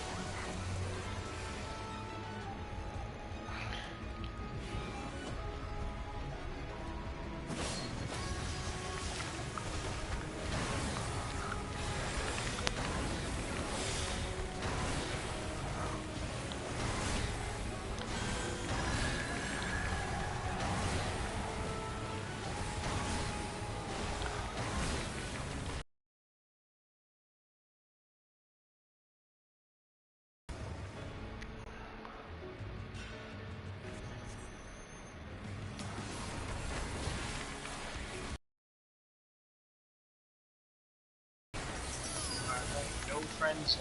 No friend zone.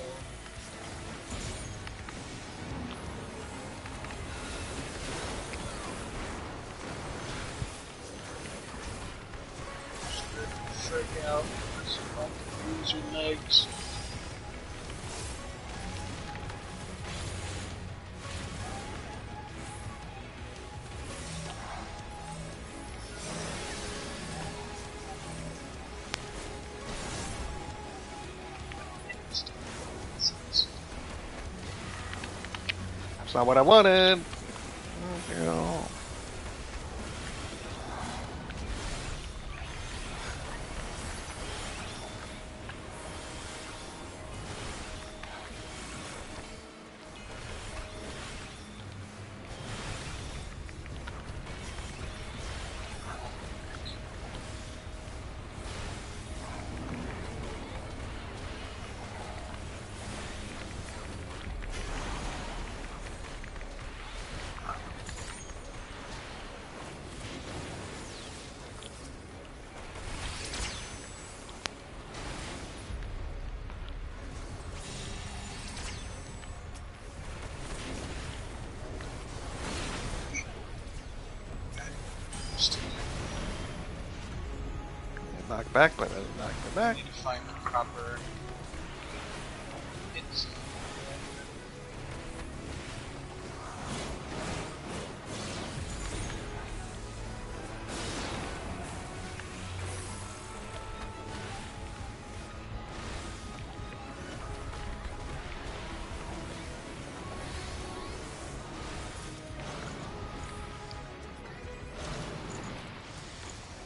Freak out. So you don't lose your legs. That's not what I wanted. Oh, girl. Knock back, but I didn't knock it I back. need to find the proper hits.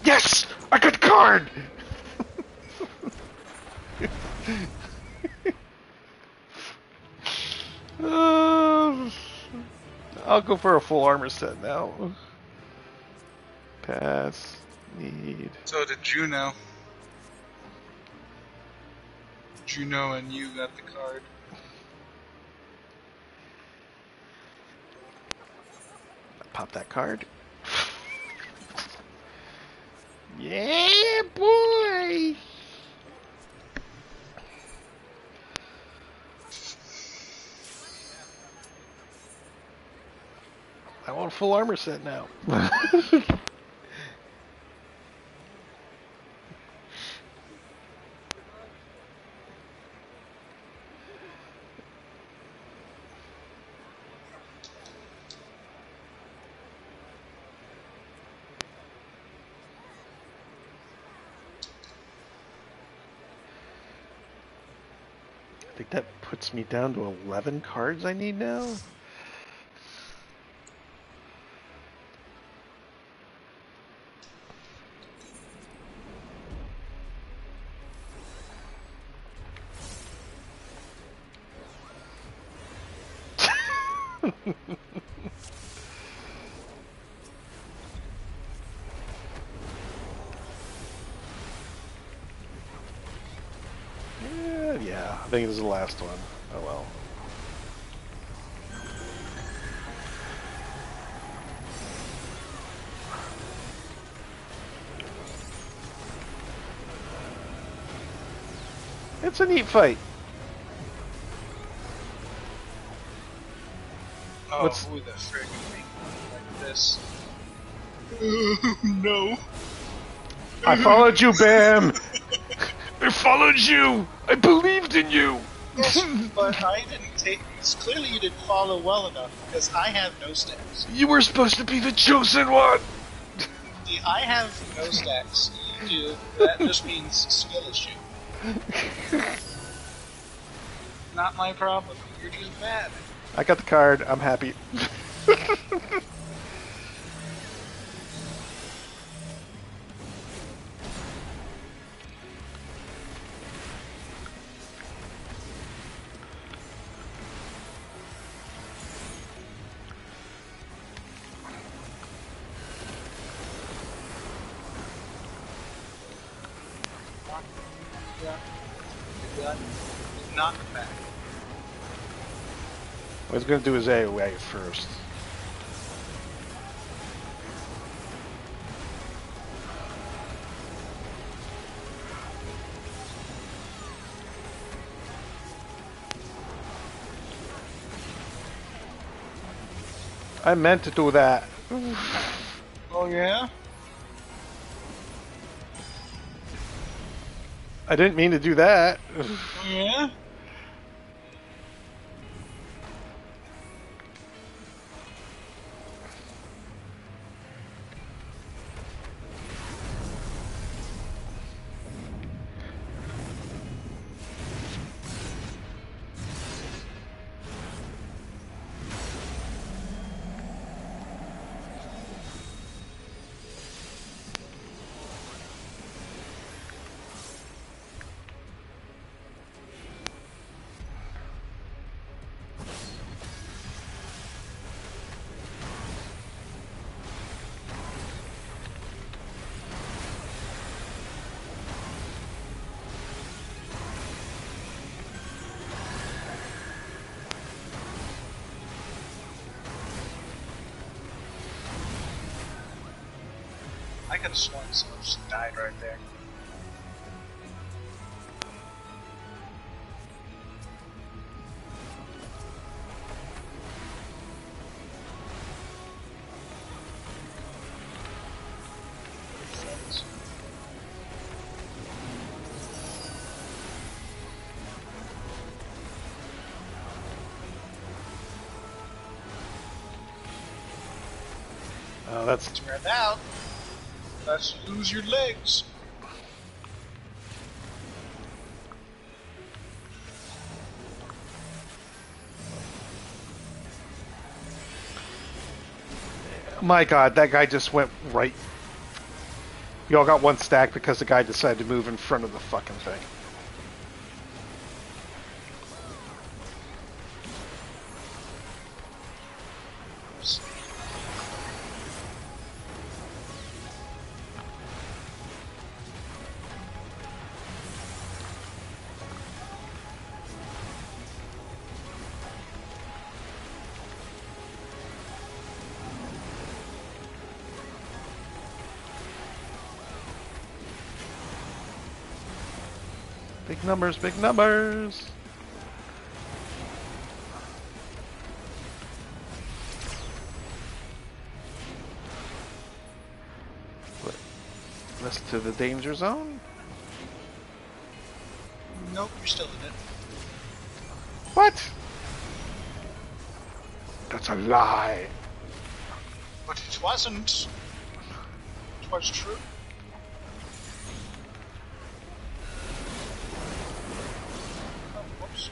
Yes! I got the card! I'll go for a full armor set now. Pass. Need. So did Juno. Juno and you got the card. Pop that card. Yeah, boy! I want a full armor set now. I think that puts me down to 11 cards I need now. Yeah, I think this is the last one. Oh well. It's a neat fight. Oh, What's... who the frick made like this? No. I followed you, Bam! I followed you! I believed in you! Yes, but I didn't take. Clearly, you didn't follow well enough because I have no stacks. You were supposed to be the chosen one! See, I have no stacks. You do. That just means skill issue. Not my problem. You're just bad. I got the card. I'm happy. Yeah. Not back. I was going to do his AOA first. I meant to do that. Oh yeah? I didn't mean to do that. Oh yeah? I could have sworn someone just died right there. Oh, that's... Turn out. Let's lose your legs. My god, that guy just went right... You all got one stack because the guy decided to move in front of the fucking thing. Big numbers, big numbers. List to the danger zone? Nope, you're still in it. What? That's a lie. But it wasn't. It was true. Oh, whoops.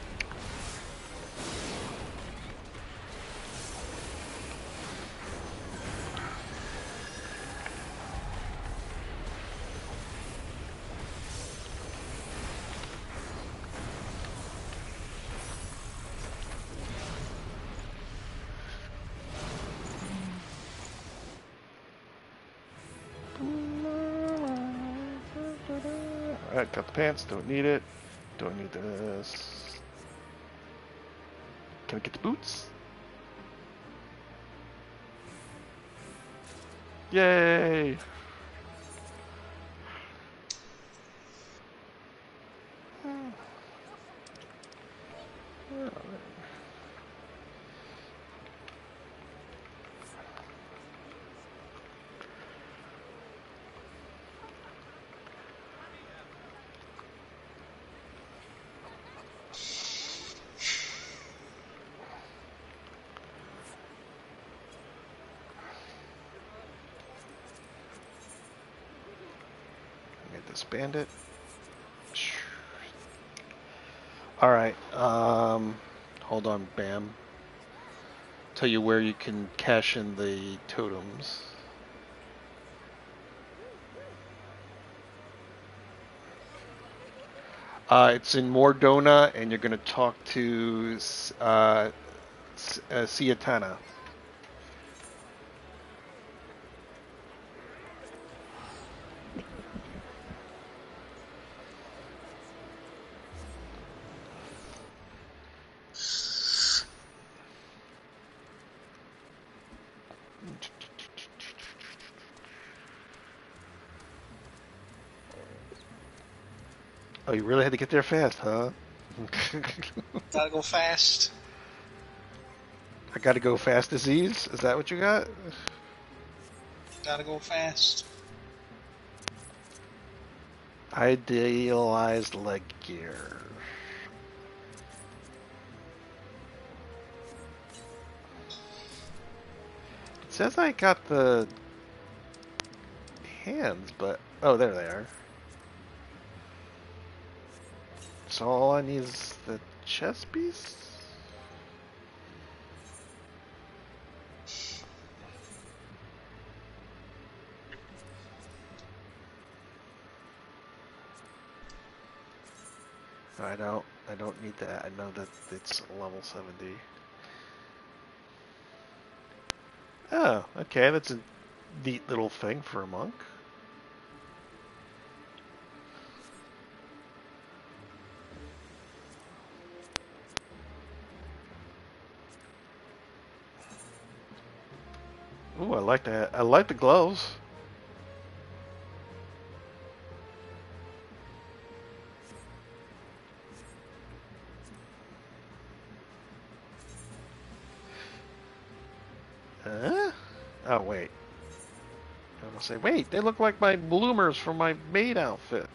Alright, got the pants, don't need it. Don't need this. Can I get the boots? Yay! Get this bandit. Alright, hold on, Bam. Tell you where you can cash in the totems. It's in Mordona, and you're going to talk to Siatana. Oh, you really had to get there fast, huh? Gotta go fast. I gotta go fast disease? Is that what you got? Gotta go fast. Idealized leg gear. It says I got the hands, but... Oh, there they are. So all I need is the chest piece? I don't need that. I know that it's level 70. Oh, okay, that's a neat little thing for a monk. Ooh, I like that. I like the gloves. Huh? Oh, wait. I'm gonna say, wait, they look like my bloomers from my maid outfit.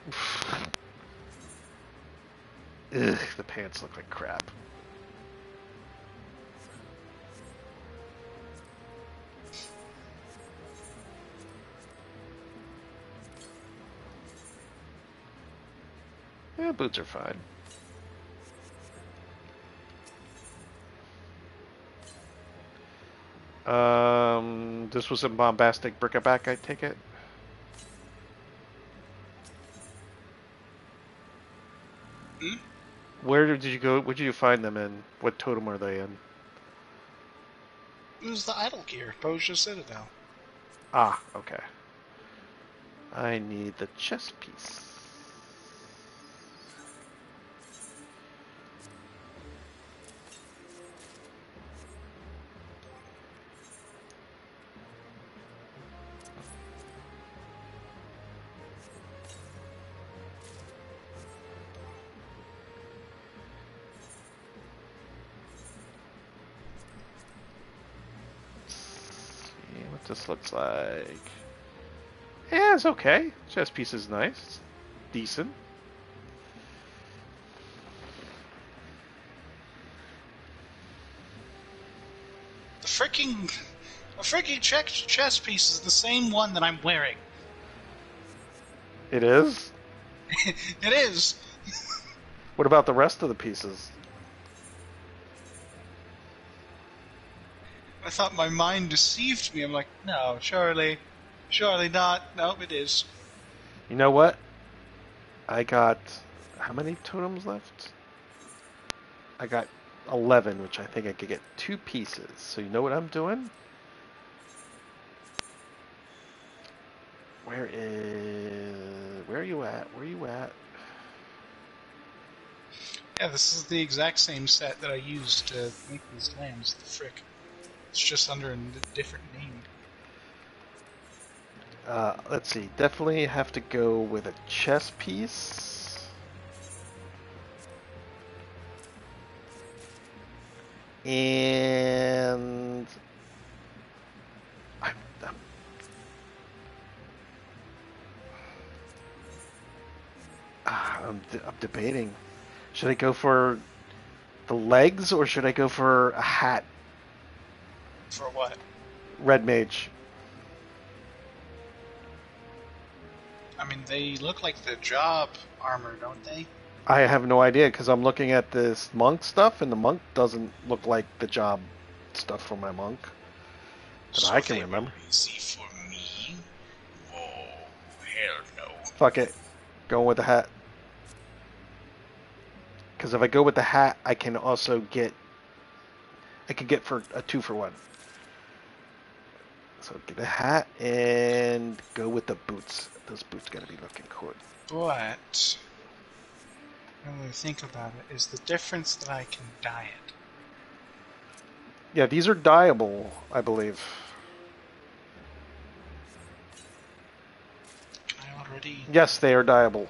Ugh, the pants look like crap. Yeah, boots are fine. This was a bombastic bric-a-brac, I take it? Hmm? Where did you go? Where did you find them in? What totem are they in? It was the idle gear. Boja Citadel. Ah, okay. I need the chest piece. Just looks like... Yeah, it's okay. Chess piece is nice. It's decent. The freaking chess piece is the same one that I'm wearing. It is? It is. What about the rest of the pieces? I thought my mind deceived me. I'm like, no, surely not. Nope, it is. You know what? I got... How many totems left? I got 11, which I think I could get 2 pieces. So you know what I'm doing? Where are you at? Where are you at? Yeah, this is the exact same set that I used to make these lands. The frick. It's just under a different name. Let's see. Definitely have to go with a chess piece. And... I'm debating. Should I go for the legs or should I go for a hat? For what? Red mage. I mean, they look like the job armor, don't they? I have no idea because I'm looking at this monk stuff and the monk doesn't look like the job stuff for my monk that So I can remember. Easy for me? Oh, hell no. Fuck it. Going with the hat. Because if I go with the hat, I can also get... I could get for a 2-for-1. So get a hat and go with the boots. Those boots gotta be looking cool. But, when we think about it, is the difference that I can dye it. Yeah, these are dyeable, I believe. Can I already... Yes, they are dyeable.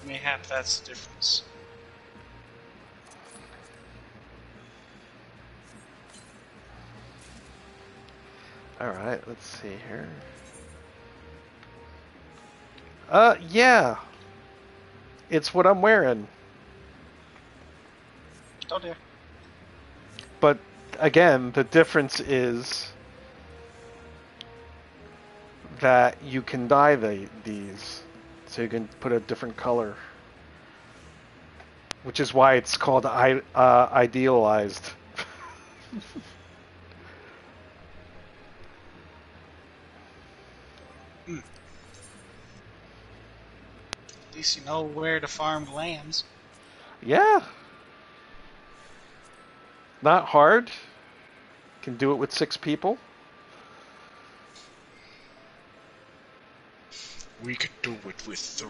Mayhap that's the difference. Alright, let's see here. Yeah. It's what I'm wearing. Oh dear. But, again, the difference is that you can dye these. So you can put a different color. Which is why it's called idealized. At least you know where to farm lands. Yeah. Not hard. Can do it with 6 people. We could do it with 3.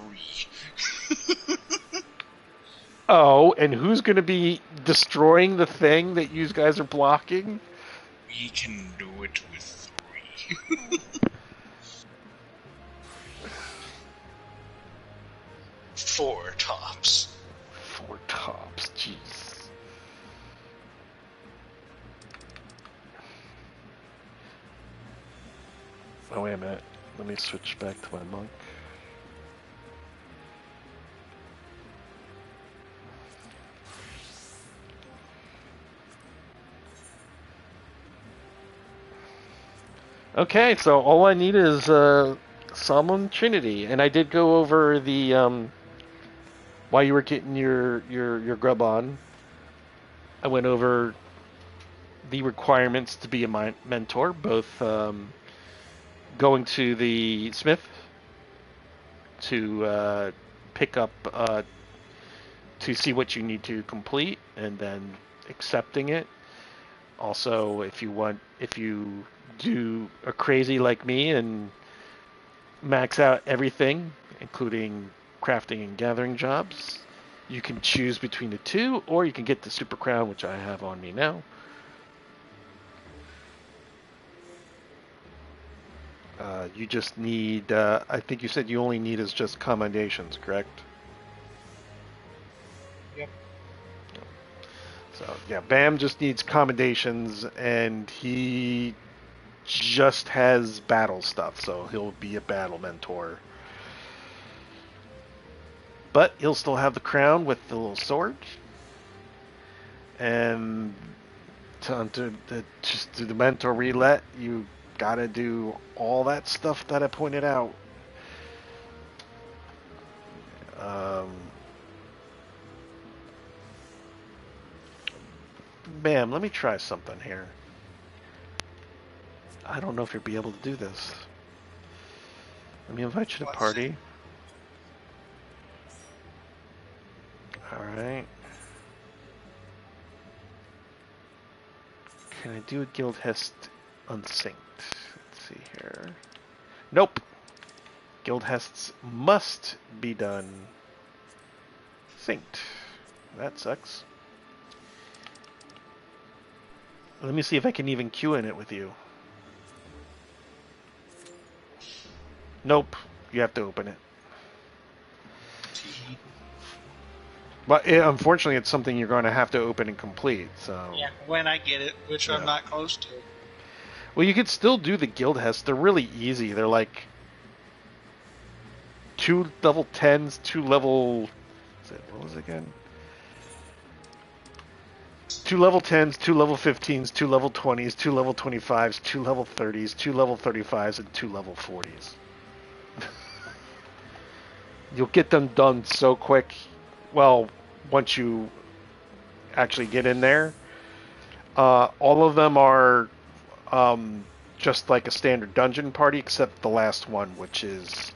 Oh, and who's going to be destroying the thing that you guys are blocking? We can do it with 3. 4 tops. 4 tops, jeez. Oh, wait a minute. Let me switch back to my monk. Okay, so all I need is Solemn Trinity, and I did go over the while you were getting your grub on. I went over the requirements to be a mentor, both going to the smith to pick up to see what you need to complete, and then accepting it. Also, if you do a crazy like me and max out everything, including crafting and gathering jobs, you can choose between the 2, or you can get the Super Crown, which I have on me now. You just need, I think you said you only need is just commendations, correct? Yep. So yeah, Bam just needs commendations, and he just has battle stuff, so he'll be a battle mentor. But he'll still have the crown with the little sword, and just do the mentor relet. You gotta do all that stuff that I pointed out. Bam, let me try something here. I don't know if you'll be able to do this. Let me invite you to party. Alright. Can I do a guild hest unsynced? Let's see here. Nope. Guild hests must be done synced. That sucks. Let me see if I can even queue in it with you. Nope. You have to open it. But unfortunately, it's something you're going to have to open and complete. So yeah, when I get it, which I'm not close to. Well, you could still do the guild hests. They're really easy. They're like 2 level 10s, 2 level... What was it again? 2 level 10s, 2 level 15s, 2 level 20s, 2 level 25s, 2 level 30s, 2 level 35s, and 2 level 40s. You'll get them done so quick. Well, once you actually get in there. All of them are just like a standard dungeon party, except the last one, which is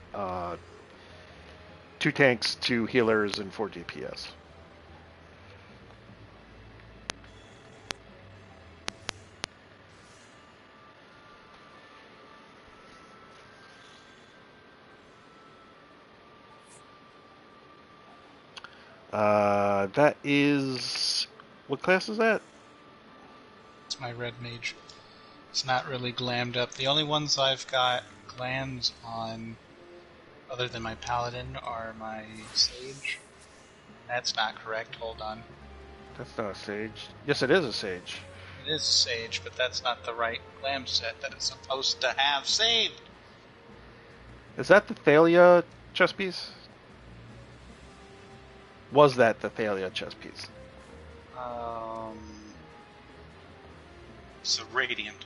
2 tanks, 2 healers, and 4 DPS. That is... What class is that? It's my red mage. It's not really glammed up. The only ones I've got glams on, other than my paladin, are my sage. That's not correct. Hold on. That's not a sage. Yes, it is a sage. It is a sage, but that's not the right glam set that it's supposed to have saved. Is that the Thalia chess piece? Was that the Thalia chess piece? It's a radiant.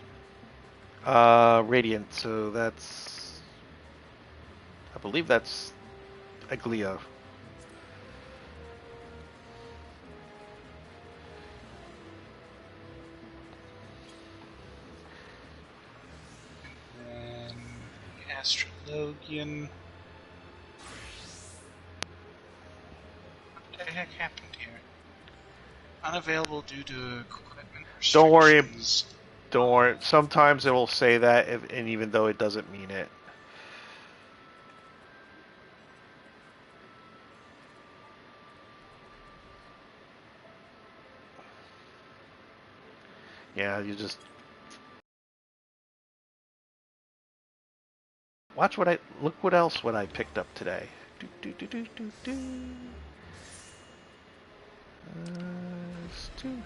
Radiant. So that's... I believe that's Aglia. And the Astrologian. What the heck happened here? Unavailable due to equipment restrictions. Don't worry. Sometimes it will say that, and even though it doesn't mean it. Yeah, you just... Watch what I... Look what else what I picked up today. Stu.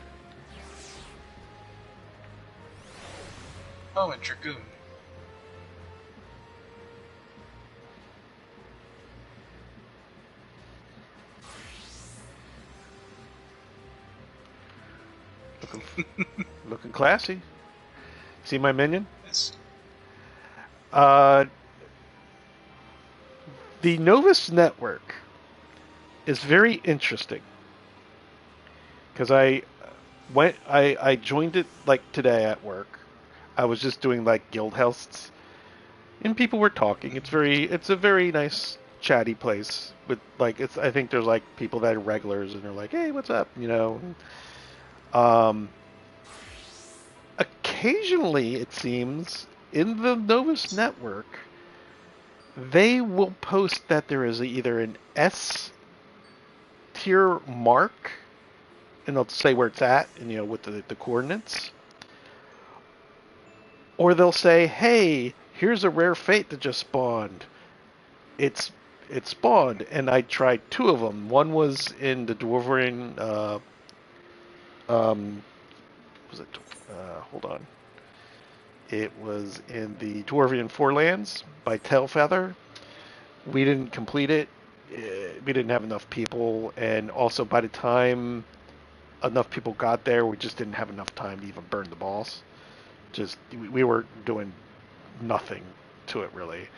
Oh, and Dragoon. Looking classy. See my minion? Yes. The Novus network is very interesting because I joined it like today at work. I was just doing like guild hests, and people were talking. It's a very nice chatty place with like I think there's like people that are regulars and they're like, hey, what's up, you know. Occasionally, it seems in the Novus network, they will post that there is either an S tier mark, and they'll say where it's at, and you know, with the coordinates. Or they'll say, hey, here's a rare fate that just spawned. It spawned, and I tried 2 of them. One was in the Dwarven Was it? Hold on. It was in the Dwarvian Forelands by Tailfeather. We didn't complete it. We didn't have enough people, and also by the time enough people got there, we just didn't have enough time to even burn the boss. Just we were doing nothing to it really.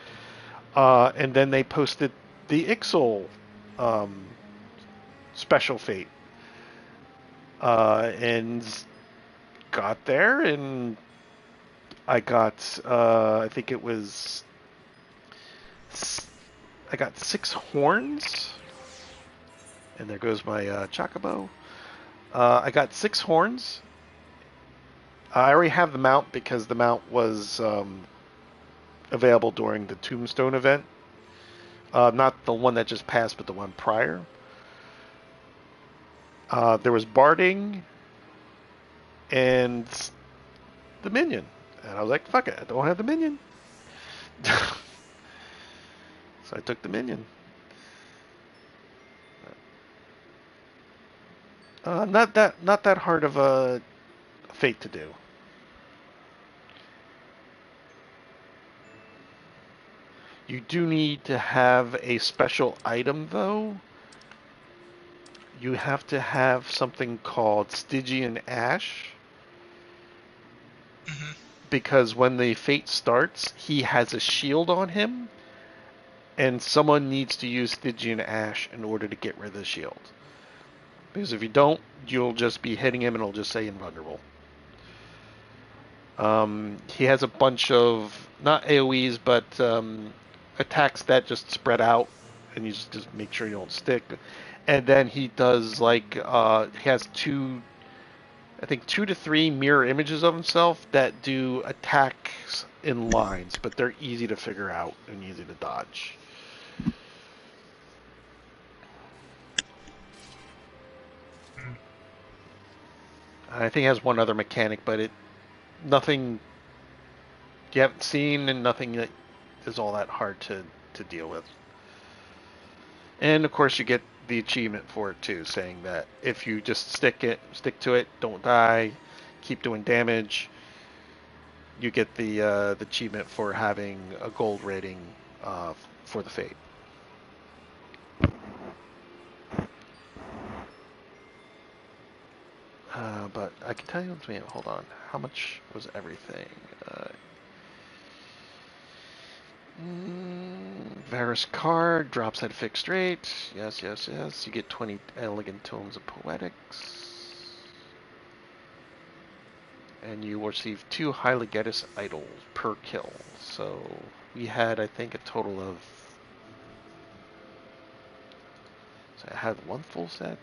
And then they posted the Ixal um, special fate, and got there, and I got I think it was I got 6 horns, and there goes my chocobo. I got 6 horns. I already have the mount because the mount was available during the Tombstone event. Not the one that just passed, but the one prior. There was barding and the minion. And I was like, fuck it, I don't have the minion. So I took the minion. Not that hard of a fate to do. You do need to have a special item though. You have to have something called Stygian Ash, Hmm. because when the fate starts, he has a shield on him, and someone needs to use Stygian Ash in order to get rid of the shield. Because if you don't, you'll just be hitting him and it'll just say invulnerable. He has a bunch of, not AoEs, but attacks that just spread out, and you just make sure you don't stick. And then he does he has I think 2 to 3 mirror images of himself that do attacks in lines, but they're easy to figure out and easy to dodge. I think it has one other mechanic, but nothing you haven't seen and nothing that is all that hard to deal with. And of course, you get the achievement for it too, saying that if you just stick to it, don't die, keep doing damage, you get the achievement for having a gold rating for the fate. But I can tell you, hold on, how much was everything? Varus card drops at fixed rate. Yes, yes, yes. You get 20 elegant tomes of poetics. And you receive 2 highly Gedis idols per kill. So we had, I think, a total of. So I had 1 full set.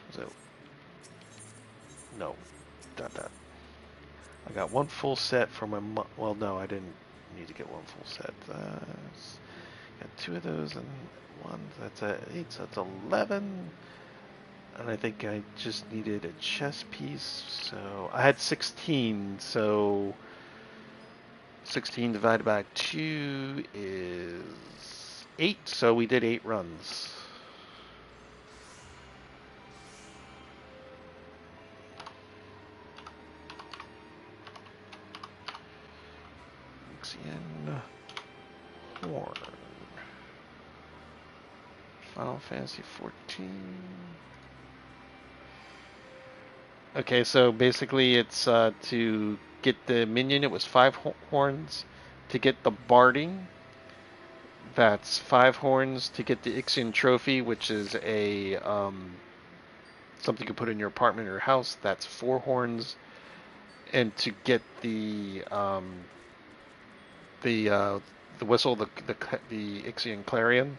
Was it? No, not that. I got 1 full set for my. Well, no, I didn't need to get 1 full set. Got 2 of those and 1. That's 8. So that's 11. And I think I just needed a chess piece. So I had 16. So 16 divided by 2 is 8. So we did 8 runs. Ixian Horn. Final Fantasy 14. Okay, so basically it's to get the minion, it was 5 horns. To get the barding, that's 5 horns. To get the Ixian trophy, which is a something you put in your apartment or your house, that's 4 horns. And to get the whistle, the Ixian clarion,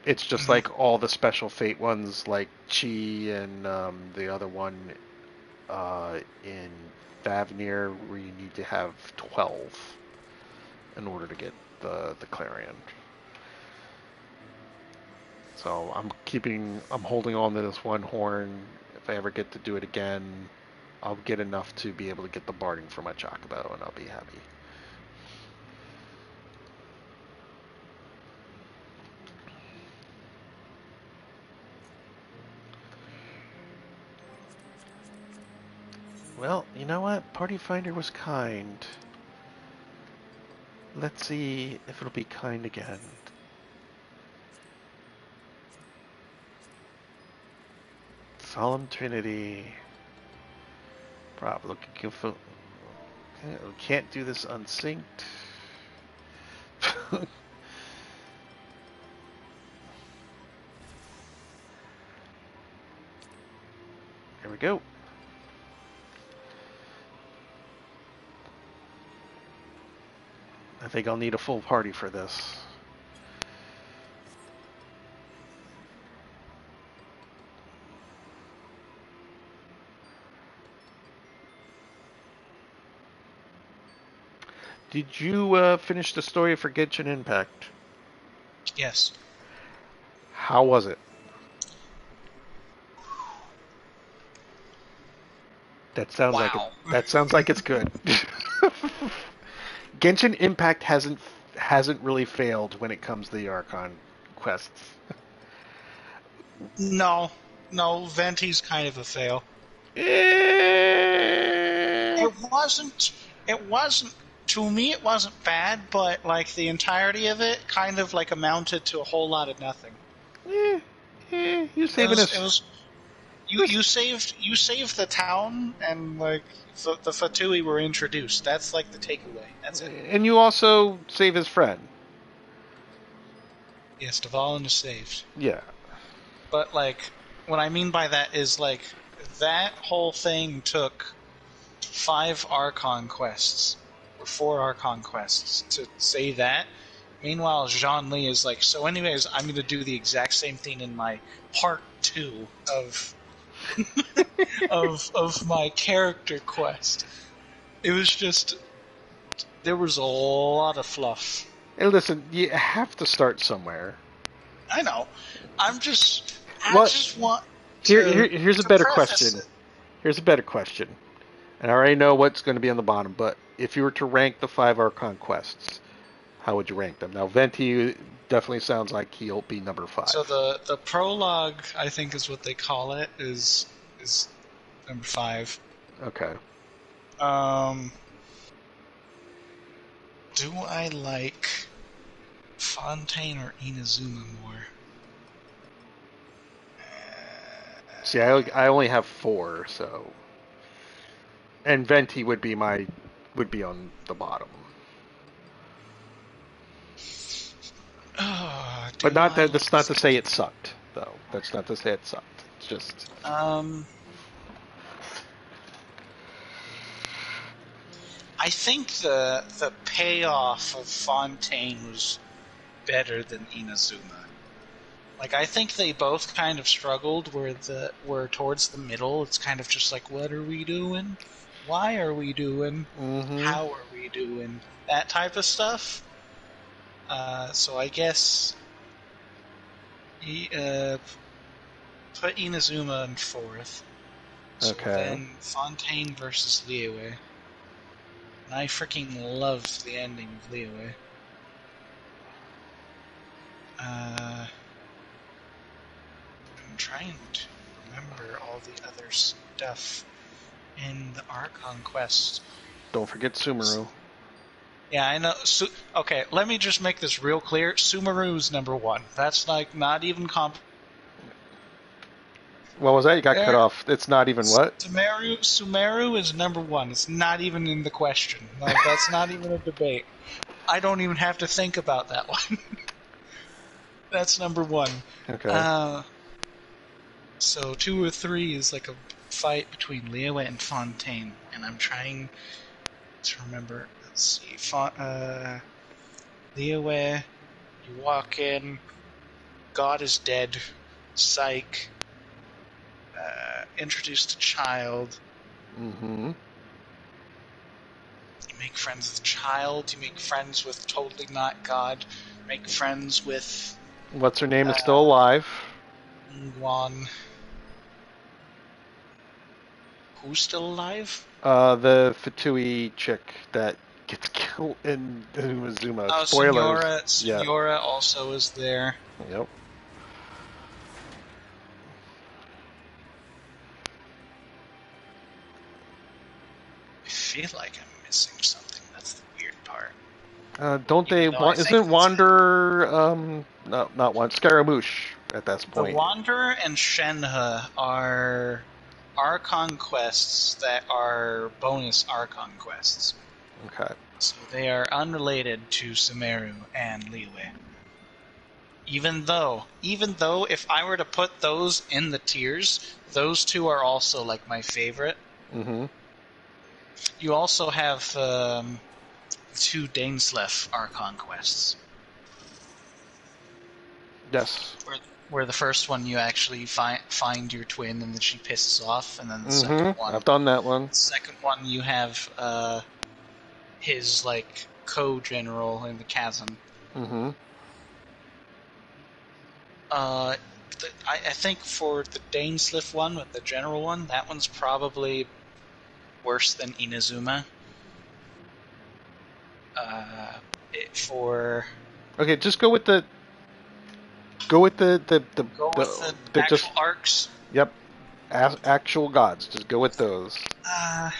it's just Hmm. like all the special fate ones, like Chi and the other one in Favnir, where you need to have 12 in order to get the clarion. So I'm holding on to this 1 horn. If I ever get to do it again, I'll get enough to be able to get the barding for my chocobo, and I'll be happy. Well, you know what? Party Finder was kind. Let's see if it'll be kind again. Solemn Trinity. Looking for. We can't do this unsynced. Here we go. I think I'll need a full party for this. Did you finish the story for Genshin Impact? Yes. How was it? That sounds like it. That sounds like it's good. Genshin Impact hasn't really failed when it comes to the Archon quests. No, Venti's kind of a fail. Eh, It wasn't. To me, it wasn't bad, but like the entirety of it kind of like amounted to a whole lot of nothing. You're saving us. It was. You saved the town, and like the Fatui were introduced. That's like the takeaway. That's it. And you also save his friend. Yes, Dvalin is saved. Yeah. But like, what I mean by that is like that whole thing took 5 Archon quests or 4 Archon quests to say that. Meanwhile, Jean Li is like, so anyways, I'm going to do the exact same thing in my part 2 of of my character quest. It was just, there was a lot of fluff. And listen, you have to start somewhere. I know. I just want here's a better preface question. it. Here's a better question. And I already know what's going to be on the bottom, but if you were to rank the 5 Archon quests, how would you rank them? Now, Venti definitely sounds like he'll be number 5. So the prologue, I think is what they call it, is number 5. Okay. Do I like Fontaine or Inazuma more? See, I only have 4, so, and Venti would be on the bottom. But not that. That's not to say it sucked, though. That's not to say it sucked. It's just. I think the payoff of Fontaine was better than Inazuma. Like, I think they both kind of struggled where towards the middle, it's kind of just like, what are we doing? Why are we doing? Mm-hmm. How are we doing? That type of stuff. So I guess put Inazuma in 4th. So Okay. then Fontaine versus Liyue. And I freaking loved the ending of Liyue. I'm trying to remember all the other stuff in the Archon quest. Don't forget Sumeru. Yeah, I know. Okay, let me just make this real clear. Sumeru's number 1. That's like not even What was that? You got cut off. It's not even what? Sumeru is number 1. It's not even in the question. Like, that's not even a debate. I don't even have to think about that one. That's number 1. Okay. So 2 or 3 is like a fight between Liyue and Fontaine, and I'm trying to remember. Let's see. Liyue, you walk in, God is dead, psych, introduced a child. Mm-hmm. You make friends with the child, you make friends with totally not God, make friends with... What's her name is still alive. Ingwan. Who's still alive? The Fatui chick that gets killed in Inazuma. Oh, Spoilers. Senora also is there. Yep. feel like I'm missing something. That's the weird part. Don't Even they? though I think Isn't Wander? No, not one. Scaramouche at that the point. Wanderer and Shenhe are Archon quests that are bonus Archon quests. Okay. So they are unrelated to Sumeru and Liyue. Even though if I were to put those in the tiers, those two are also like my favorite. Mm-hmm. You also have two Dainsleif Archon quests. Yes. Where the first one you actually find your twin and then she pisses off, and then the Mm-hmm. I've done that one. second one you have his like co-general in the chasm. Mm-hmm. I think for the Dainsleif one with the general one, that one's probably worse than Inazuma. Okay, just go with the Actual just arcs. yep, actual gods. Just go with those. Okay.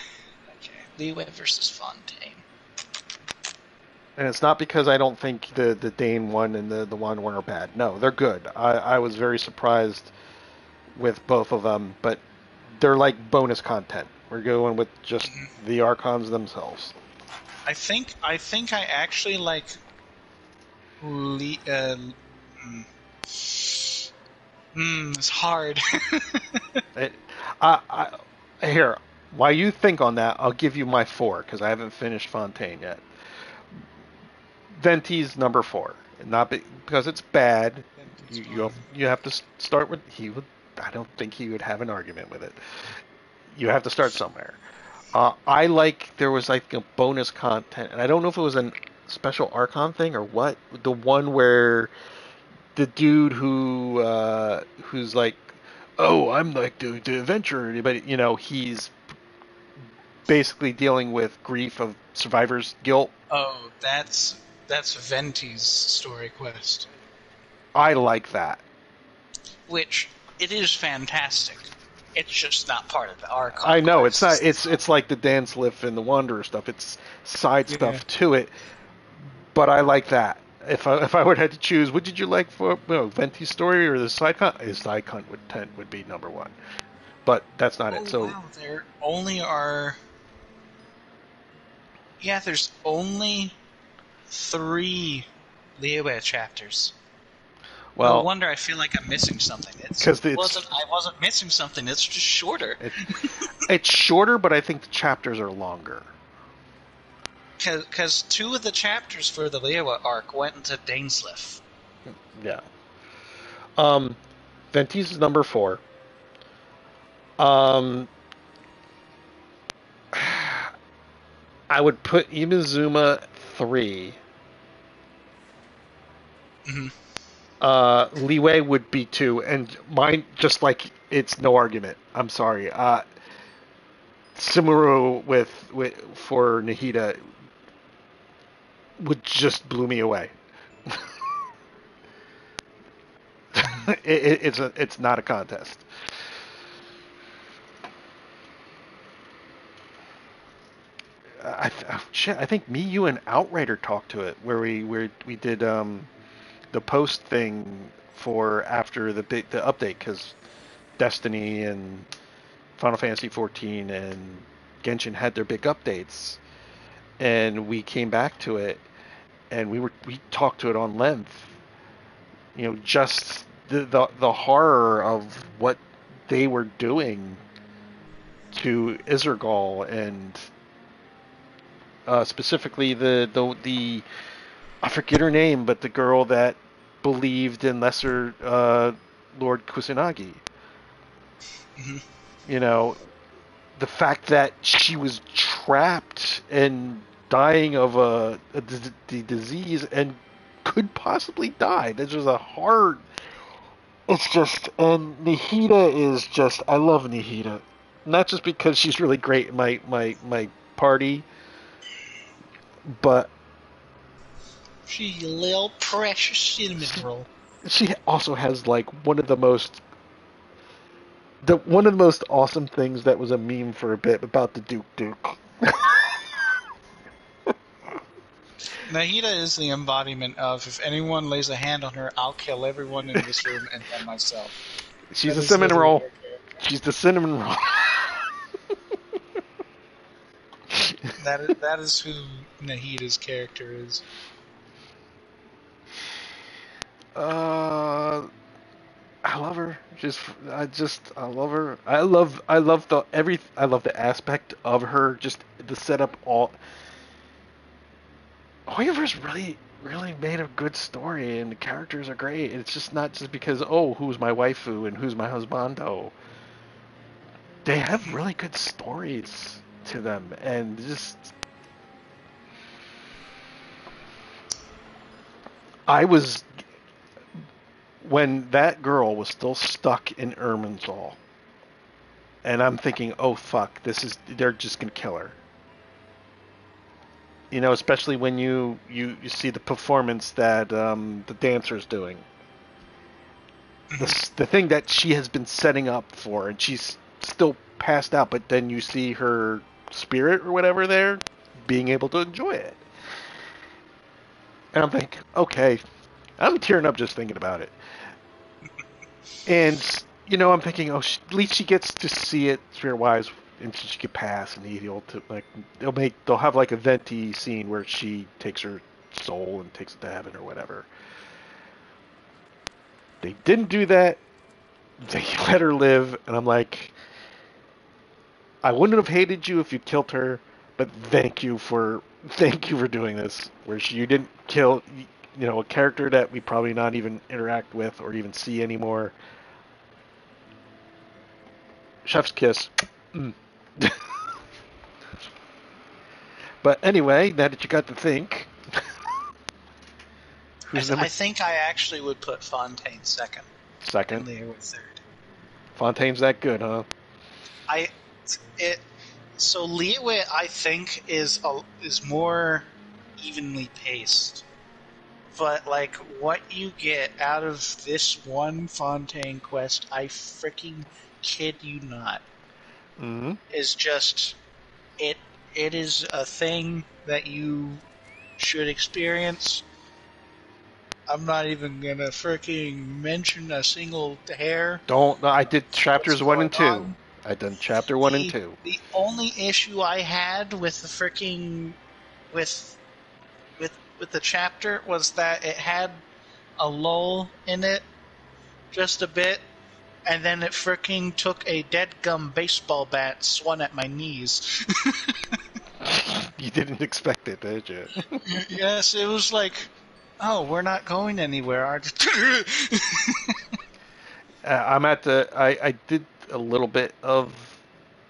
Liyue versus Fontaine. And it's not because I don't think the Dane one and the one are bad. No, they're good. I was very surprised with both of them, but they're like bonus content. We're going with just the Archons themselves. I think I actually like it's hard. Here, while you think on that, I'll give you my 4 because I haven't finished Fontaine yet. Venti's number 4, not because it's bad. You have to start with he would. I don't think he would have an argument with it. You have to start somewhere. I like there was like a bonus content, and I don't know if it was a special Archon thing or what. The one where the dude who's like, oh, I'm like the adventurer, but you know he's basically dealing with grief of survivor's guilt. Oh, that's Venti's story quest, I like that. which it is fantastic. It's just not part of the Archon. I know it's not. It's like the Dainsleif and the Wanderer stuff. It's side stuff to it, but I like that. If I would have to choose, what did you like for Venti's story or the side con? His side con would be number 1, but that's not it. So wow, there only are. Yeah, there's only 3 Liyue chapters. well, No wonder I feel like I'm missing something. I wasn't missing something. It's just shorter. It's shorter, but I think the chapters are longer. Because 2 of the chapters for the Liyue arc went into Dainsleif. Yeah. Venti's is number 4. I would put Inazuma 3. Mm-hmm. Liyue would be 2, and mine just like it's no argument. I'm sorry. Sumeru with for Nahida would just blew me away. It's not a contest. I think me, you, and Outrider talked to it where we did the post thing for after the update because Destiny and Final Fantasy 14 and Genshin had their big updates, and we came back to it and we talked to it on length. You know, just the horror of what they were doing to Isergal and specifically the I forget her name, but the girl that believed in Lesser Lord Kusanagi. Mm-hmm. You know, the fact that she was trapped and dying of the disease and could possibly die. This was a hard. It's just, and Nahida is just. I love Nahida, not just because she's really great in my party, but She's a little precious cinnamon roll. She also has like one of the most awesome things that was a meme for a bit about the Duke. Nahida is the embodiment of, if anyone lays a hand on her, I'll kill everyone in this room and then myself. She's That a is cinnamon literally roll. her character. She's the cinnamon roll. That is who Nahida's character is. I love her. I love her. I love the aspect of her. Just the setup. However's really made a good story, and the characters are great. It's just not just because who's my waifu and who's my husbando. They have really good stories to them, and just I was when that girl was still stuck in Irminsul, and I'm thinking, oh fuck, they're just gonna kill her. You know, especially when you see the performance that the dancer's doing. The thing that she has been setting up for, and she's still passed out, but then you see her spirit or whatever there, being able to enjoy it. And I'm thinking, okay, I'm tearing up just thinking about it. And, I'm thinking, at least she gets to see it spirit-wise, and she can pass, and they'll have like a venti scene where she takes her soul and takes it to heaven or whatever. They didn't do that. They let her live, and I'm like, I wouldn't have hated you if you killed her, but thank you for doing this, where you didn't kill, a character that we probably not even interact with or even see anymore. Chef's kiss. But anyway, now that you got to think, I think I actually would put Fontaine second. Second. And Leo third. Fontaine's that good, huh? So Liyue, I think, is more evenly paced. But, like, what you get out of this one Fontaine quest, I freaking kid you not, is just, it is a thing that you should experience. I'm not even gonna freaking mention a single hair. Don't. I did chapters 1 and 2. I done chapter 1 and 2. The only issue I had with the freaking with the chapter was that it had a lull in it just a bit, and then it freaking took a dead gum baseball bat, swung at my knees. You didn't expect it, did you? Yes, it was like, oh, we're not going anywhere. I did a little bit of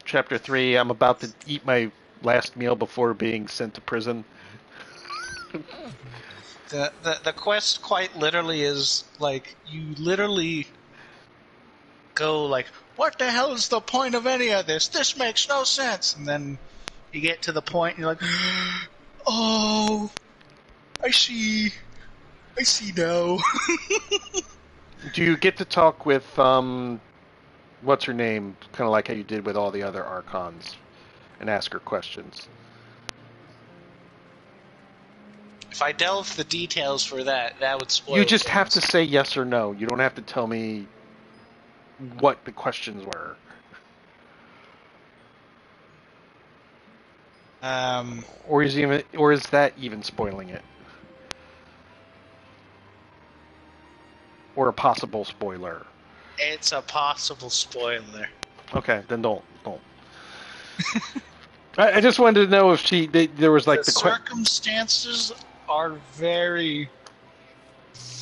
chapter 3. I'm about to eat my last meal before being sent to prison. The quest quite literally is like, you literally go like, what the hell is the point of any of this? This makes no sense. And then you get to the point and you're like, oh, I see now. Do you get to talk with what's her name, kind of like how you did with all the other Archons, and ask her questions? If I delve the details for that would spoil. You just have to say yes or no. You don't have to tell me what the questions were. Or is that even spoiling it? Or a possible spoiler? It's a possible spoiler. Okay, then don't. I just wanted to know if there was like the circumstances are very,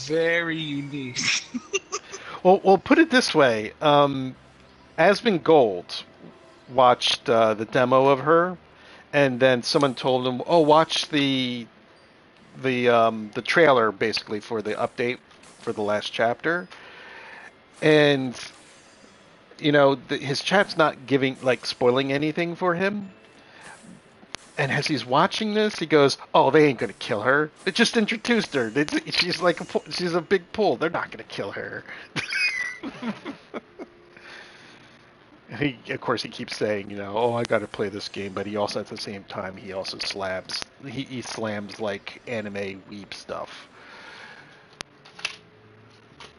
very unique. Well, put it this way. Asmund Gold watched the demo of her, and then someone told him, "Oh, watch the trailer basically for the update for the last chapter." And his chat's not spoiling anything for him. And as he's watching this, he goes, "Oh, they ain't gonna kill her. They just introduced her. She's she's a big pull. They're not gonna kill her." Of course, he keeps saying, oh, I got to play this game, but he also, at the same time, he also slams, he slams like anime weeb stuff.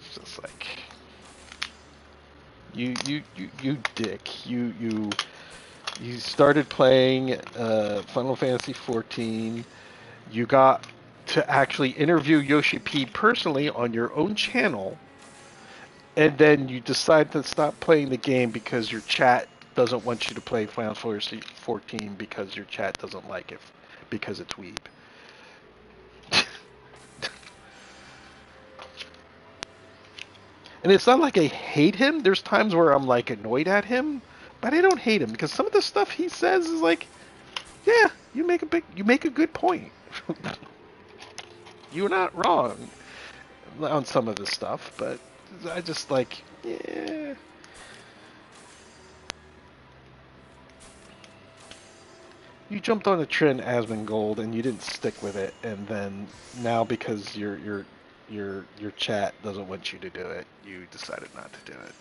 It's just like, you dick, you started playing Final Fantasy 14. You got to actually interview Yoshi P personally on your own channel, and then you decide to stop playing the game because your chat doesn't want you to play Final Fantasy 14 because your chat doesn't like it because it's weeb. And it's not like I hate him. There's times where I'm like annoyed at him, but I don't hate him because some of the stuff he says is like, yeah, you make a good point. You're not wrong on some of the stuff, but I just like, yeah. You jumped on a trend, Asmongold, and you didn't stick with it, and then now because your chat doesn't want you to do it, you decided not to do it.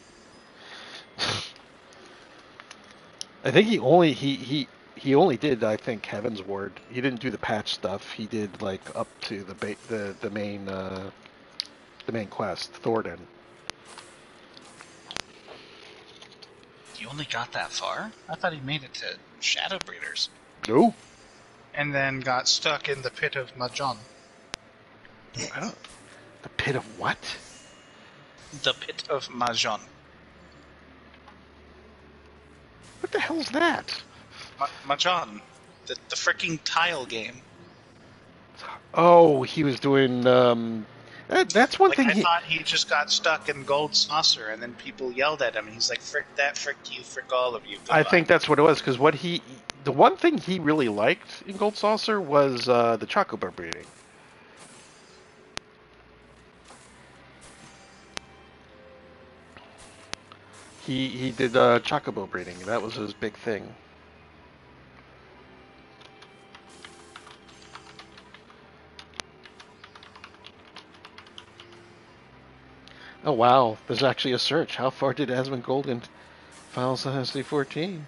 I think he only did, I think, Heaven's Word. He didn't do the patch stuff. He did like up to the main quest, Thornton. You only got that far? I thought he made it to Shadow Breeders. No. And then got stuck in the pit of Mahjong. I don't. The pit of what? The Pit of Mahjong. What the hell's that? Mahjong. The freaking tile game. Oh, he was doing. That's one thing. I thought he just got stuck in Gold Saucer, and then people yelled at him, and he's like, "Frick that, frick you, frick all of you." Goodbye. I think that's what it was, because the one thing he really liked in Gold Saucer was the chocobo breeding. He did chocobo breeding. That was his big thing. Oh wow, there's actually a search. How far did Asmongold in Final Fantasy 14?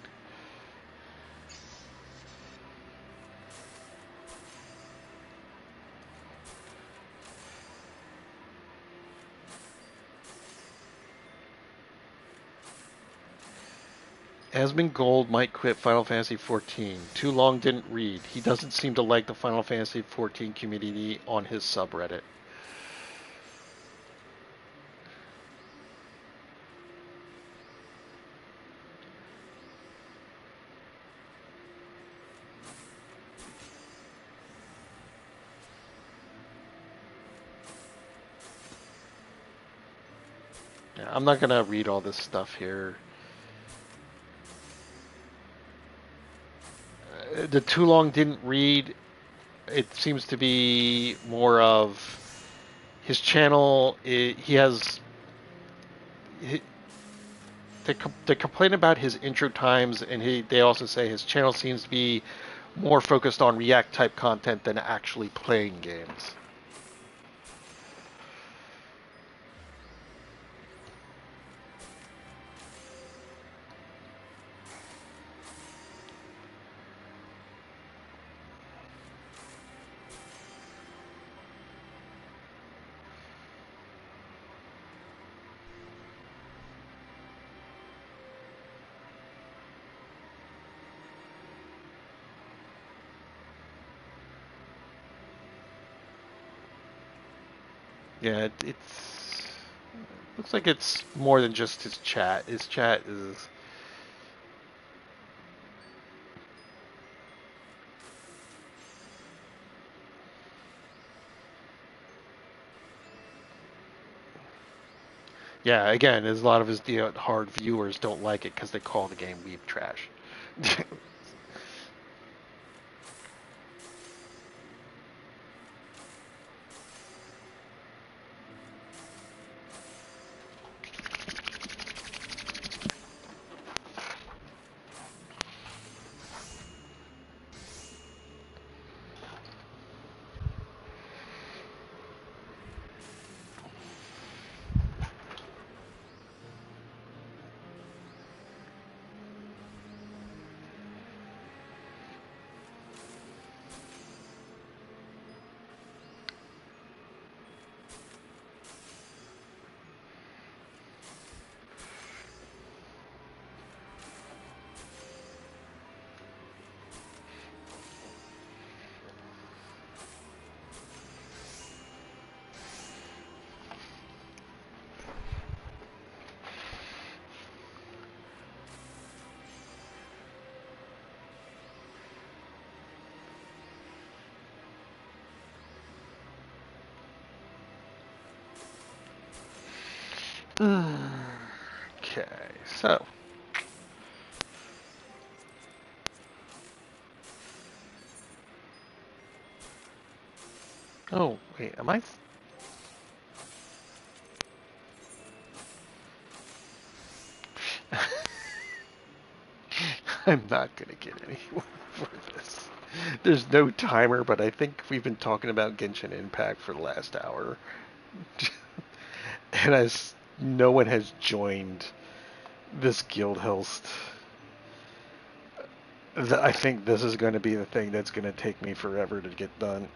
Asmongold might quit Final Fantasy 14. Too long didn't read. He doesn't seem to like the Final Fantasy 14 community on his subreddit. Yeah, I'm not gonna read all this stuff here. The too long didn't read. It seems to be more of his channel. He has. They complain about his intro times, and they also say his channel seems to be more focused on React type content than actually playing games. Yeah, it's looks like it's more than just his chat. His chat is. Yeah, again, a lot of his hard viewers don't like it because they call the game weeb trash. Okay, so. Oh, wait, am I? I'm not going to get anywhere for this. There's no timer, but I think we've been talking about Genshin Impact for the last hour. And as no one has joined this guild host, I think this is going to be the thing that's going to take me forever to get done.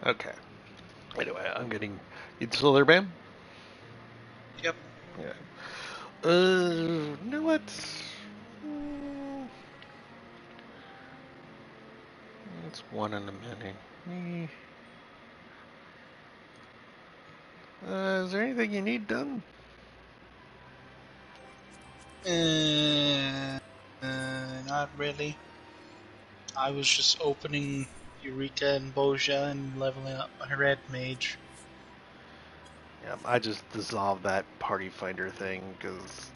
Okay. Anyway, I'm getting. You still there, Bam? Yep. Yeah. You know what? Mm, It's one in a minute. Is there anything you need done? Not really. I was just opening Eureka and Boja and leveling up my red mage. Yeah, I just dissolved that party finder thing because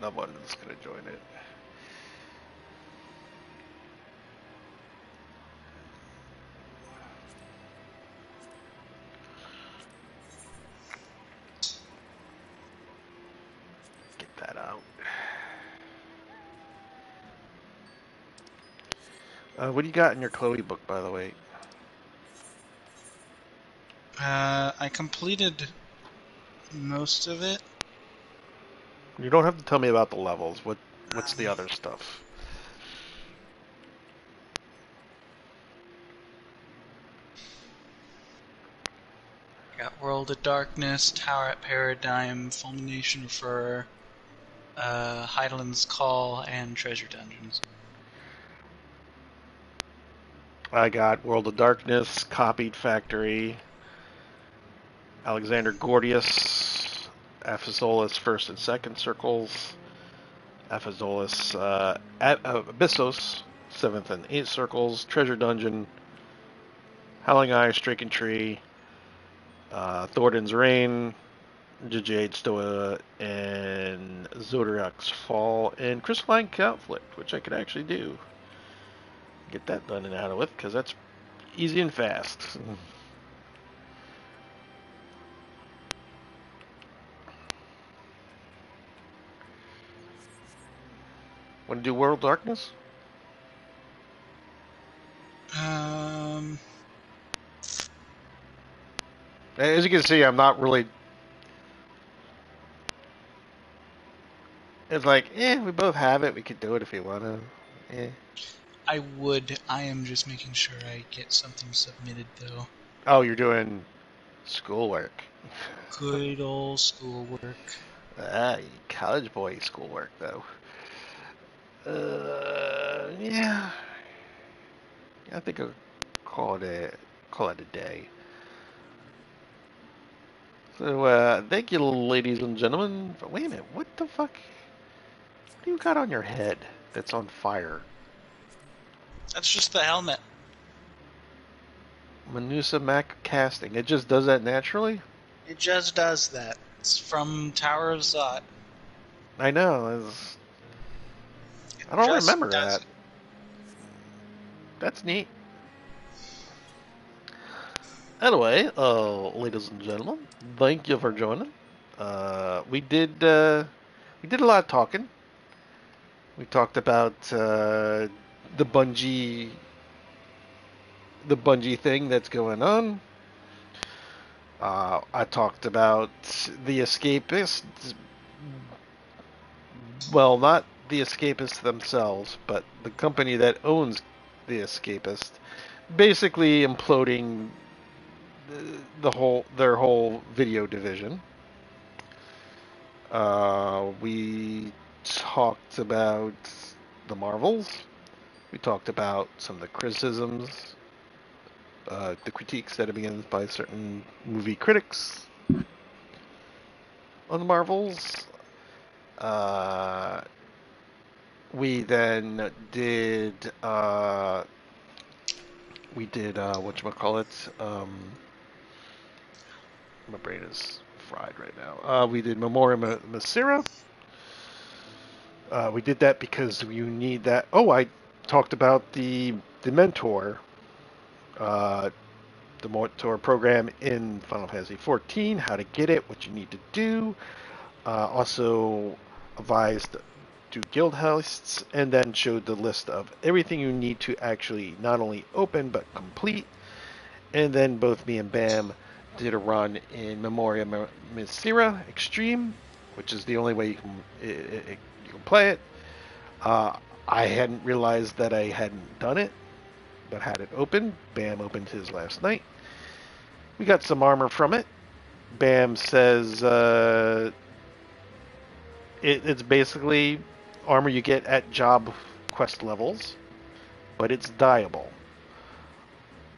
no one's gonna join it. Get that out. What do you got in your Chloe book, by the way? I completed most of it. You don't have to tell me about the levels. What's the other stuff? got World of Darkness, Tower at Paradigm, Fulmination for Hydaelyn's Call, and Treasure Dungeons. I got World of Darkness, Copied Factory, Alexander Gordius, Aphozolis first and second circles, Aphozolis at Abyssos, 7th and 8th circles, Treasure Dungeon, Howling Eye, Stricken Tree, Thornton's Reign, Jade Stoa, and Zodiac's Fall, and Crystalline Conflict, which I could actually do. Get that done and out of with, because that's easy and fast. Want to do World Darkness? As you can see, I'm not really... It's like, we both have it. We could do it if you want to. I would. I am just making sure I get something submitted, though. Oh, you're doing schoolwork. Good old schoolwork. College boy schoolwork, though. Yeah. I think I'll call it a day. So, thank you, ladies and gentlemen. But wait a minute, what the fuck? What do you got on your head that's on fire? That's just the helmet. Menusa Mac casting. It just does that naturally? It just does that. It's from Tower of Zot. I know. I don't remember that. That's neat. Anyway, ladies and gentlemen, thank you for joining. We did a lot of talking. We talked about the Bungie thing that's going on. I talked about the Escapists. Well, not the Escapists themselves, but the company that owns the Escapist, basically imploding their whole video division. We talked about the Marvels. We talked about some of the criticisms, the critiques that have been given by certain movie critics on the Marvels. We then did whatchamacallit, my brain is fried right now. We did Memoria Masira. We did that because you need that. Oh, I talked about the mentor, the mentor program in Final Fantasy XIV, how to get it, what you need to do. Also advised to guild hosts, and then showed the list of everything you need to actually not only open but complete. And then both me and Bam did a run in Memoria Misira Extreme, which is the only way you can play it. I hadn't realized that I hadn't done it, but had it open. Bam opened his last night. We got some armor from it. Bam says it's basically armor you get at job quest levels, but it's dyeable.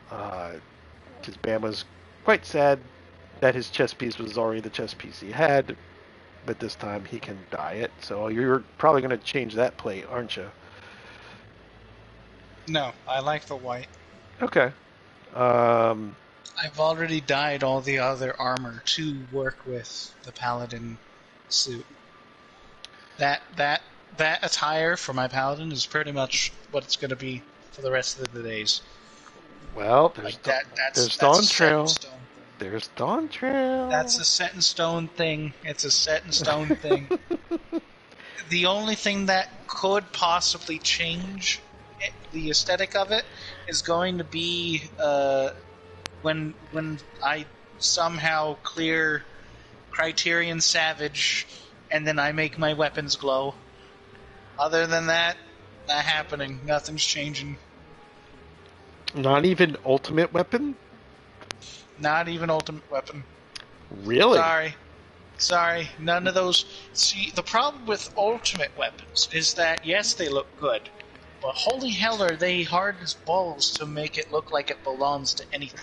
Because Bam was quite sad that his chess piece was already the chess piece he had, but this time he can dye it. So you're probably going to change that plate, aren't you? No, I like the white. Okay. I've already dyed all the other armor to work with the paladin suit. That attire for my paladin is pretty much what it's going to be for the rest of the days. Well, there's Dawn Trail. There's Dawn Trail. That's a set in stone thing. It's a set in stone thing. The only thing that could possibly change the aesthetic of it is going to be when I somehow clear Criterion Savage and then I make my weapons glow. Other than that, not happening. Nothing's changing. Not even Ultimate Weapon? Not even Ultimate Weapon. Really? Sorry, none of those. See, the problem with ultimate weapons is that, yes, they look good, but holy hell are they hard as balls to make it look like it belongs to anything.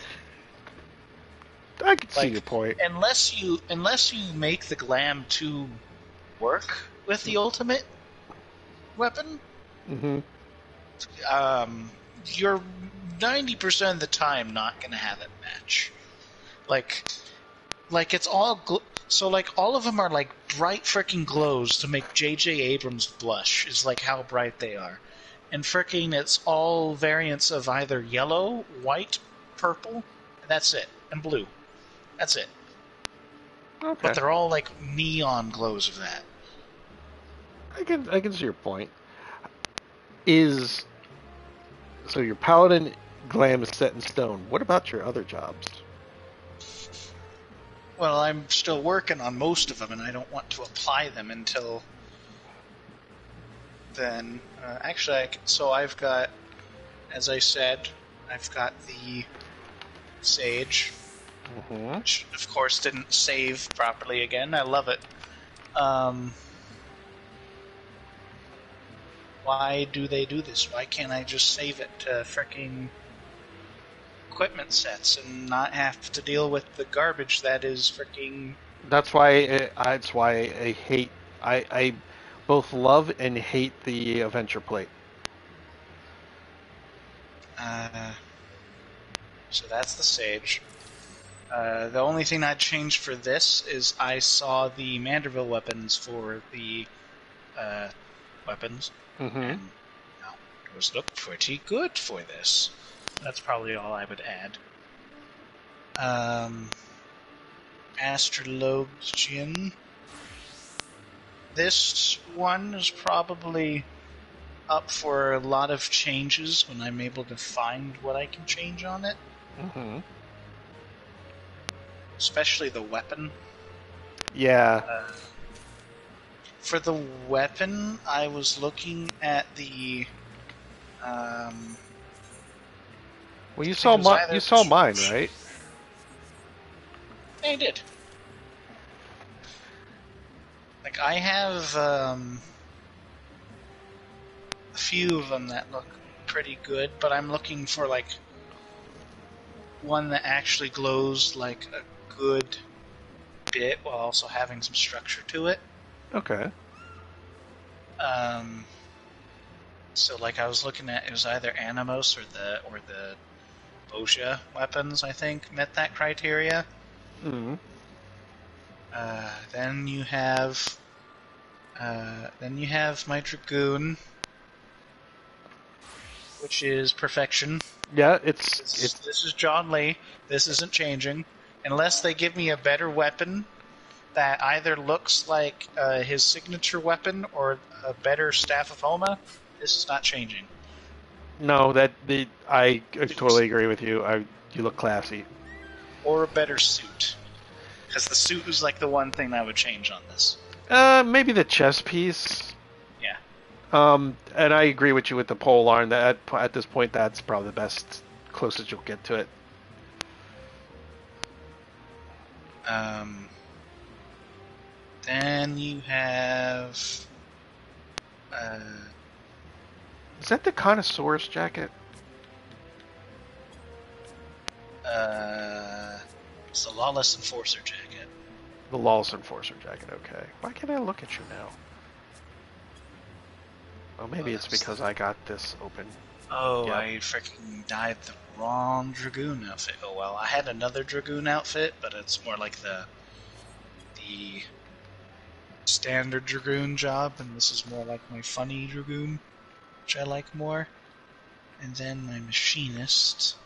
I can see Like, your point. unless you make the glam 2 work with the ultimate weapon, Mm-hmm. you're 90% of the time not going to have it match. Like it's all so like all of them are like bright freaking glows to make J.J. Abrams blush is like how bright they are, and freaking it's all variants of either yellow, white, purple, and that's it, and blue. That's it. Okay. But they're all like neon glows of that. I can see your point. So your paladin glam is set in stone. What about your other jobs? Well, I'm still working on most of them, and I don't want to apply them until then. So I've got, as I said, I've got the Sage, Mm-hmm. which of course didn't save properly again. I love it. Why do they do this? Why can't I just save it to frickin' equipment sets and not have to deal with the garbage that is frickin'... That's why I hate. I both love and hate the Adventure Plate. So that's the Sage. The only thing I'd change for this is I saw the Manderville weapons for the weapons, Mm-hmm. and those look pretty good for this. That's probably all I would add. Astrologian. This one is probably up for a lot of changes when I'm able to find what I can change on it. Mm-hmm. Especially the weapon. Yeah. For the weapon, I was looking at the... Well, you saw mine, right? Yeah, I did. Like, I have a few of them that look pretty good, but I'm looking for, like, one that actually glows, like, a good bit while also having some structure to it. Okay. So, like, I was looking at, it was either Animos or the Boscia weapons, I think, met that criteria. Mm-hmm. Then you have my Dragoon, which is perfection. Yeah, This is John Lee. This isn't changing unless they give me a better weapon that either looks like his signature weapon or a better Staff of Homa. This is not changing. no. I totally agree with you. You look classy. Or a better suit, because the suit is like the one thing I would change on this. Maybe the chest piece. Yeah. And I agree with you with the pole arm. That at this point, that's probably the closest you'll get to it. Then you have. Is that the Connoisseur's jacket? It's the Lawless Enforcer jacket. The Lawless Enforcer jacket. Okay. Why can't I look at you now? Oh, maybe it's because I got this open. Oh, Yep. I freaking dyed the wrong Dragoon outfit. Oh well, I had another Dragoon outfit, but it's more like the standard Dragoon job, and this is more like my funny Dragoon, which I like more. And then my Machinist.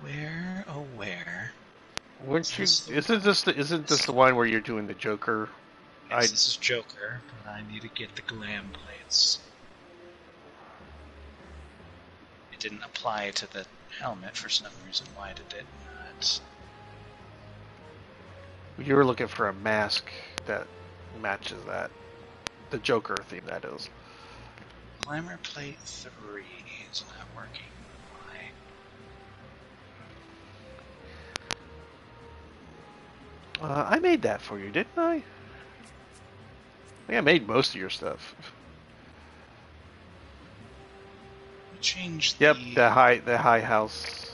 Where? Oh, where? Weren't you? Isn't this the one where you're doing the Joker? Yes, this is Joker, but I need to get the glam plates. It didn't apply to the helmet for some reason. Why did it not? You were looking for a mask that matches that. The Joker theme, that is. Glamour plate 3 is not working. Why? I made that for you, didn't I? I think I made most of your stuff. Change Yep, the... the high house.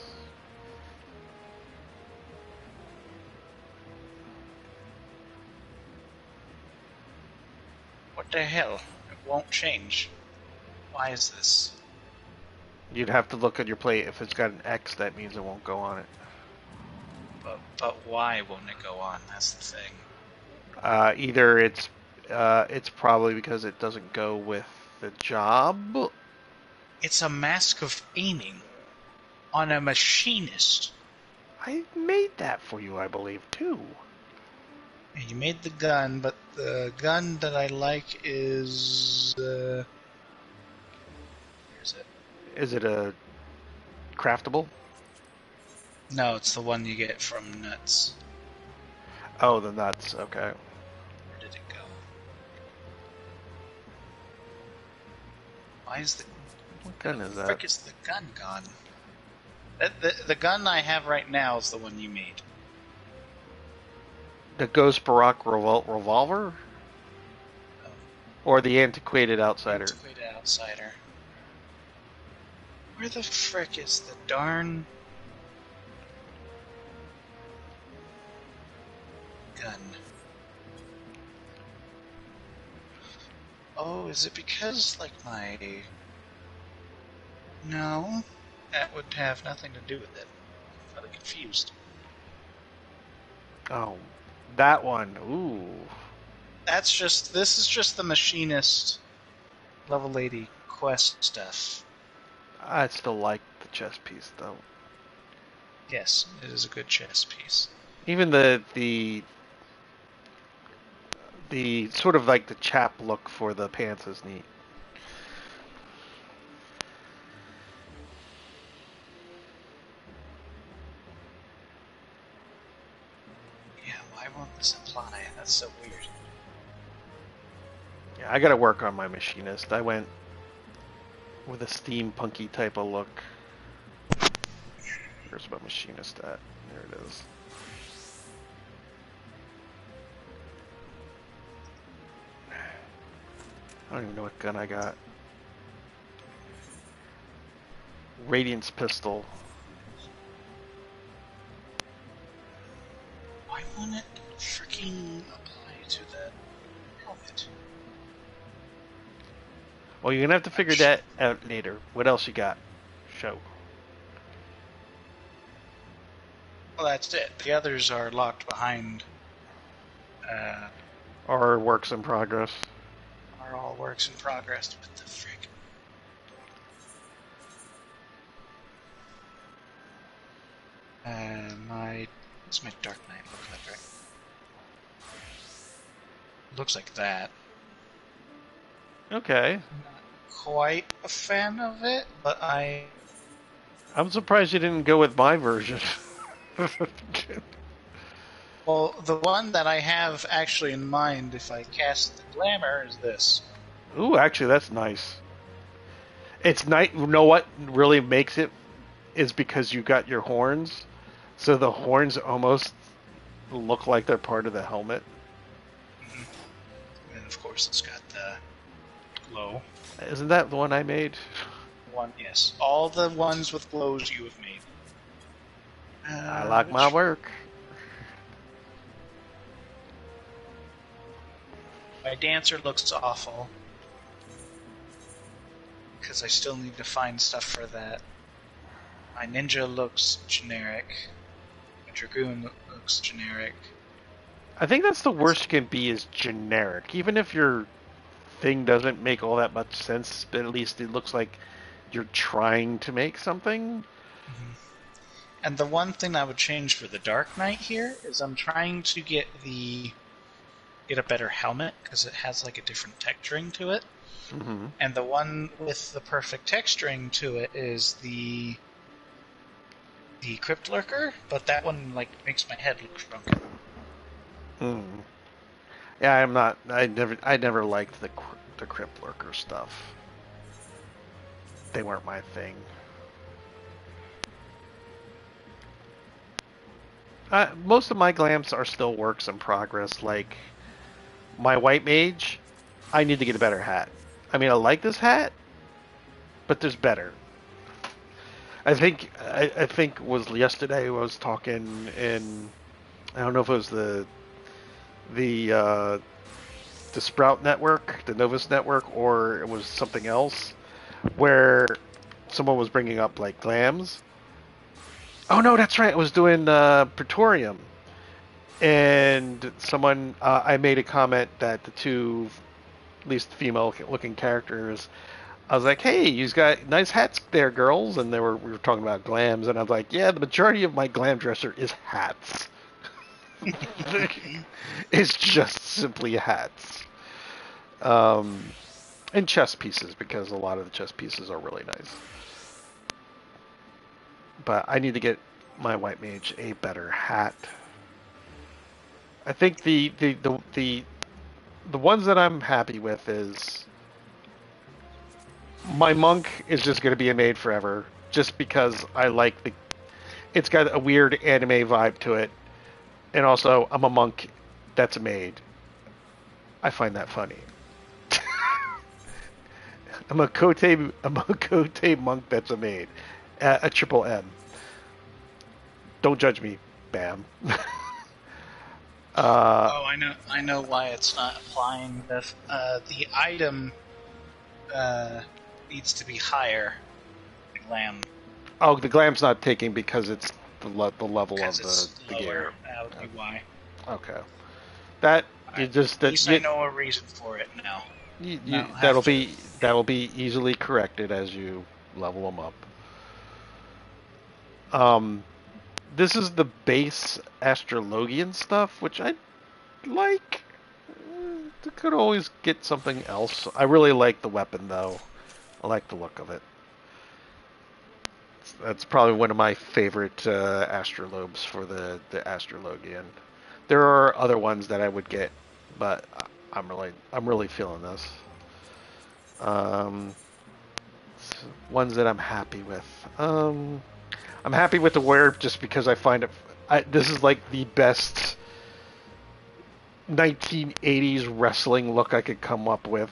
What the hell? It won't change. Why is this? You'd have to look at your plate. If it's got an X, that means it won't go on it. But why won't it go on? That's the thing. Either it's probably because it doesn't go with the job. It's a mask of aiming on a machinist. I made that for you, I believe, too. And you made the gun, but the gun that I like is... where is it? Is it a craftable? No, it's the one you get from Nuts. Oh, the nuts. Okay. Where did it go? Why is the... What gun is that? frick is the gun gone? The gun I have right now is the one you made. The Ghost Barack revolver? Oh. Or the Antiquated Outsider? Antiquated Outsider. Where the frick is the darn... gun? Oh, is it because, like, my... No, that would have nothing to do with it. I'm really confused. Oh, that one. Ooh. This is just the machinist level 80 quest stuff. I still like the chess piece, though. Yes, it is a good chess piece. Even the sort of like the chap look for the pants is neat. Yeah, why won't this apply? That's so weird. Yeah, I gotta work on my machinist. I went with a steampunky type of look. Here's my machinist at. There it is. I don't even know what gun I got. Radiance pistol. Why won't it freaking apply to the helmet? Well, you're gonna have to figure that out later. What else you got? Show. Well, that's it. The others are locked behind. Or works in progress. Are all works in progress. What the frick? What's my Dark Knight look like, right? Looks like that. Okay. Not quite a fan of it, but I'm surprised you didn't go with my version. Well, the one that I have actually in mind, if I cast the glamour, is this. Ooh, actually, that's nice. It's nice. You know what really makes it is because you got your horns, so the horns almost look like they're part of the helmet. Mm-hmm. And of course, it's got the glow. Isn't that the one I made? One, yes. All the ones with glows you have made. I like my work. My dancer looks awful. Because I still need to find stuff for that. My ninja looks generic. My dragoon looks generic. I think that's the worst you can be is generic. Even if your thing doesn't make all that much sense, but at least it looks like you're trying to make something. Mm-hmm. And the one thing I would change for the Dark Knight here is I'm trying to get a better helmet because it has like a different texturing to it. Mm-hmm. And the one with the perfect texturing to it is the Crypt Lurker, but that one like makes my head look shrunken. Yeah, I'm not. I never liked the Crypt Lurker stuff. They weren't my thing. Most of my glams are still works in progress. Like my white mage, I need to get a better hat. I mean, I like this hat, but there's better. I think was yesterday I was talking in, I don't know if it was the uh, the Sprout network, the Novus network, or it was something else where someone was bringing up like glams. Oh no, that's right. I was doing Praetorium, and someone I made a comment that the two least female-looking characters. I was like, "Hey, you got nice hats there, girls," and we were talking about glams, and I was like, "Yeah, the majority of my glam dresser is hats. It's just simply hats." Um, and chess pieces because a lot of the chess pieces are really nice. But I need to get my white mage a better hat. I think the ones that I'm happy with is my monk is just going to be a maid forever, just because I like the. It's got a weird anime vibe to it, and also I'm a monk that's a maid. I find that funny. I'm a Kote monk that's a maid. A triple M. Don't judge me, Bam. Oh, I know why it's not applying this. The item needs to be higher. The glam, Oh, the glam's not taking because it's the level of because it's the lower. gear. That would be why. Okay, that you just At that least you, I know a reason for it now. you Not that'll have to. be that'll be easily corrected as you level them up. Um, this is the base astrologian stuff, which I like. Could always get something else. I really like the weapon though. I like the look of it. That's probably one of my favorite astrolobes for the astrologian. There are other ones that I would get, but I'm really feeling this. Um, Ones that I'm happy with. I'm happy with the wear just because I find it. This is like the best 1980s wrestling look I could come up with.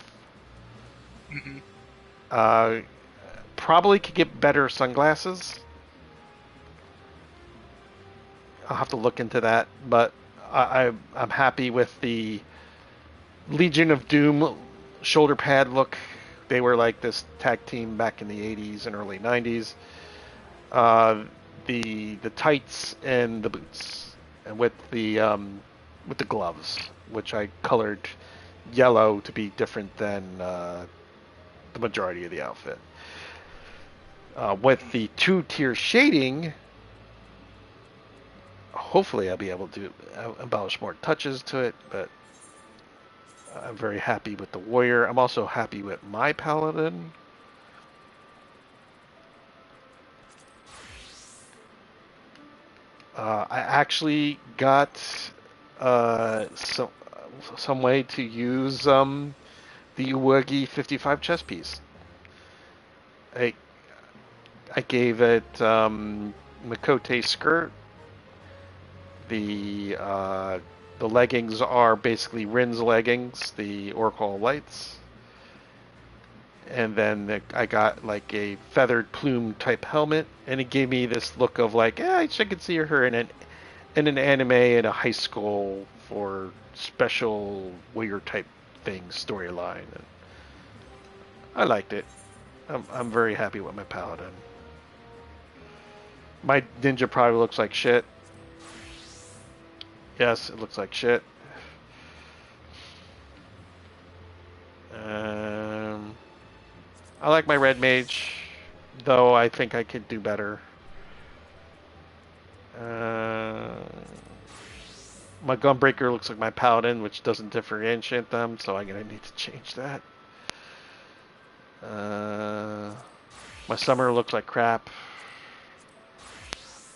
Hmm. Uh, Probably could get better sunglasses. I'll have to look into that, but I'm happy with the Legion of Doom shoulder pad look. They were like this tag team back in the 80s and early 90s. Uh, the tights and the boots, and with the gloves, which I colored yellow to be different than the majority of the outfit. With the two-tier shading, hopefully I'll be able to embellish more touches to it, but I'm very happy with the warrior. I'm also happy with my paladin. I actually got uh, some some way to use the Uwagi 55 chess piece. I I gave it Makote skirt. The uh, the leggings are basically Rin's leggings, the Oracle Lights, and then I got like a feathered plume type helmet, and it gave me this look of like, I could see her in an anime in a high school for special warrior type thing storyline. And I liked it. I'm very happy with my paladin. My ninja probably looks like shit. Yes, it looks like shit. Um, I like my red mage, though I think I could do better. Uh, my gunbreaker looks like my paladin, which doesn't differentiate them, so I'm gonna need to change that. Uh, my summoner looks like crap.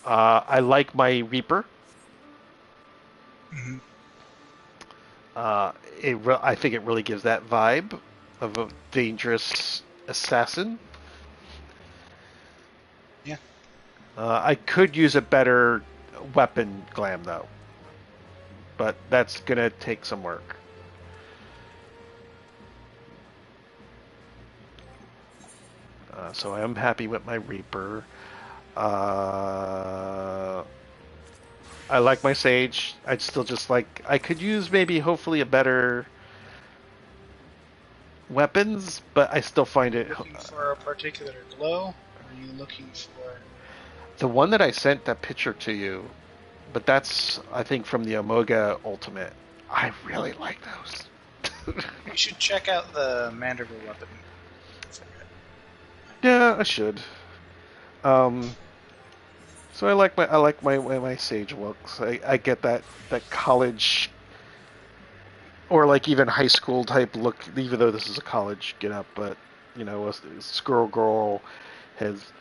I like my reaper. Hmm. I think it really gives that vibe of a dangerous assassin. Yeah. I could use a better weapon glam though, but that's gonna take some work. So I am happy with my Reaper. Uh, I like my Sage. I'd still just like, I could use maybe hopefully a better weapons, but I still find Are it you looking for a particular glow? Or are you looking for... the one that I sent that picture to you, but that's I think from the Omega Ultimate. I really like those. You should check out the Mandible weapon. Yeah, I should. Um, so I like my way my Sage looks. I get that college or like even high school type look, even though this is a college get up, but you know, a squirrel girl has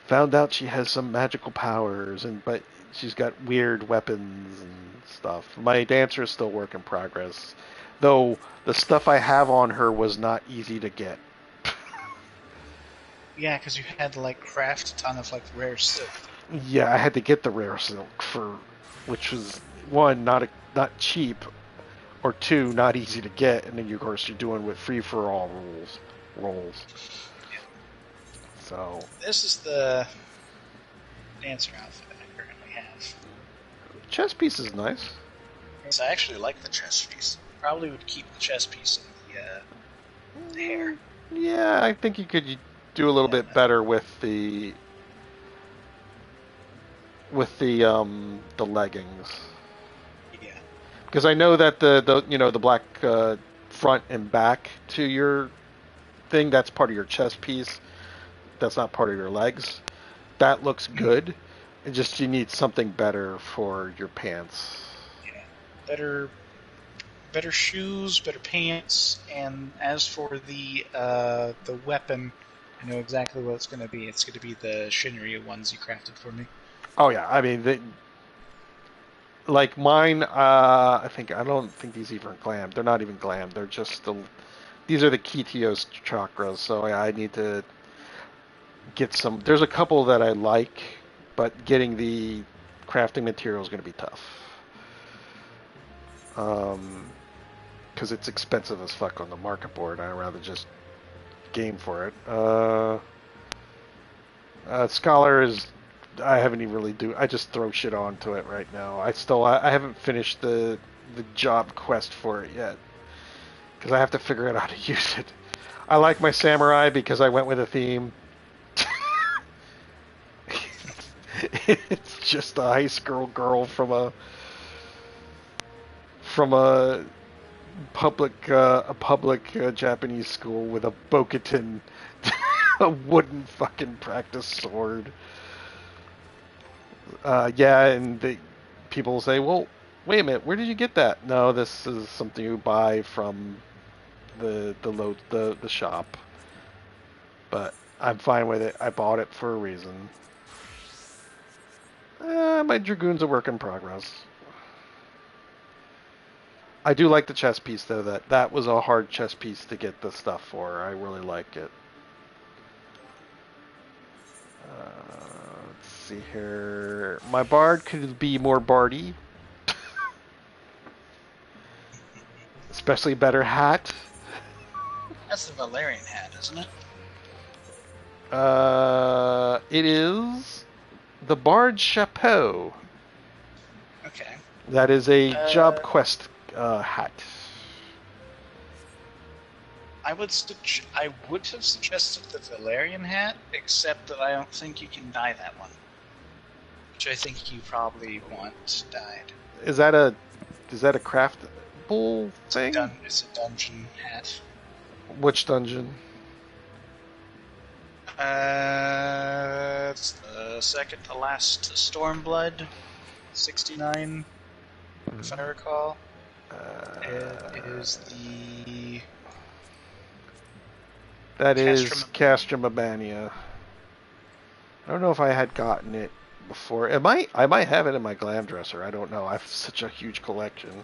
found out she has some magical powers, and but she's got weird weapons and stuff. My dancer is still work in progress, though the stuff I have on her was not easy to get. Yeah, because you had to like craft a ton of like rare silk. Yeah, I had to get the rare silk for, which was one not cheap, or two not easy to get, and then of course you're doing with free for all rolls. So This is the dancer outfit I currently have. chest piece is nice. Yes, I actually like the chest piece. Probably would keep the chest piece in the hair. Yeah, I think you could do a little bit better with the the leggings. Yeah. Because I know that the you know the black front and back to your thing, that's part of your chest piece. That's not part of your legs. That looks good. It just you need something better for your pants. Yeah. Better shoes, better pants, and as for the weapon, I know exactly what it's going to be. It's going to be the Shinryu ones you crafted for me. Oh yeah, I mean, like mine. I don't think these even glam. They're not even glam. They're just these are the Kitios chakras. So I need to get some. There's a couple that I like, but getting the crafting material is going to be tough. Because it's expensive as fuck on the market board. I'd rather just game for it. Scholar is. I haven't even really do. I just throw shit onto it right now. I haven't finished the job quest for it yet because I have to figure out how to use it. I like my samurai because I went with a theme. It's just a high school girl from a public Japanese school with a boketon, a wooden fucking practice sword. Yeah, and people say, "Well, wait a minute, where did you get that?" No, this is something you buy from the shop. But I'm fine with it. I bought it for a reason. My dragoon's a work in progress. I do like the chess piece though. That was a hard chess piece to get the stuff for. I really like it. Let's see here. My bard could be more bardy. Especially better hat. That's the Valerian hat, isn't it? It is the bard chapeau. Okay. That is a job quest hat. I would have suggested the Valerian hat, except that I don't think you can dye that one. Which I think you probably want dyed. Is that a craftable thing? It's a dungeon hat. Which dungeon? It's the second to last Stormblood, 69, if I recall. It is the... That is Castrum Abania. I don't know if I had gotten it before. I might have it in my glam dresser. I don't know. I have such a huge collection.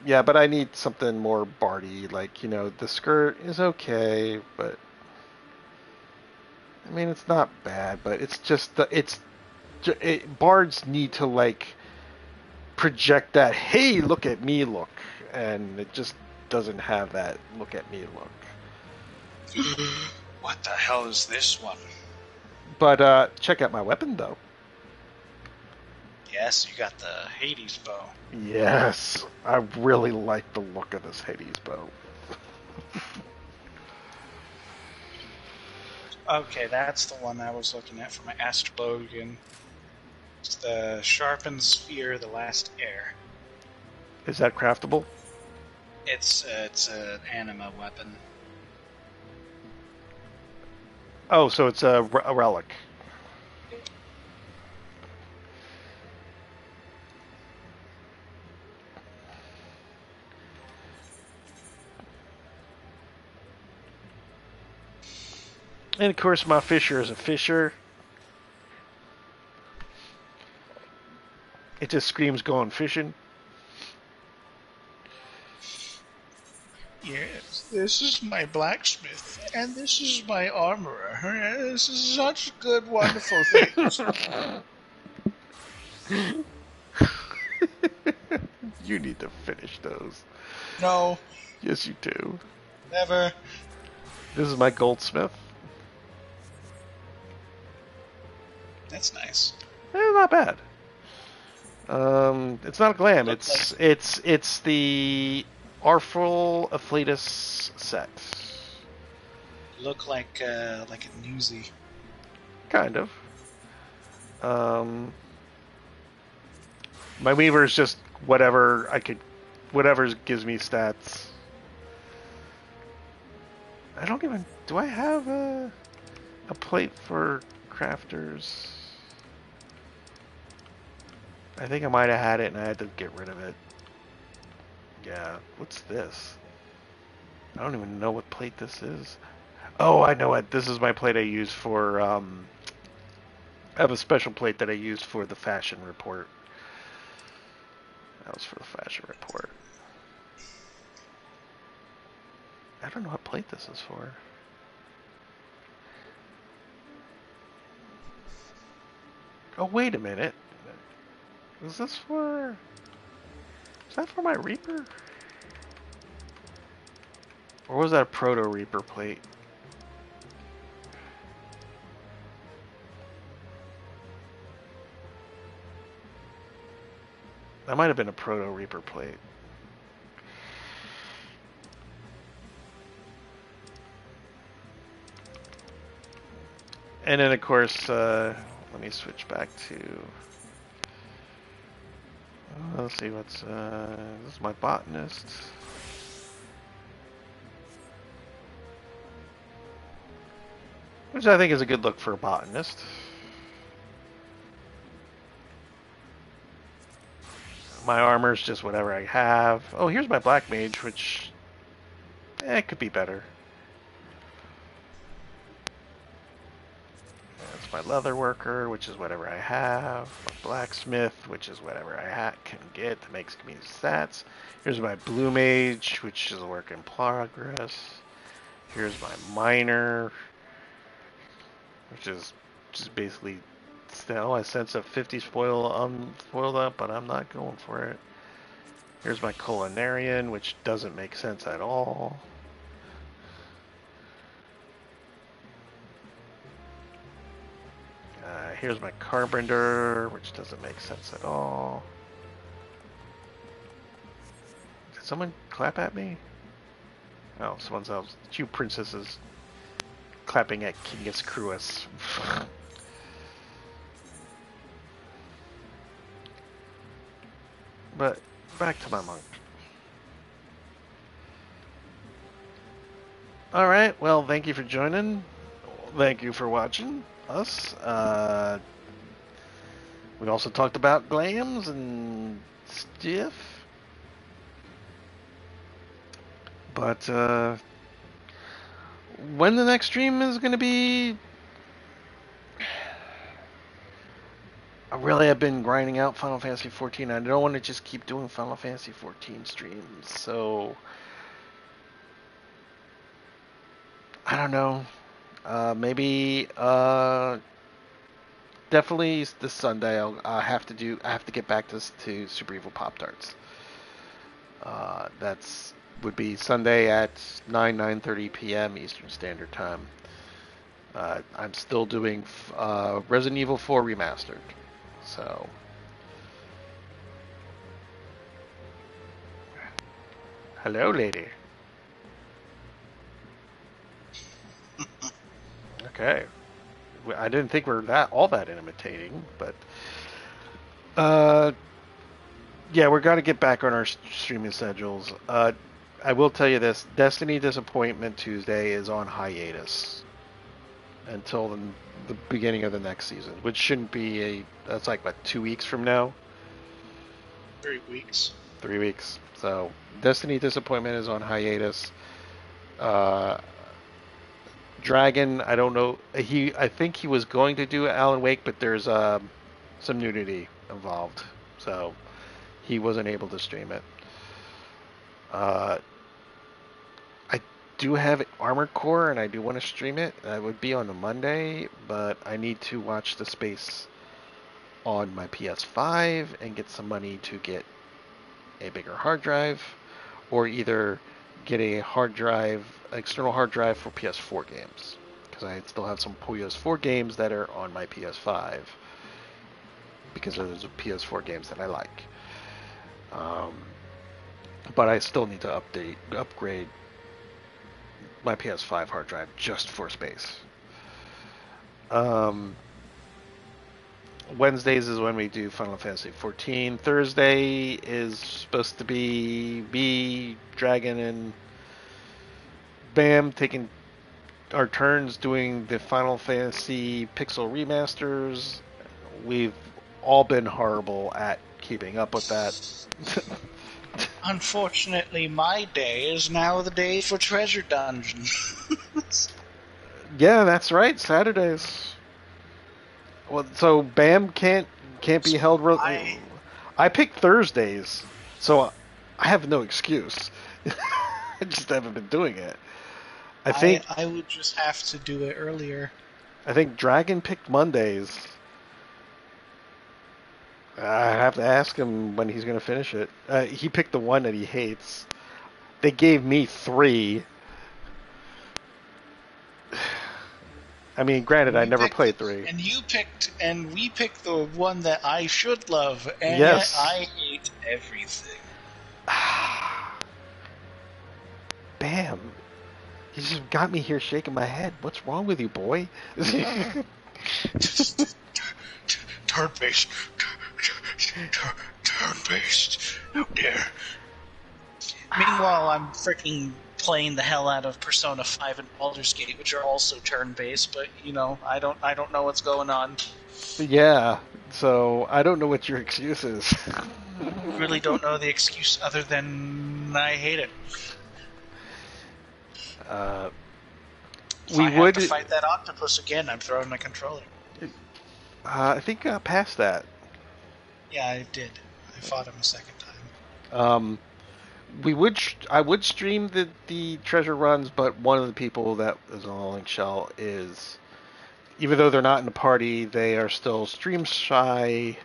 Yeah, but I need something more bardy. Like, you know, the skirt is okay, but I mean, it's not bad. But it's just bards need to like project that, hey, look at me look, and it just doesn't have that look at me look. What the hell is this one? But check out my weapon though. Yes, you got the Hades bow. Yes, I really like the look of this Hades bow. Okay, that's the one I was looking at for my Astrologian. It's the Sharpened Sphere, the Last Air. Is that craftable? It's an anima weapon. Oh, so it's a relic. And of course, my fisher is a fisher. It just screams going fishing. Yes, this is my blacksmith, and this is my armorer. This is such good, wonderful things. You need to finish those. No, Yes, you do. never. This is my goldsmith. That's nice. Not bad. It's not a glam. Looks It's the Artful Afflatus set. Look like a newsie. Kind of. My weaver is just whatever gives me stats. I don't even. Do I have a plate for crafters? I think I might have had it and I had to get rid of it. Yeah, what's this? I don't even know what plate this is. Oh, I know it. This is my plate I use for, I have a special plate that I used for the fashion report. That was for the fashion report. I don't know what plate this is for. Oh, wait a minute. Is this for... Is that for my Reaper? Or was that a Proto Reaper plate? That might have been a Proto Reaper plate. And then, of course, let me switch back to... let's see what's... this is my botanist. Which I think is a good look for a botanist. My armor's just whatever I have. Oh, here's my black mage, which... it could be better. That's my leather worker, which is whatever I have. My blacksmith, which is whatever I can get that makes me stats. Here's my blue mage, which is a work in progress. Here's my miner, which is just basically still I sense a 50 spoil unfoiled up, but I'm not going for it. Here's my culinarian, which doesn't make sense at all. Here's my carpenter, which doesn't make sense at all. Did someone clap at me? Oh, someone else. 2 princesses clapping at King Escruus. But back to my monk. Alright, well, thank you for joining. Thank you for watching us. We also talked about glams and stuff. But when the next stream is going to be... I really have been grinding out Final Fantasy 14. I don't want to just keep doing Final Fantasy 14 streams, so... I don't know. Maybe definitely this Sunday. I have to do. I have to get back to Super Evil Pop Tarts. That's would be Sunday at 9:30 p.m. Eastern Standard Time. I'm still doing Resident Evil 4 Remastered. So, hello, lady. Okay. I didn't think we're all that imitating, but uh, yeah, we're gonna get back on our streaming schedules. I will tell you this: Destiny Disappointment Tuesday is on hiatus until the beginning of the next season, which shouldn't be that's like what, 2 weeks from now. 3 weeks. 3 weeks. So Destiny Disappointment is on hiatus. Uh, Dragon, I don't know. I think he was going to do Alan Wake, but there's some nudity involved, so he wasn't able to stream it. I do have Armored Core, and I do want to stream it. That would be on a Monday, but I need to watch the space on my PS5 and get some money to get a bigger hard drive, or either get a external hard drive for PS4 games, because I still have some PS4 games that are on my PS5 because those are PS4 games that I like. But I still need to upgrade my PS5 hard drive just for space. Wednesdays is when we do Final Fantasy 14. Thursday is supposed to be me, Dragon, and Bam taking our turns doing the Final Fantasy Pixel remasters. We've all been horrible at keeping up with that. Unfortunately, my day is now the day for Treasure Dungeon. Yeah, that's right. Saturdays. Well, so Bam can't be held. I picked Thursdays, so I have no excuse. I just haven't been doing it. I would just have to do it earlier. I think Dragon picked Mondays. I have to ask him when he's going to finish it. He picked the one that he hates. They gave me 3. I mean, granted, I never played 3. And we picked the one that I should love, and yes. yet I hate everything. Bam. You just got me here shaking my head. What's wrong with you, boy? Turn-based. Turn-based. How dare. Meanwhile, I'm freaking playing the hell out of Persona 5 and Baldur's Gate, which are also turn-based, but, I don't know what's going on. Yeah, so I don't know what your excuse is. Really don't know the excuse other than I hate it. If I have to fight that octopus again, I'm throwing my controller. I think I passed that. Yeah, I did. I fought him a second time. I would stream the treasure runs, but one of the people that is on the link shell is, even though they're not in the party, they are still stream shy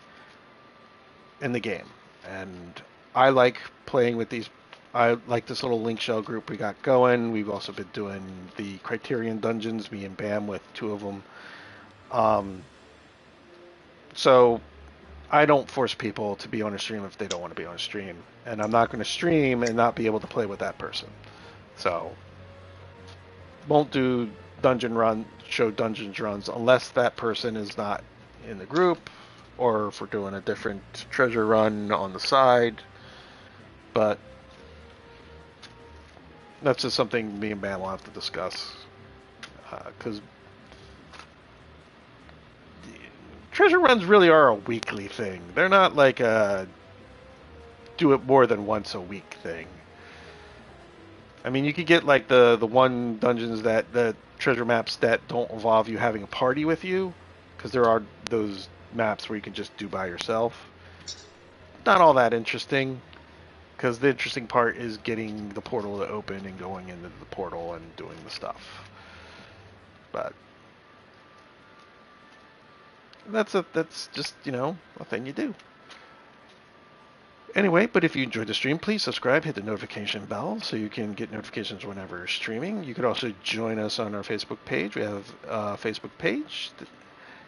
in the game. And I like playing with these. I like this little link shell group we got going. We've also been doing the Criterion dungeons, me and Bam, with 2 of them. So I don't force people to be on a stream if they don't want to be on a stream. And I'm not going to stream and not be able to play with that person. So won't do show dungeons runs unless that person is not in the group, or if we're doing a different treasure run on the side. But that's just something me and Bam will have to discuss. Because treasure runs really are a weekly thing. They're not like a do it more than once a week thing. I mean, you could get like the one dungeons that the treasure maps that don't involve you having a party with you, because there are those maps where you can just do by yourself. Not all that interesting, because the interesting part is getting the portal to open and going into the portal and doing the stuff. But That's just, a thing you do. Anyway, but if you enjoyed the stream, please subscribe, hit the notification bell so you can get notifications whenever we're streaming. You could also join us on our Facebook page. We have a Facebook page.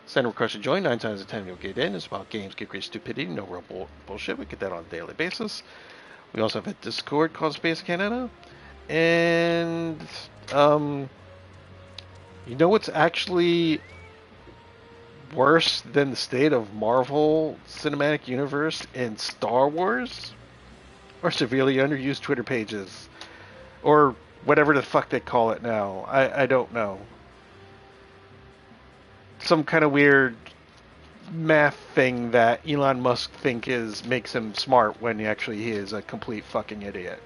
Send a request to join. 9 times out of 10 you'll get in. It's about games, geekery, stupidity, no real bullshit. We get that on a daily basis. We also have a Discord called Space Canada. And, what's actually worse than the state of Marvel Cinematic Universe and Star Wars? Or severely underused Twitter pages? Or whatever the fuck they call it now. I don't know. Some kind of weird math thing that Elon Musk makes him smart when he is a complete fucking idiot.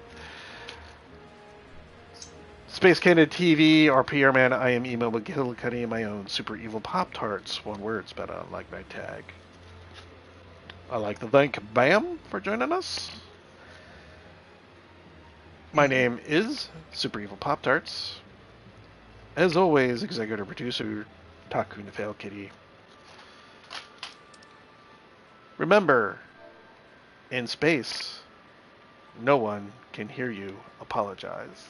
Space Canada TV, our PR man, I am Emo McGillicuddy, and my own super evil Pop-Tarts. One word, spelled out like my tag. I'd like to thank Bam for joining us. My name is Super Evil Pop-Tarts. As always, executive producer, Taku Nefel Kitty. Remember, in space, no one can hear you apologize.